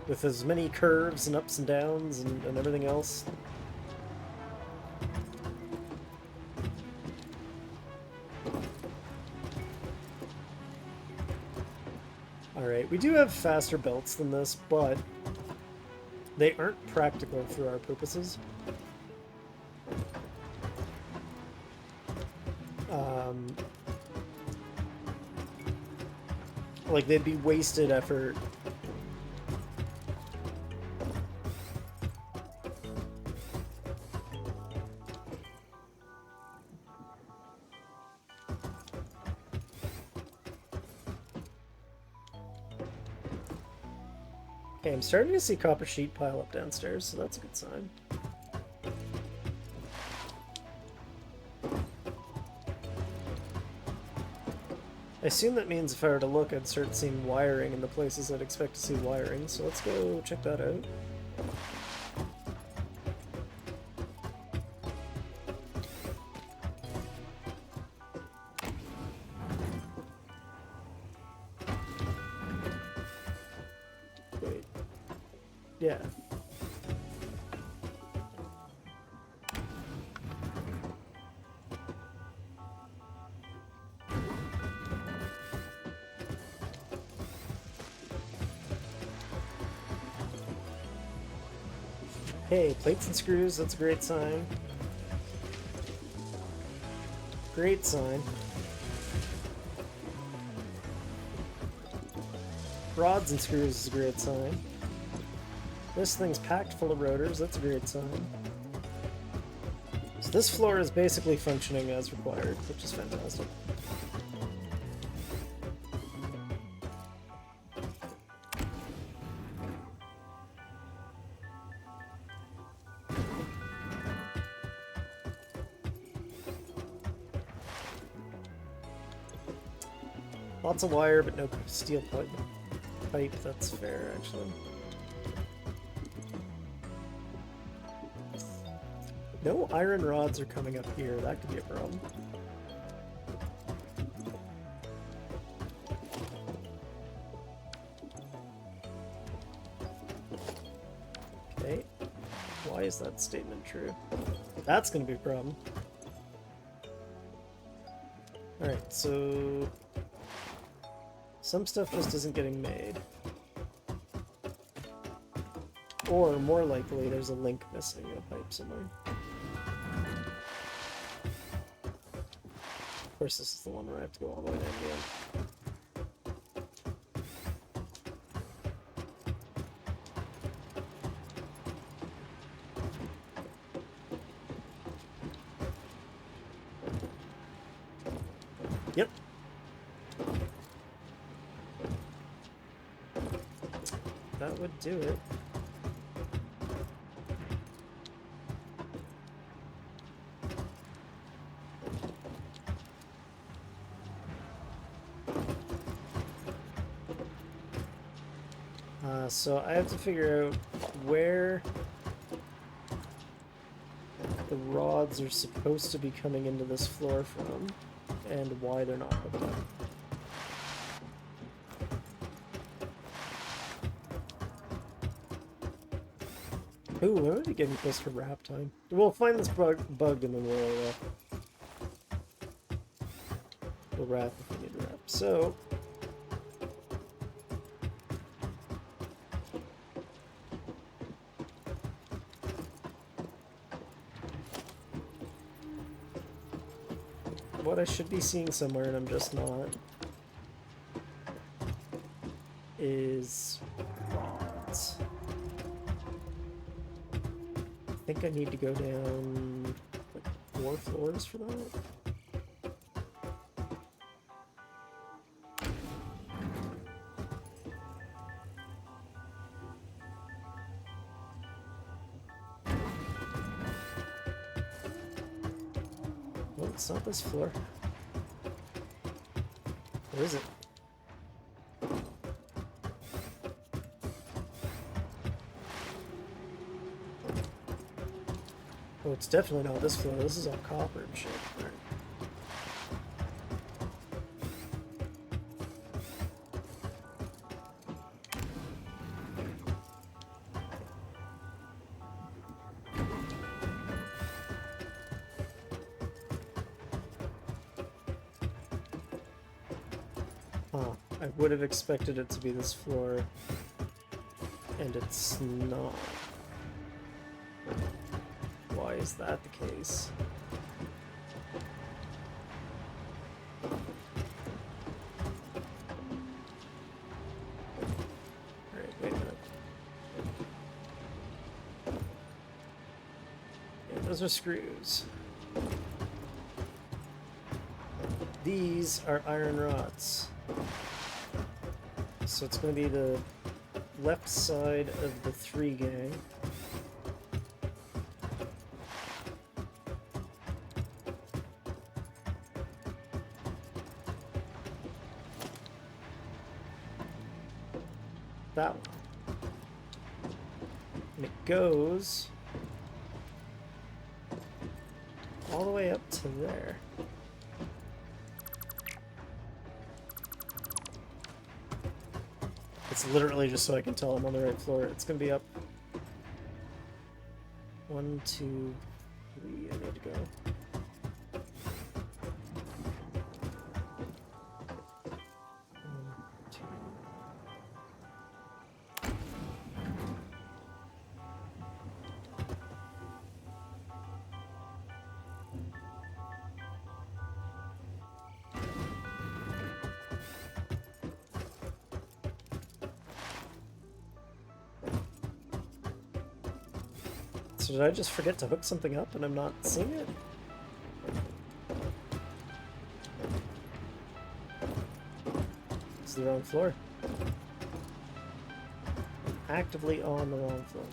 with as many curves and ups and downs and everything else. Alright, we do have faster belts than this, but they aren't practical for our purposes. Like, they'd be wasted effort. Okay, I'm starting to see copper sheet pile up downstairs, so that's a good sign. I assume that means if I were to look, I'd start seeing wiring in the places I'd expect to see wiring, so let's go check that out. Wait. Yeah. Hey, plates and screws, that's a great sign. Great sign. Rods and screws is a great sign. This thing's packed full of rotors, that's a great sign. So this floor is basically functioning as required, which is fantastic. Lots of wire, but no steel pipe. pipe, that's fair, actually. No iron rods are coming up here. That could be a problem. Okay. Why is that statement true? That's going to be a problem. Alright, so... some stuff just isn't getting made. Or, more likely, there's a link missing a pipe somewhere. Of course, this is the one where I have to go all the way down again. Yep. That would do it. So I have to figure out where the rods are supposed to be coming into this floor from and why they're not hooked up. Ooh, I might be getting close to wrap time. We'll find this bug and then we'll wrap if we need to wrap. So what I should be seeing somewhere, and I'm just not, is rods. I think I need to go down like 4 floors for that. Well, it's not this floor. Where is it? Oh, it's definitely not this floor. This is all copper and shit. All right. Huh. I would have expected it to be this floor, and it's not. Why is that the case? Alright, wait a minute. Yeah, those are screws. These are iron rods. So it's going to be the left side of the 3 gang. That one. And it goes all the way up to there. It's literally just so I can tell I'm on the right floor. It's gonna be up 1, 2, 3. I need to go. So did I just forget to hook something up and I'm not seeing it? It's the wrong floor. Actively on the wrong floor.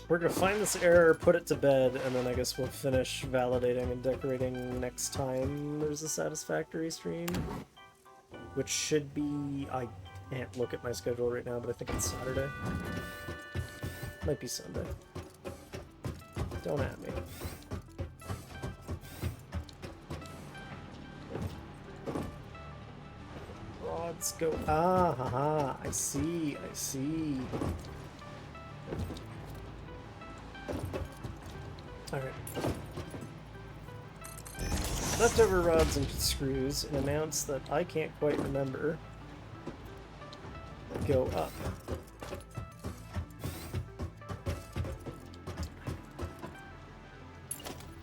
we're gonna find this error, put it to bed, and then I guess we'll finish validating and decorating next time there's a satisfactory stream. Which should be... I can't look at my schedule right now, but I think it's Saturday. Might be Sunday. Don't at me. Rods go... Ah, haha, I see, I see. Alright. Leftover rods and screws in amounts that I can't quite remember go up.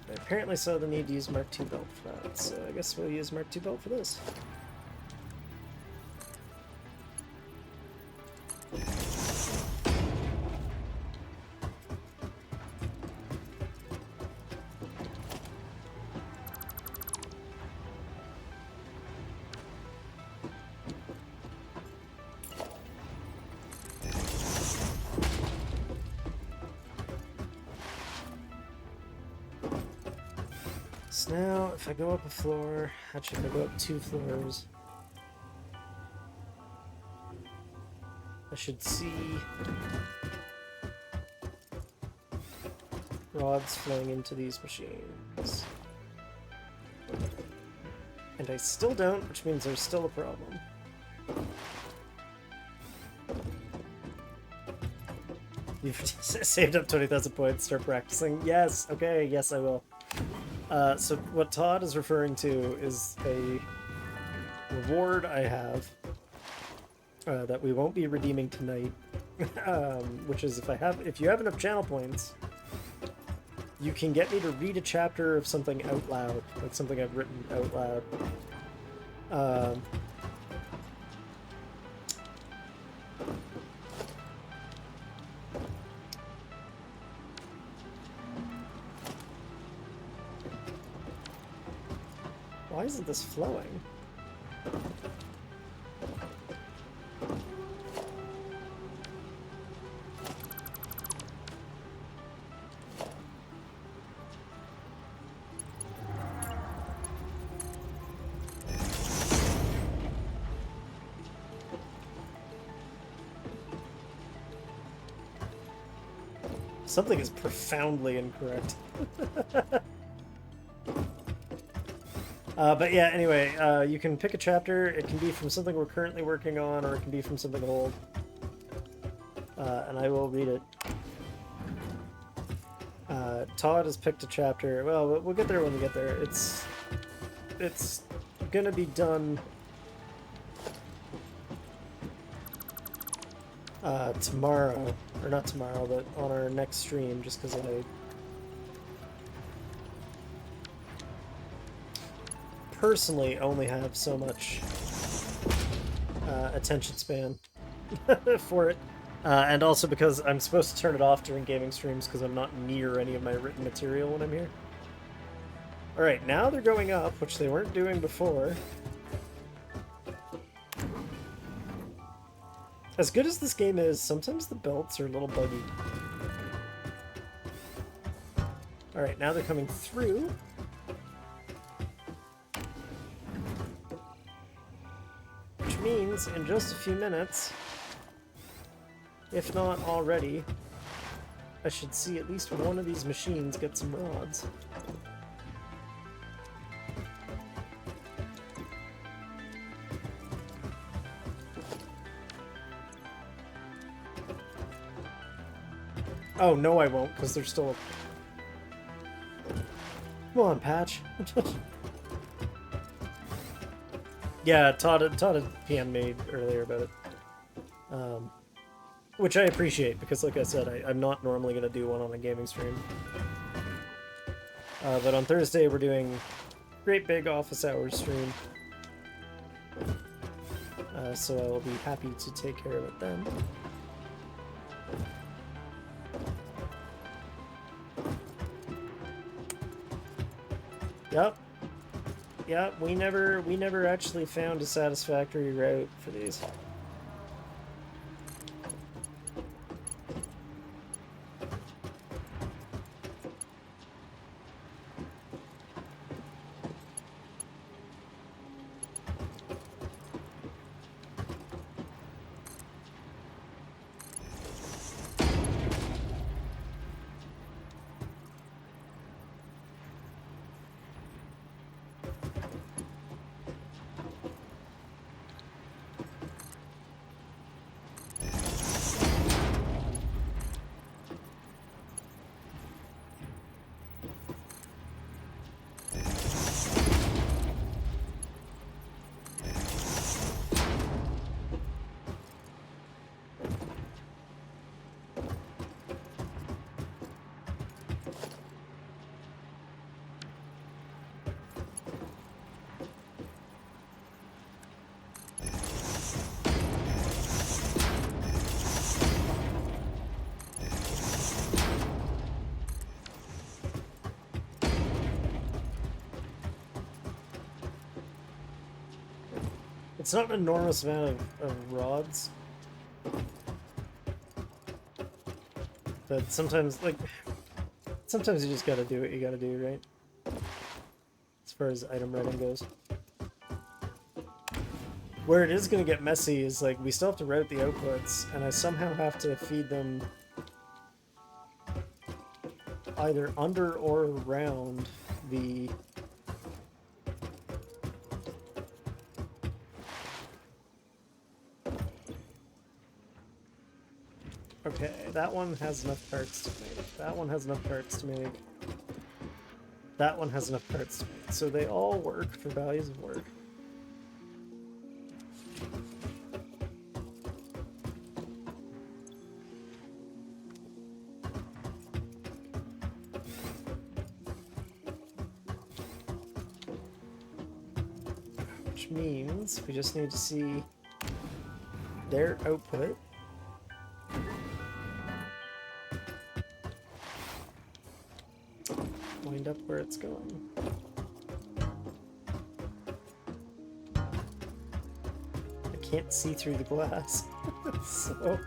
I apparently saw the need to use Mark II belt for that, so I guess we'll use Mark II belt for this. So now, if I go up a floor, actually if I go up 2 floors, I should see rods flowing into these machines. And I still don't, which means there's still a problem. You've saved up 20,000 points, start practicing. Yes, okay, yes I will. So what Todd is referring to is a reward I have that we won't be redeeming tonight, which is if you have enough channel points, you can get me to read a chapter of something out loud, like something I've written out loud. Why isn't this flowing? Something is profoundly incorrect. But yeah, anyway, you can pick a chapter. It can be from something we're currently working on, or it can be from something old. And I will read it. Todd has picked a chapter. Well, we'll get there when we get there. It's gonna be done tomorrow. Or not tomorrow, but on our next stream, just because I personally only have so much attention span for it, and also because I'm supposed to turn it off during gaming streams because I'm not near any of my written material when I'm here. Alright, now they're going up, which they weren't doing before. As good as this game is, sometimes the belts are a little buggy. Alright, now they're coming through. Which means, in just a few minutes, if not already, I should see at least one of these machines get some rods. Oh, no I won't, because there's still a... Come on, Patch. Yeah, Todd had PM'd me earlier about it. Which I appreciate, because like I said, I'm not normally going to do one on a gaming stream. But on Thursday we're doing great big office hours stream. So I will be happy to take care of it then. Yep. Yep, we never actually found a satisfactory route for these. It's not an enormous amount of rods. But sometimes, like, sometimes you just gotta do what you gotta do, right? As far as item writing goes. Where it is gonna get messy is, like, we still have to route the outputs, and I somehow have to feed them either under or around the... Okay, that one has enough parts to make. That one has enough parts to make. That one has enough parts to make. So they all work for values of work. Which means we just need to see their output. Wind up where it's going. I can't see through the glass, so...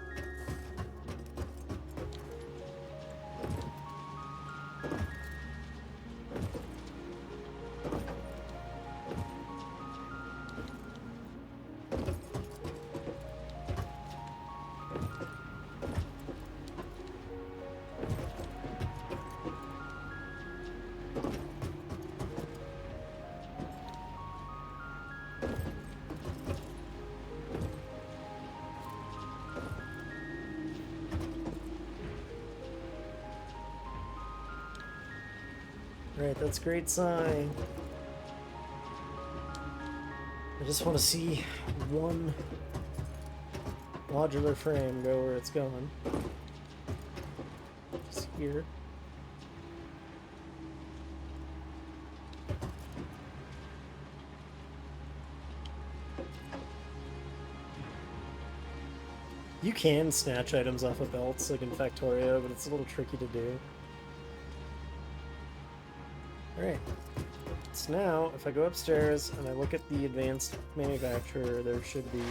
Right, that's a great sign. I just want to see one modular frame go where it's going. Just here. You can snatch items off of belts, like in Factorio, but it's a little tricky to do. Alright, so now if I go upstairs and I look at the advanced manufacturer, there should be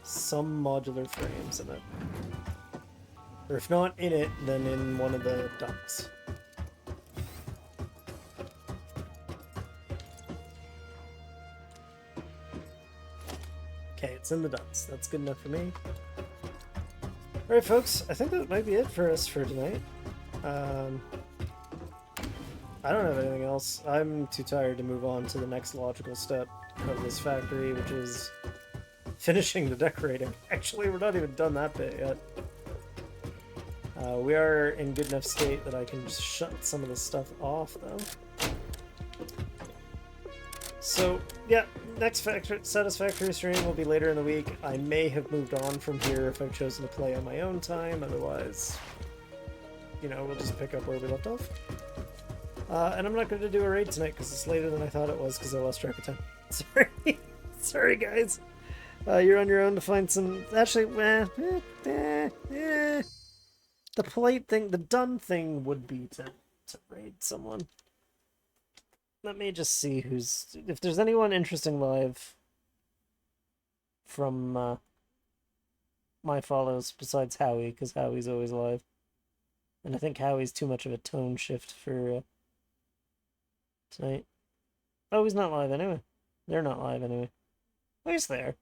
some modular frames in it. Or if not in it, then in one of the ducts. Okay, it's in the ducts. That's good enough for me. Alright folks, I think that might be it for us for tonight. I don't have anything else. I'm too tired to move on to the next logical step of this factory, which is finishing the decorating. Actually, we're not even done that bit yet. We are in good enough state that I can just shut some of this stuff off, though. So, yeah, next Satisfactory stream will be later in the week. I may have moved on from here if I've chosen to play on my own time. Otherwise, you know, we'll just pick up where we left off. And I'm not going to do a raid tonight because it's later than I thought it was because I lost track of time. Sorry. Sorry, guys. You're on your own to find some... Actually, the polite thing, the done thing would be to raid someone. Let me just see who's... If there's anyone interesting live from my follows besides Howie, because Howie's always live. And I think Howie's too much of a tone shift for tonight. Oh, he's not live anyway. They're not live anyway. Oh, he's there.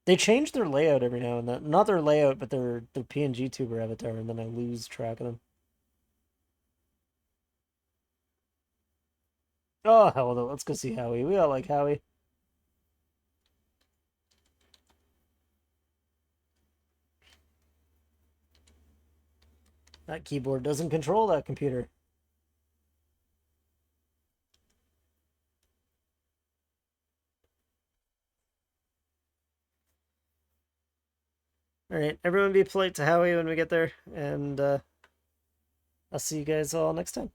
They change their layout every now and then. Not their layout, but their PNG tuber avatar, and then I lose track of them. Oh, hell with it. Let's go see Howie. We all like Howie. That keyboard doesn't control that computer. Alright, everyone be polite to Howie when we get there, and I'll see you guys all next time.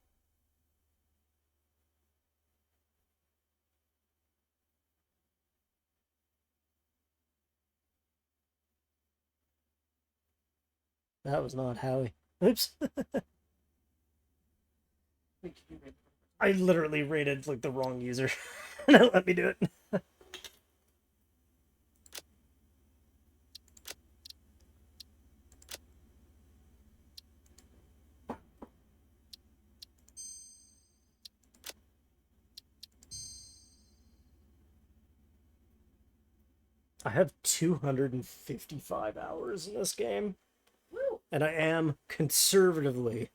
That was not Howie. Oops. I literally rated like the wrong user, and it let me do it. I have 255 hours in this game, Woo! and I am conservatively